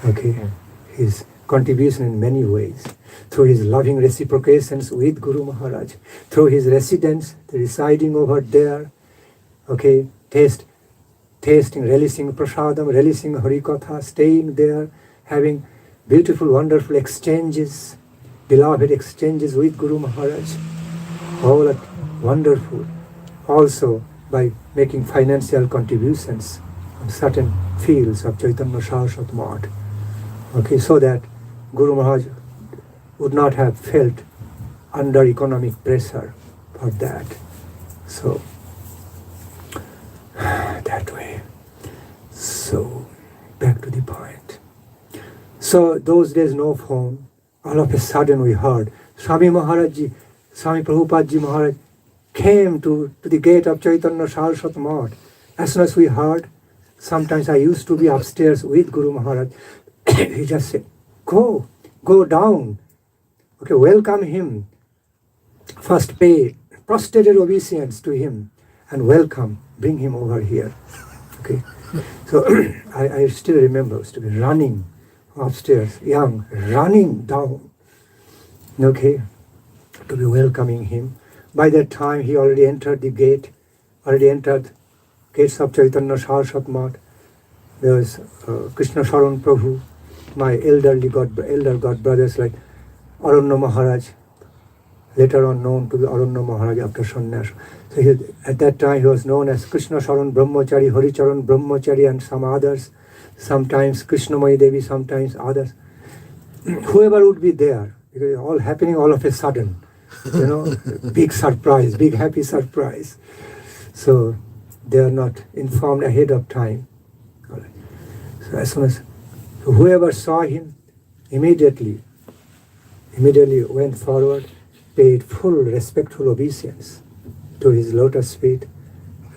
Okay, his contribution in many ways, through his loving reciprocations with Guru Maharaj, through his residence, residing over there, okay, tasting, relishing prasadam, relishing harikatha, staying there, having beautiful, wonderful exchanges, beloved exchanges with Guru Maharaj, all that wonderful. Also by making financial contributions on certain fields of Chaitanya Saraswat Math. Okay, so that Guru Maharaj would not have felt under economic pressure for that. So, that way. So, back to the point. So, those days no phone. All of a sudden we heard Swami Prabhupada Ji Maharaj came to the gate of Chaitanya Saraswat Math. As soon as we heard, sometimes I used to be upstairs with Guru Maharaj. He just said, go down. Okay, welcome him. First pay prostrated obeisance to him and welcome, bring him over here. Okay, so I still remember to be running upstairs, young, running down. Okay, to be welcoming him. By that time, he already entered the gates of Chaitanya Saraswat Math. There was Krishna Sharan Prabhu, my elder god brothers like Aranya Maharaj, later on known to be Aranya Maharaj after sannyas. So at that time, he was known as Krishna Sharan Brahmachari, Haricharan Brahmachari, and some others. Sometimes Krishnamaya Devi, sometimes others. Whoever would be there, because it's all happening all of a sudden. Big surprise, big happy surprise. So they are not informed ahead of time. So as soon as whoever saw him, immediately went forward, paid full respectful obeisance to his lotus feet,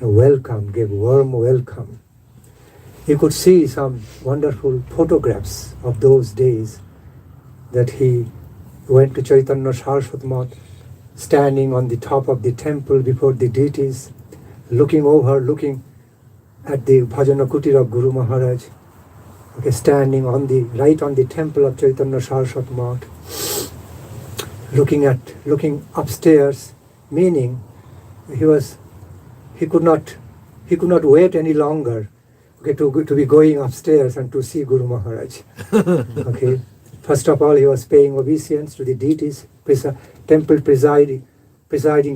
and gave warm welcome. You could see some wonderful photographs of those days that he went to Chaitanya Saraswat Math, standing on the top of the temple before the deities, looking at the Bhajana Kutir of Guru Maharaj, okay, standing right on the temple of Chaitanya Saraswat Math, looking upstairs, meaning he could not wait any longer, okay, to be going upstairs and to see Guru Maharaj. Okay. First of all, he was paying obeisance to the deities, temple presiding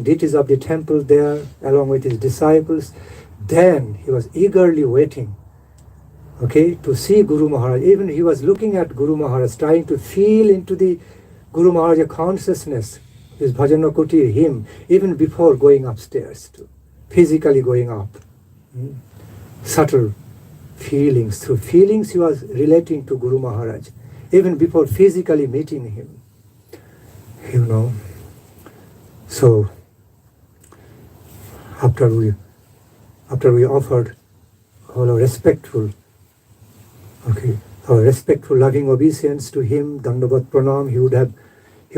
deities of the temple there, along with his disciples. Then he was eagerly waiting, okay, to see Guru Maharaj. Even he was looking at Guru Maharaj, trying to feel into the Guru Maharaj consciousness, his Bhajana Kutir, him, even before going upstairs, physically going up. Subtle feelings. Through feelings he was relating to Guru Maharaj, even before physically meeting him. So after we offered our respectful loving obeisance to him, Dandavat Pranam, he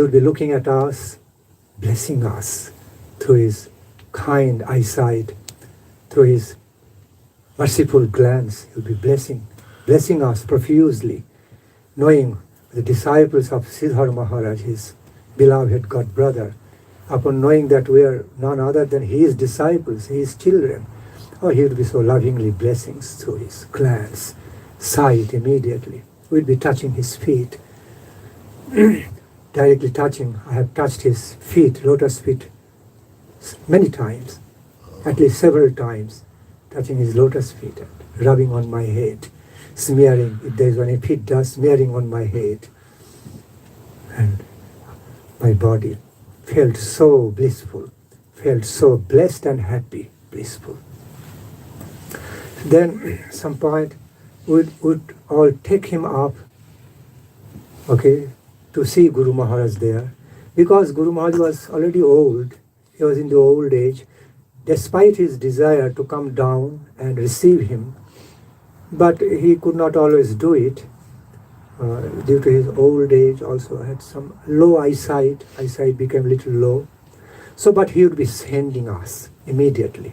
would be looking at us, blessing us through his kind eyesight, through his merciful glance. He would be blessing us profusely, knowing the disciples of Siddhar Maharaj, his beloved god brother, upon knowing that we are none other than his disciples, his children, he would be so lovingly blessing through his glance, sight immediately. We'd be touching his feet, directly touching. I have touched his feet, lotus feet, many times, at least several times, touching his lotus feet, rubbing on my head, smearing, if there is any feet dust, smearing on my head. And my body felt so blissful, felt so blessed and happy, blissful. Then some point would all take him up, okay, to see Guru Maharaj there. Because Guru Maharaj was already old, he was in the old age, despite his desire to come down and receive him, but he could not always do it due to his old age. Also had some low eyesight became a little low. So, but he would be sending us immediately,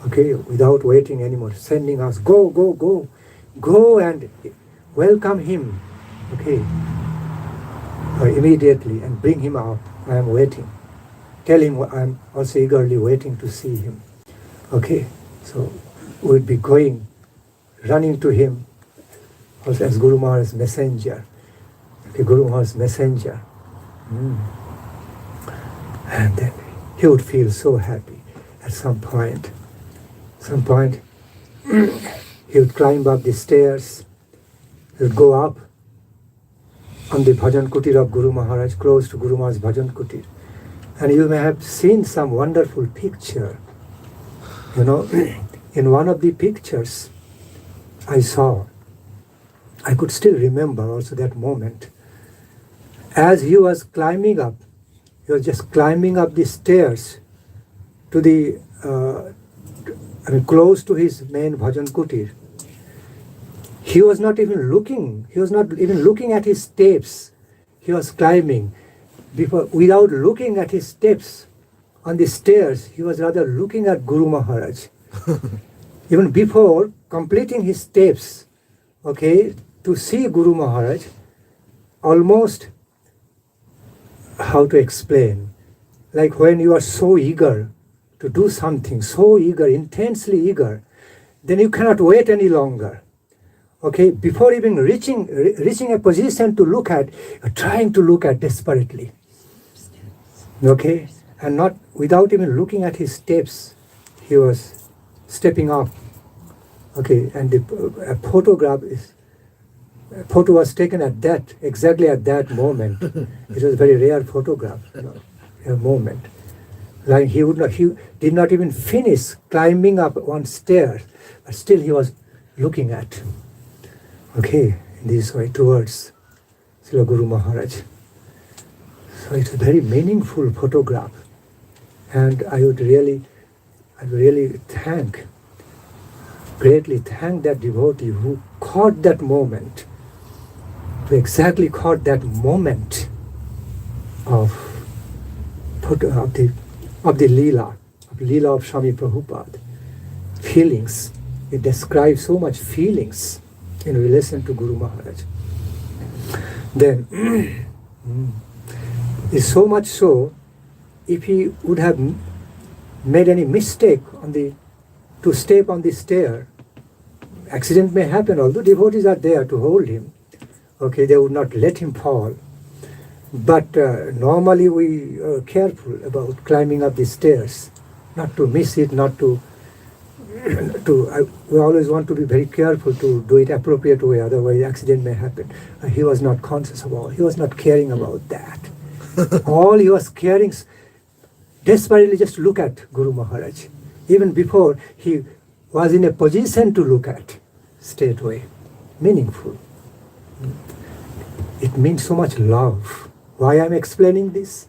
okay, without waiting anymore, sending us, go and welcome him, okay, immediately and bring him up. I am waiting. Tell him I am also eagerly waiting to see him. Okay, so we would be going, running to him, also as Guru Maharaj's messenger. Okay, Guru Maharaj's messenger. And then he would feel so happy at some point. He would climb up the stairs, he would go up on the Bhajan Kutir of Guru Maharaj, close to Guru Maharaj's Bhajan Kutir. And you may have seen some wonderful picture. You know, in one of the pictures I saw, I could still remember also that moment. As he was climbing up, he was just climbing up the stairs to the, close to his main Bhajan Kutir. He was not even looking at his steps. He was climbing. Without looking at his steps on the stairs, he was rather looking at Guru Maharaj. Even before completing his steps, okay, to see Guru Maharaj, almost, how to explain, like when you are so eager to do something, so eager, intensely eager, then you cannot wait any longer. Okay, before even reaching a position to look at, you're trying to look at desperately. Okay, and not without even looking at his steps, he was stepping up. Okay, and a photo was taken exactly at that moment. It was a very rare photograph, a moment. Like he did not even finish climbing up one stair, but still he was looking at. Okay, in this way towards Srila Guru Maharaj. So it's a very meaningful photograph, and I would really greatly thank that devotee who caught that moment, who exactly caught that moment of the Leela of Swami Prabhupada. Feelings. It describes so much feelings in relation to Guru Maharaj. Then, it's so much so, if he would have made any mistake to step on the stair, accident may happen, although devotees are there to hold him. Okay, they would not let him fall. But normally we are careful about climbing up the stairs, not to miss it, we always want to be very careful to do it appropriate way, otherwise accident may happen. He was not conscious about, he was not caring about that. All he was caring, desperately just look at Guru Maharaj. Even before he was in a position to look at, straightway. Meaningful. It means so much love. Why I'm explaining this?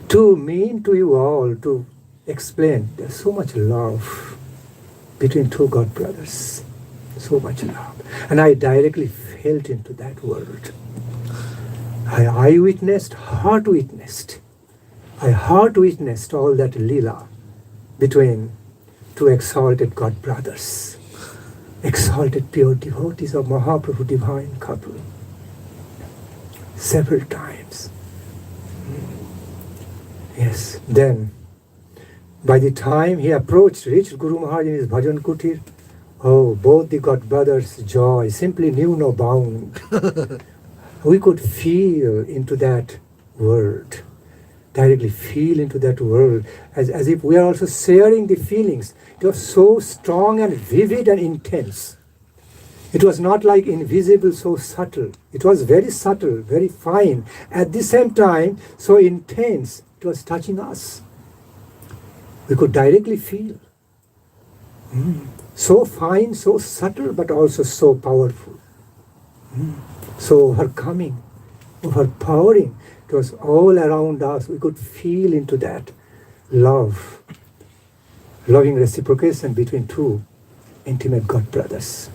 To mean to you all, to explain, there's so much love between two God brothers. So much love. And I directly felt into that world. I heart witnessed all that Leela between two exalted God brothers, exalted pure devotees of Mahaprabhu divine couple. Several times. Yes, then by the time he reached Guru Maharaj in his Bhajan Kutir, oh, both the God brothers' joy simply knew no bound. We could feel into that world, directly feel into that world, as if we are also sharing the feelings. It was so strong and vivid and intense. It was not like invisible, so subtle. It was very subtle, very fine. At the same time, so intense. It was touching us. We could directly feel. So fine, so subtle, but also so powerful. So overcoming, overpowering. It was all around us. We could feel into that love, loving reciprocation between two intimate God brothers.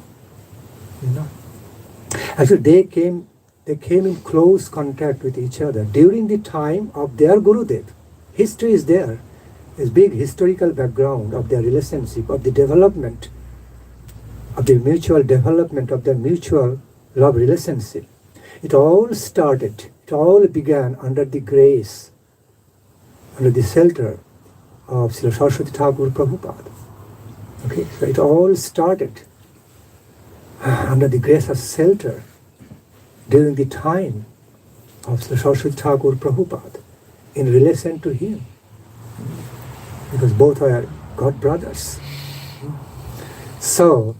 You know? Actually, they came in close contact with each other during the time of their Gurudev. History is there. There's big historical background of their relationship, of the development, of the mutual development of their mutual love relationship. It all began under the grace, under the shelter of Srila Saraswati Thakur Prabhupada. Okay, so it all started under the grace of shelter during the time of Srila Saraswati Thakur Prabhupada in relation to him. Because both are God brothers. So,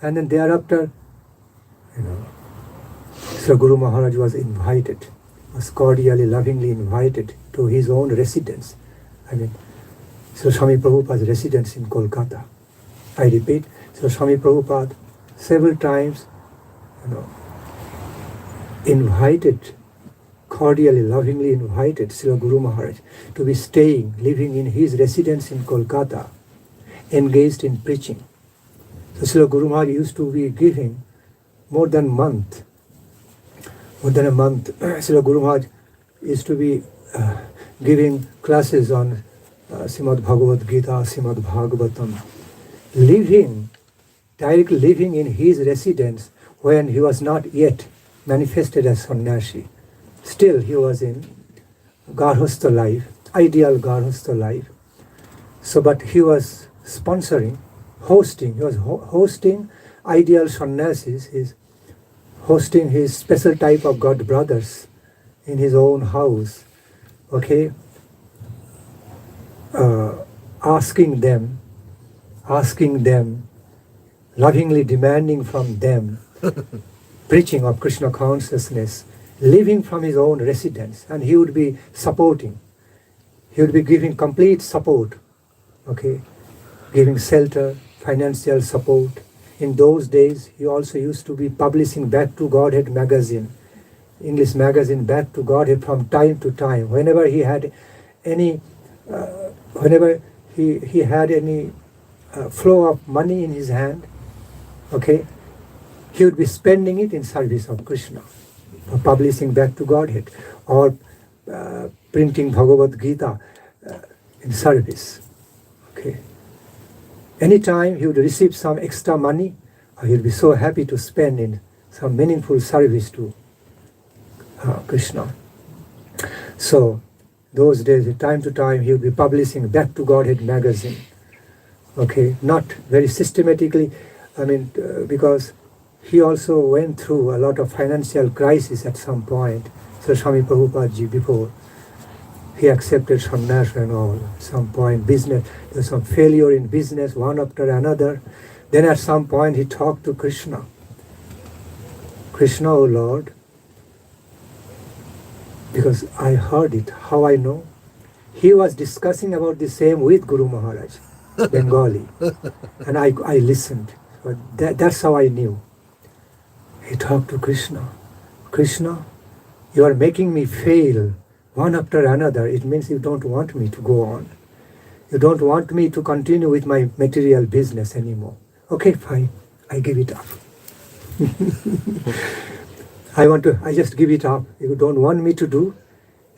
and then thereafter, Sri Guru Maharaj was invited, was cordially, lovingly invited to his own residence. Sri Swami Prabhupada's residence in Kolkata. I repeat, Sri Swami Prabhupada several times, invited, cordially, lovingly invited Sri Guru Maharaj to be staying, living in his residence in Kolkata, engaged in preaching. So Sri Guru Maharaj used to be giving more than a month, Sri Guru Maharaj used to be giving classes on Srimad Bhagavad Gita, Srimad Bhagavatam, directly living in his residence when he was not yet manifested as sannyasi. Still he was in Garhastha life, ideal Garhastha life. So, but he was sponsoring, hosting ideal sannyasis, he's hosting his special type of God brothers in his own house, okay? Asking them, lovingly demanding from them, preaching of Krishna consciousness, living from his own residence, and he would be supporting. He would be giving complete support, okay, giving shelter, financial support. In those days, he also used to be publishing Back to Godhead magazine, English magazine Back to Godhead from time to time. Whenever he had any, he had any flow of money in his hand, okay, he would be spending it in service of Krishna, or publishing Back to Godhead, or printing Bhagavad Gita in service. Okay. Anytime he would receive some extra money, he would be so happy to spend in some meaningful service to Krishna. So, those days, time to time, he would be publishing Back to Godhead magazine. Okay, not very systematically, because he also went through a lot of financial crisis at some point. So Swami Prabhupada ji, before he accepted sannyas and all, at some point business, there was some failure in business, one after another. Then at some point he talked to Krishna. Krishna, O Lord, because I heard it, how I know? He was discussing about the same with Guru Maharaj, Bengali, and I listened. But that's how I knew. He talked to Krishna. Krishna, you are making me fail one after another. It means you don't want me to go on. You don't want me to continue with my material business anymore. Okay, fine. I give it up. I just give it up. You don't want me to do.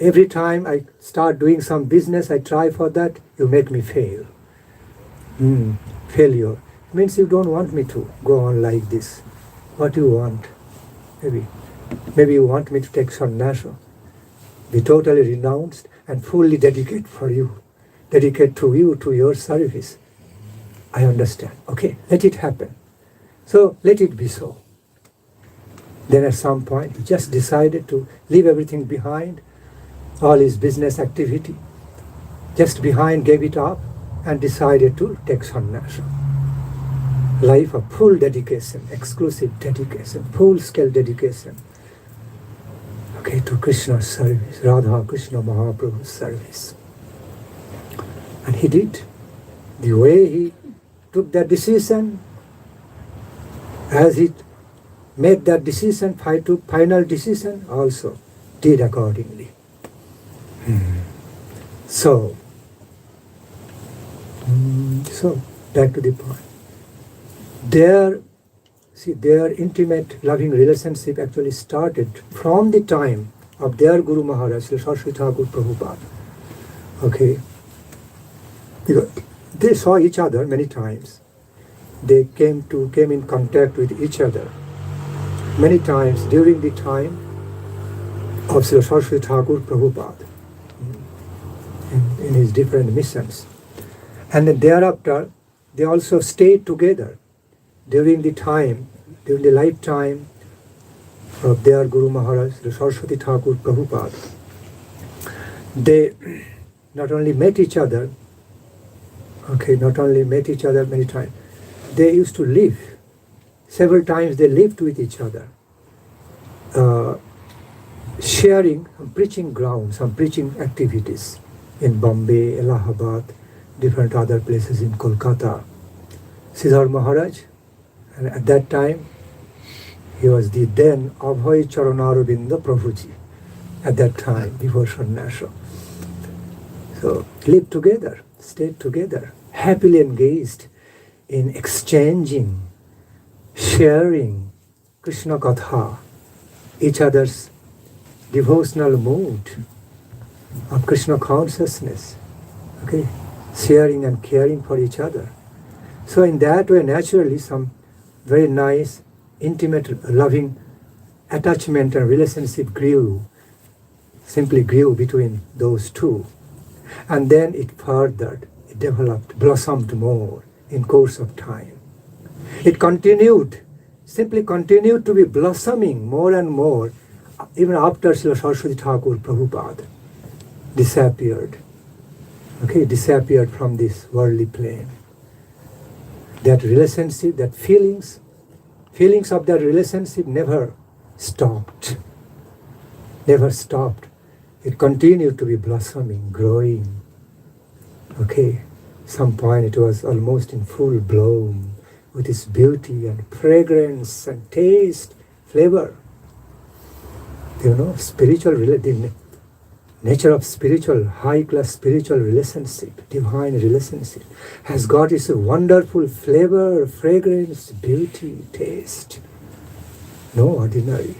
Every time I start doing some business, I try for that, you make me fail. Failure. It means you don't want me to go on like this. What do you want? Maybe you want me to take sannyasa, be totally renounced and fully dedicate to you, to your service. I understand. Okay, let it happen. So let it be so. Then at some point, he just decided to leave everything behind, all his business activity, just behind, gave it up, and decided to take sannyasa. Life of full dedication, exclusive dedication, full-scale dedication, okay, to Krishna's service, Radha Krishna Mahaprabhu's service. And he did. the way he took that decision, as he made that decision, final decision, also did accordingly. So back to the point. Their intimate loving relationship actually started from the time of their Guru Maharaj, Saraswati Thakur Prabhupada. Okay? Because they saw each other many times. They came in contact with each other many times during the time of Saraswati Thakur Prabhupada in his different missions. And then thereafter, they also stayed together during the lifetime of their Guru Maharaj, Saraswati Thakur Prabhupada. They not only met each other many times, they used to live. Several times they lived with each other, sharing some preaching grounds, some preaching activities in Bombay, Allahabad, different other places in Kolkata. Siddhar Maharaj, and at that time, he was the then Abhay Charanaravinda Prabhuji, at that time, before Sannyasa. So, lived together, stayed together, happily engaged in exchanging, sharing Krishna Katha, each other's devotional mood of Krishna consciousness, okay, sharing and caring for each other. So in that way, naturally, some very nice, intimate, loving attachment and relationship simply grew between those two. And then it furthered, it developed, blossomed more in course of time. It simply continued to be blossoming more and more, even after Srila Saraswati Thakur Prabhupada disappeared from this worldly plane. That relationship, that feelings of that relationship never stopped. It continued to be blossoming, growing. Okay, some point it was almost in full bloom with its beauty and fragrance and taste, flavor. The nature of spiritual, high-class spiritual relationship, divine relationship, has got its wonderful flavor, fragrance, beauty, taste. No ordinary.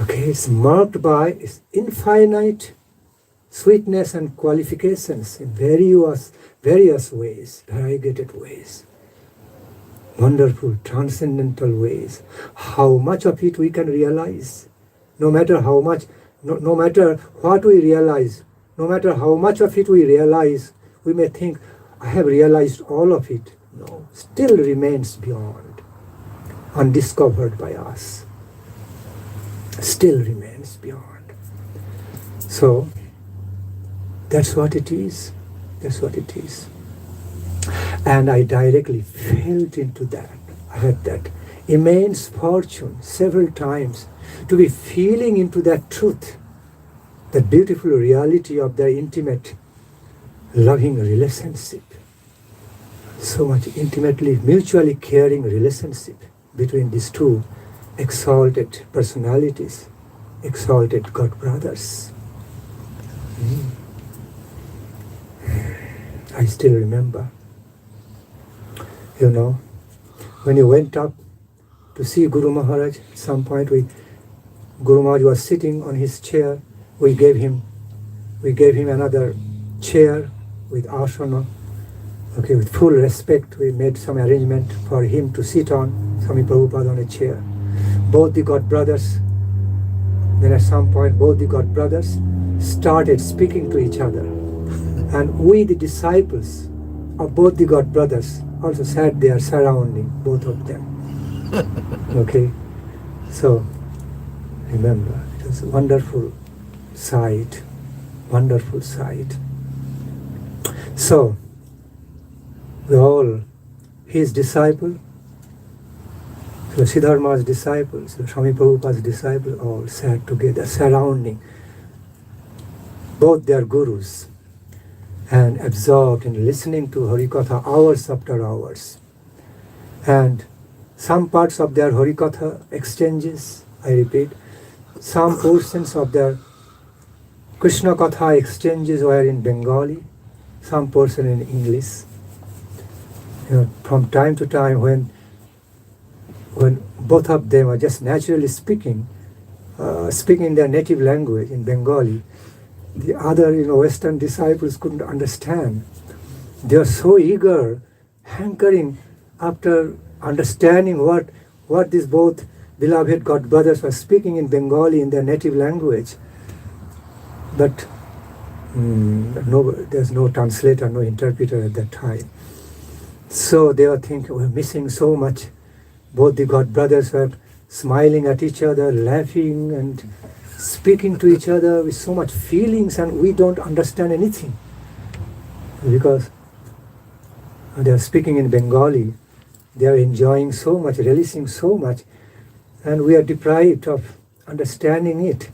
Okay, it's marked by its infinite sweetness and qualifications in various ways, variegated ways. Wonderful, transcendental ways. How much of it we can realize, no matter what we realize, no matter how much of it we realize, we may think, I have realized all of it. No, still remains beyond, undiscovered by us. Still remains beyond. So, that's what it is. And I directly felt into that. I had that immense fortune several times to be feeling into that truth, that beautiful reality of their intimate, loving relationship. So much intimately, mutually caring relationship between these two exalted personalities, exalted God brothers. I still remember, when you went up to see Guru Maharaj, at some point Guru Maharaj was sitting on his chair. We gave him another chair with asana. Okay, with full respect, we made some arrangement for him to sit on, Swami Prabhupada on a chair. Both the God brothers, then at some point both the God brothers started speaking to each other. And we, the disciples of both the God brothers, also sat there surrounding both of them. Okay, so remember, it was a wonderful sight. So, we all, his disciple, so Siddhar Maharaj's disciples, Swami Prabhupada's disciples, all sat together, surrounding both their gurus. and absorbed in listening to Harikatha hours after hours. And some parts of their Harikatha exchanges, I repeat, some portions of their Krishna Katha exchanges were in Bengali, some portion in English. From time to time when both of them are just naturally speaking their native language in Bengali, the other Western disciples couldn't understand. They were so eager, hankering after understanding what these both beloved God brothers were speaking in Bengali in their native language. But there's no translator, no interpreter at that time. So they were thinking, we're missing so much. Both the God brothers were smiling at each other, laughing and speaking to each other with so much feelings, and we don't understand anything. Because they are speaking in Bengali, they are enjoying so much, relishing so much, and we are deprived of understanding it.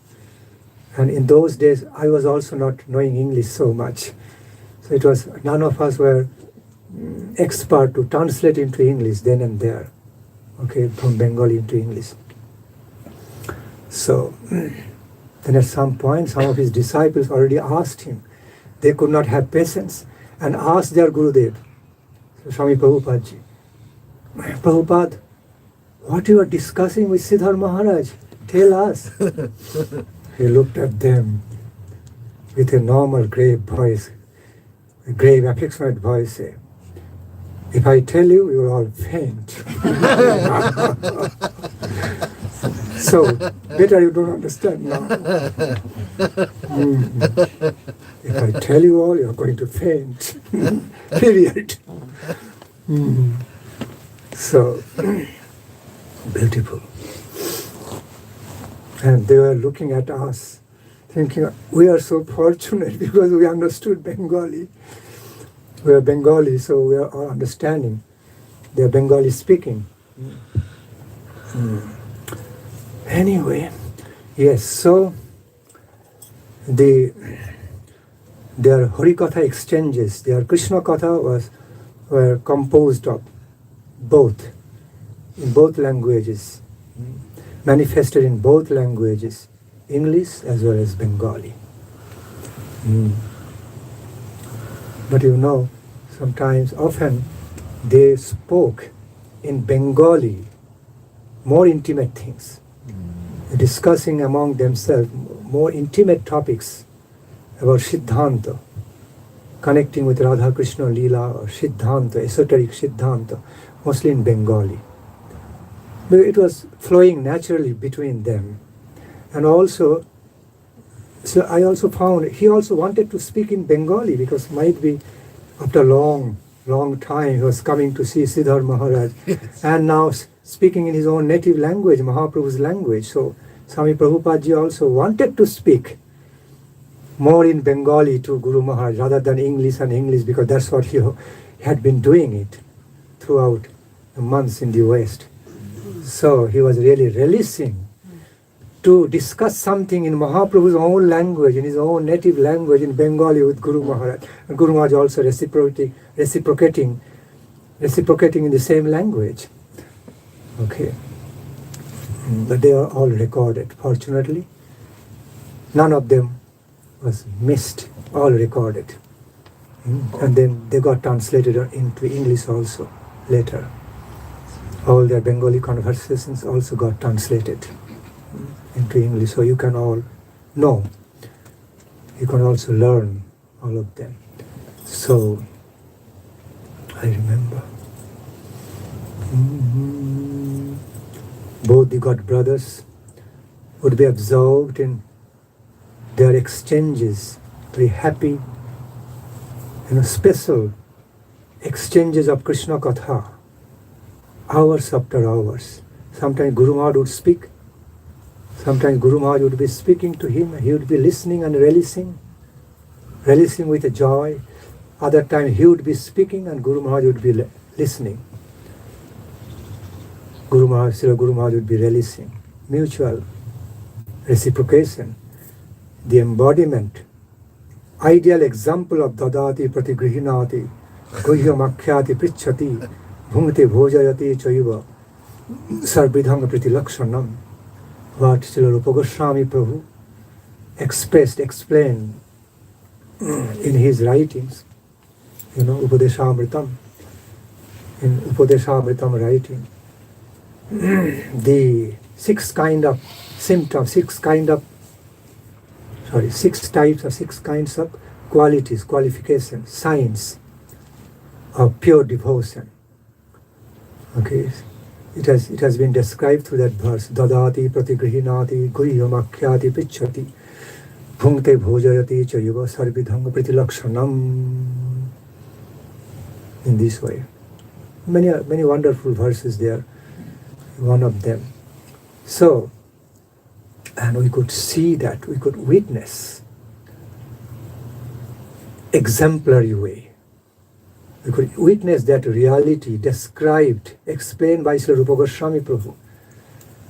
And in those days, I was also not knowing English so much. So it was, none of us were expert to translate into English then and there. Okay, from Bengali into English. So then at some point, some of his disciples already asked him. They could not have patience and asked their Gurudev, Swami Prabhupada ji, Prabhupada, what you are discussing with Siddhar Maharaj, tell us. He looked at them with a normal grave voice, a grave affectionate voice, say, if I tell you, you will all faint. So, better you don't understand now. If I tell you all, you are going to faint. Period. So, beautiful. And they were looking at us, thinking, we are so fortunate because we understood Bengali. We are Bengali, so we are all understanding. They are Bengali speaking. Anyway, yes, so their Harikatha exchanges, their Krishna Katha were composed of both, in both languages, manifested in both languages, English as well as Bengali. But sometimes, often, they spoke in Bengali more intimate things, discussing among themselves more intimate topics about Siddhanta, connecting with Radha Krishna Leela or Siddhanta, esoteric Siddhanta, mostly in Bengali. But it was flowing naturally between them. And also, so I also found he also wanted to speak in Bengali because might be after long time he was coming to see Siddhar Maharaj and now speaking in his own native language, Mahaprabhu's language. So Swami Prabhupada ji also wanted to speak more in Bengali to Guru Maharaj rather than English because that's what he had been doing it throughout the months in the West. So he was really relishing to discuss something in Mahaprabhu's own language, in his own native language, in Bengali with Guru Maharaj. And Guru Maharaj also reciprocating in the same language. Okay. But they are all recorded. Fortunately, none of them was missed, all recorded. And then they got translated into English also later. All their Bengali conversations also got translated into English, so you can all know. You can also learn all of them. So, I remember both the God brothers would be absorbed in their exchanges, very happy, special exchanges of Krishna Katha, hours after hours. Sometimes Guru Maharaj would speak, sometimes Guru Maharaj would be speaking to him, he would be listening and relishing with a joy. Other time he would be speaking and Guru Maharaj would be listening. Guru Maharaj would be relishing. Mutual reciprocation, the embodiment ideal example of dadati pratigrihinati, guhyamakhyati prichhati, bhungte bhojayati chaiva, sarvidhanga pritilakshanam. What Srila Rupa Goswami Prabhu explained in his writings, Upadeshamritam, in Upadeshamritam writing, the six kinds of qualities, qualifications, signs of pure devotion. Okay, it has been described through that verse. Dadati pratigrihinati guhyamakhyati prichhati bhungte bhojayati chayuva sarvidhanga pritilakshanam. In this way, many wonderful verses there. One of them. So, and we could see that, we could witness exemplary way. We could witness that reality described, explained by Srila Rupa Goswami Prabhu.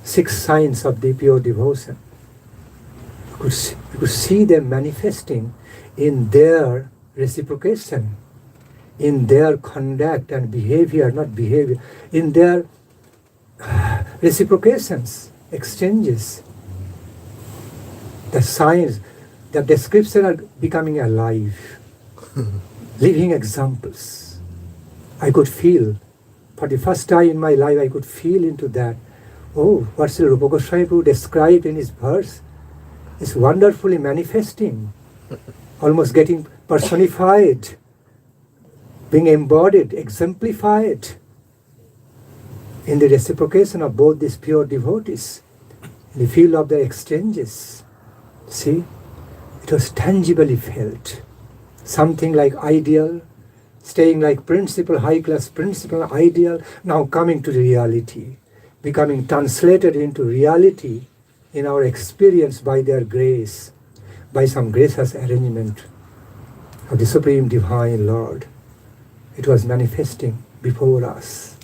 6 signs of the pure devotion. We could see them manifesting in their reciprocation, in their conduct and behavior, in their reciprocations, exchanges. The signs, the description are becoming alive, living examples. I could feel, for the first time in my life, I could feel into that. Oh, what Srila Rupa Goswami Prabhu described in his verse is wonderfully manifesting, almost getting personified, being embodied, exemplified in the reciprocation of both these pure devotees, in the field of their exchanges. See, it was tangibly felt. Something like ideal, staying like principle, high-class principle, ideal, now coming to the reality, becoming translated into reality in our experience by their grace, by some gracious arrangement of the Supreme Divine Lord. It was manifesting before us,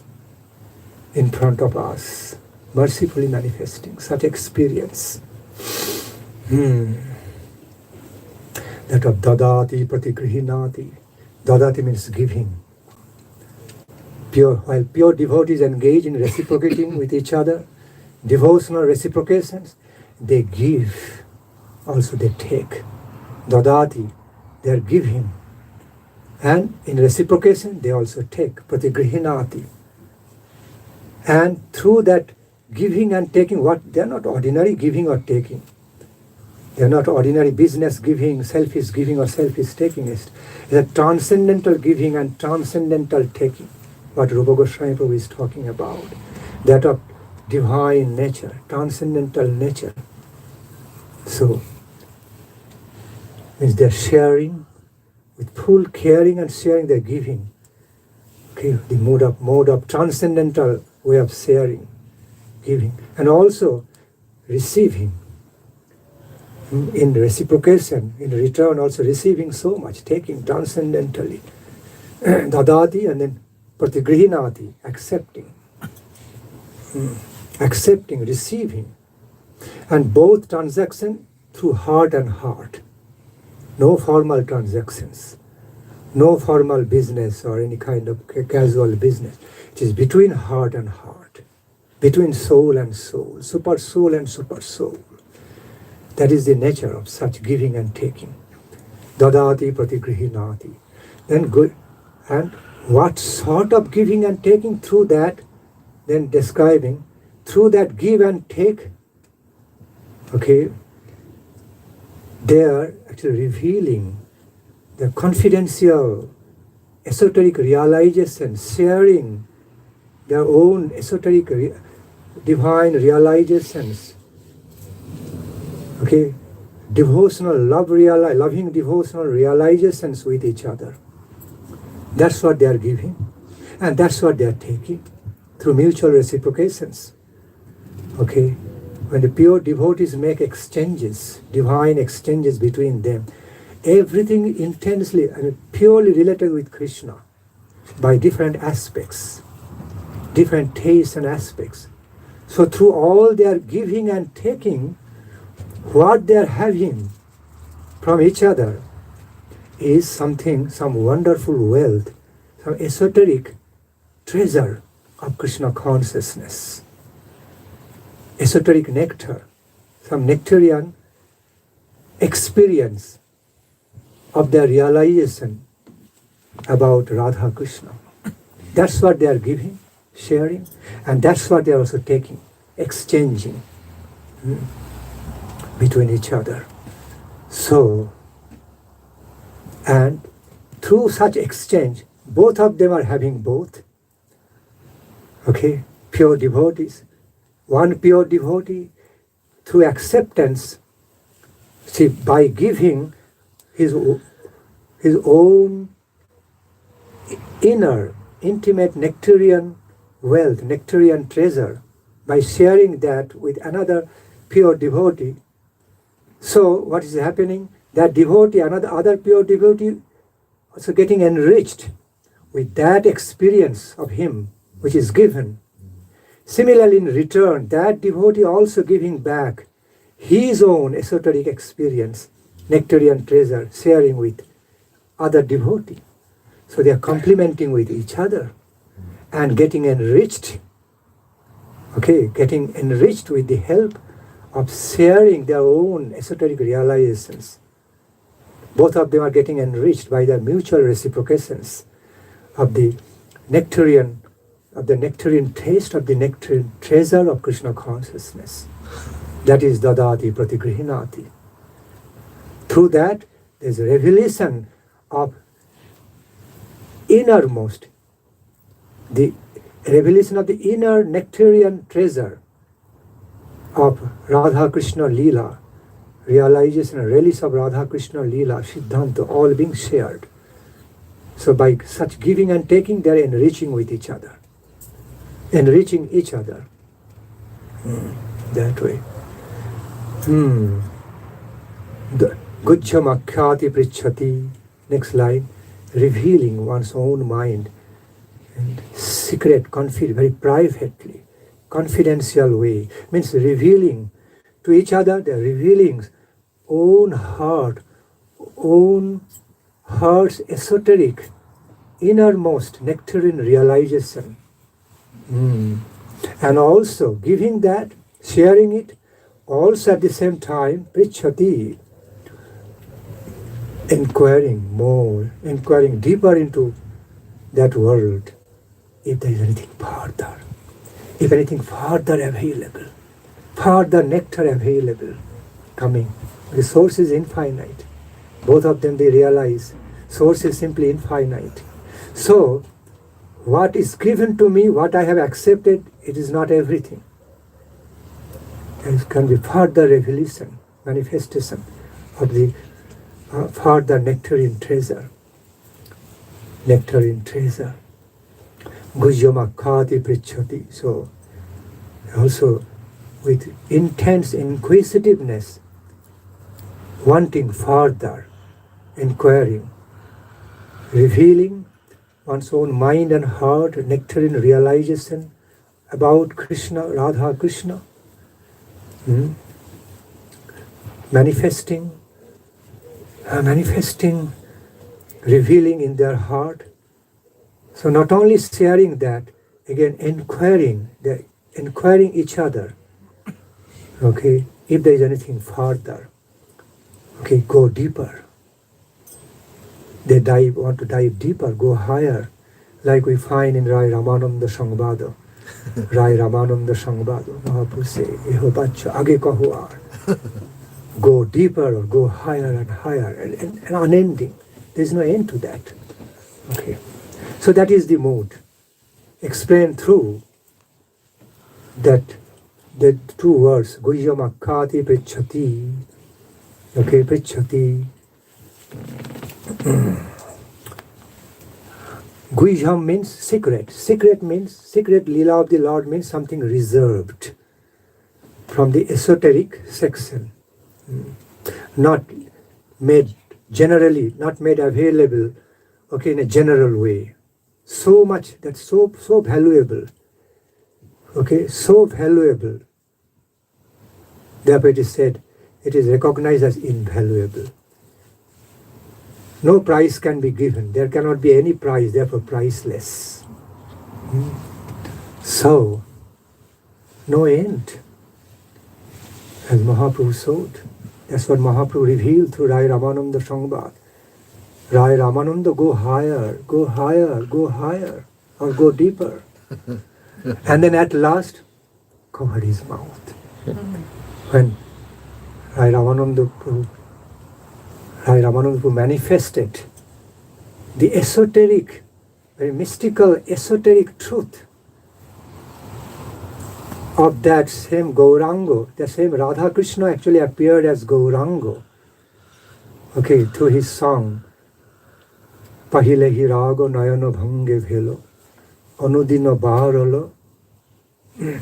in front of us, mercifully manifesting such experience. That of dadati pratigrihinati. Dadati means giving. While pure devotees engage in reciprocating with each other, devotional reciprocations, they give, also they take. Dadati, they are giving. And in reciprocation, they also take. Pratigrihinati. And through that giving and taking, they are not ordinary giving or taking. They are not ordinary business giving, selfish giving or selfish taking. It's a transcendental giving and transcendental taking. What Rupa Goswami Prabhu is talking about. That of divine nature, transcendental nature. So, means they're sharing, with full caring and sharing, they're giving. Okay, the mode of transcendental way of sharing, giving, and also receiving. In reciprocation, in return, also receiving so much, taking transcendentally. Dadati and then pratigrihinati, accepting. Accepting, receiving. And both transaction through heart and heart. No formal transactions. No formal business or any kind of casual business. It is between heart and heart. Between soul and soul. Super soul and super soul. That is the nature of such giving and taking. Dadati pratigrihinati. Then good. And what sort of giving and taking through that, then describing, through that give and take, okay, they are actually revealing the confidential, esoteric realization, sharing their own esoteric, divine realizations. Okay, devotional loving devotional realizations with each other. That's what they are giving, and that's what they are taking through mutual reciprocations. Okay, when the pure devotees make exchanges, divine exchanges between them, everything intensely and purely related with Krishna by different aspects, different tastes and aspects. So through all their giving and taking, what they are having from each other is something, some wonderful wealth, some esoteric treasure of Krishna consciousness. Esoteric nectar, some nectarian experience of their realization about Radha Krishna. That's what they are giving, sharing, and that's what they are also taking, exchanging between each other. So, and through such exchange, both of them are having both. Okay, pure devotees. One pure devotee, through acceptance, see, by giving his own inner, intimate nectarian wealth, nectarian treasure, by sharing that with another pure devotee. So what is happening? That devotee, other pure devotee, also getting enriched with that experience of him which is given. Similarly, in return, that devotee also giving back his own esoteric experience, nectarian treasure, sharing with other devotee. So they are complementing with each other and getting enriched. Okay, getting enriched with the help of sharing their own esoteric realizations. Both of them are getting enriched by the mutual reciprocations of the nectarian taste, of the nectarian treasure of Krishna consciousness. That is dadati pratigrihinati. Through that, there is a revelation of innermost, the revelation of the inner nectarian treasure of Radha Krishna Leela, realization and release of Radha Krishna Leela, Siddhanta, all being shared. So by such giving and taking, they are enriching with each other. Enriching each other. That way. Gujjam akhyati prichhati. Next line. Revealing one's own mind and secret, very privately, confidential way. Means revealing to each other, they're revealing own heart's esoteric, innermost nectarian realization. And also giving that, sharing it, also at the same time, prichhati, inquiring deeper into that world, if there is anything further available, further nectar available, coming. The source is infinite. Both of them, they realize source is simply infinite. So, what is given to me, what I have accepted, it is not everything. There can be further revelation, manifestation of the further nectarian treasure. Nectarian treasure. Gujyama khati prichhati. So, also with intense inquisitiveness, wanting further, inquiring, revealing one's own mind and heart, nectarian realization about Krishna, Radha Krishna, manifesting, revealing in their heart. So not only sharing that, again inquiring each other. Okay, if there is anything further, okay, go deeper. They want to dive deeper, go higher, like we find in Rai Ramananda Sangbada. Rai Ramananda Sangbada, Mahaprabhu say, Eho bacha age kaho aar. Go deeper or go higher and higher, and unending. There is no end to that. Okay, so that is the mood. Explained through that the two words, Gujyam Akkati Prichhati. Okay, Prichhati. Gujyam means secret. Secret Leela of the Lord means something reserved from the esoteric section. Not made generally, not made available, okay, in a general way. So much, that's so valuable. Okay, so valuable. Therefore it is said, it is recognized as invaluable. No price can be given. There cannot be any price, therefore priceless. So, no end. As Mahaprabhu showed. That's what Mahaprabhu revealed through Rai Ramananda Sangbad. Rai Ramananda, go higher, go higher, go higher, or go deeper. And then at last, covered his mouth. When Rai Ramananda Prabhu manifested the esoteric, very mystical, esoteric truth of that same Gauranga, the same Radha Krishna actually appeared as Gauranga. Okay, through his song, Pahile hi rago nayana bhange bhelo, anudina baharalo,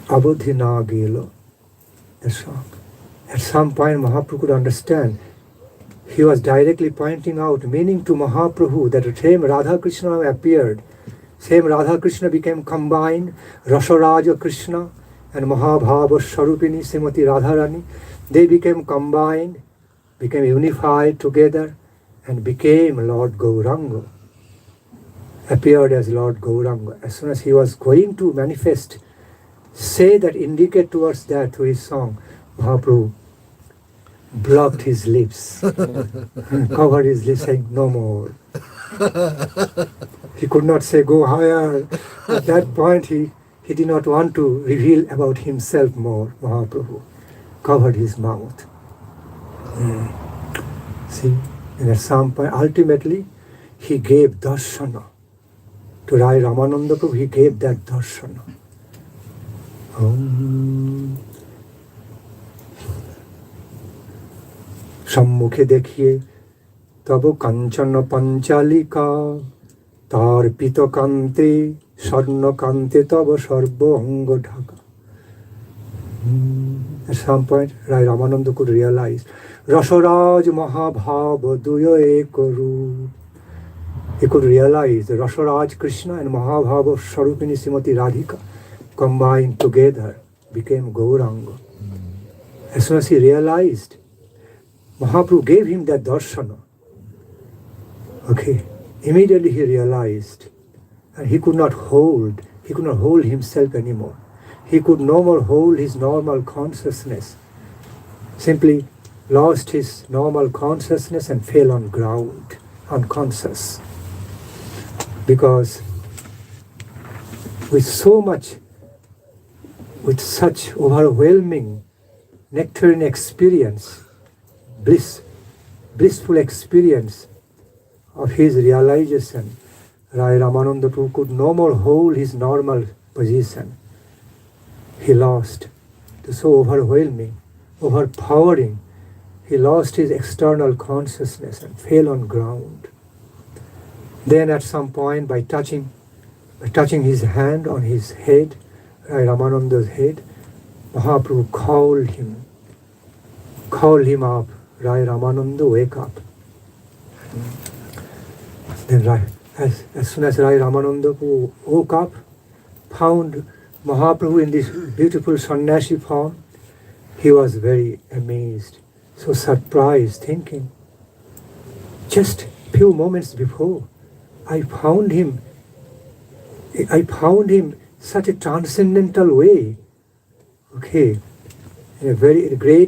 abodhi na gelo. The song. At some point Mahaprabhu could understand. He was directly pointing out, meaning to Mahaprabhu, that the same Radha Krishna appeared. Same Radha Krishna became combined, Rasaraja Krishna and Mahabhava Swarupini Srimati Radharani. They became combined, became unified together and became Lord Gauranga. Appeared as Lord Gauranga. As soon as he was going to manifest, say that, indicate towards that through his song, Mahaprabhu blocked his lips, covered his lips, saying, no more. He could not say, go higher. At that point, he did not want to reveal about himself more, Mahaprabhu. Covered his mouth. See, and at some point, ultimately, he gave darshana. To Rai Ramananda Prabhu, he gave that darshana. সম্মুখে দেখিয়ে তব কাঞ্চন পঞ্চালিকা তার পিতকান্তে স্বর্ণকান্তে তব সর্ব অঙ্গ Dhaka. At some point, Rai Ramananda could realize Rasaraj Mahabhava Duya Ekaru. He could realize the Rasaraj Krishna and Mahabhava Swarupini Srimati Radhika combined together became Gauranga. As soon as he realized, Mahaprabhu gave him that darshana. Okay, immediately he realized, and he could not hold himself anymore. He could no more hold his normal consciousness. Simply lost his normal consciousness and fell on ground, unconscious. Because with such overwhelming nectarine experience, blissful experience of his realization, Rai Ramananda Prabhu could no more hold his normal position. He lost. It was so overwhelming, overpowering. He lost his external consciousness and fell on ground. Then at some point, by touching his hand on his head, Rai Ramananda's head, Mahaprabhu called him up. Rai Ramananda, wake up. Then as soon as Rai Ramananda woke up, found Mahaprabhu in this beautiful sannyasi form, he was very amazed, so surprised, thinking, just few moments before, I found him such a transcendental way, okay, in a very great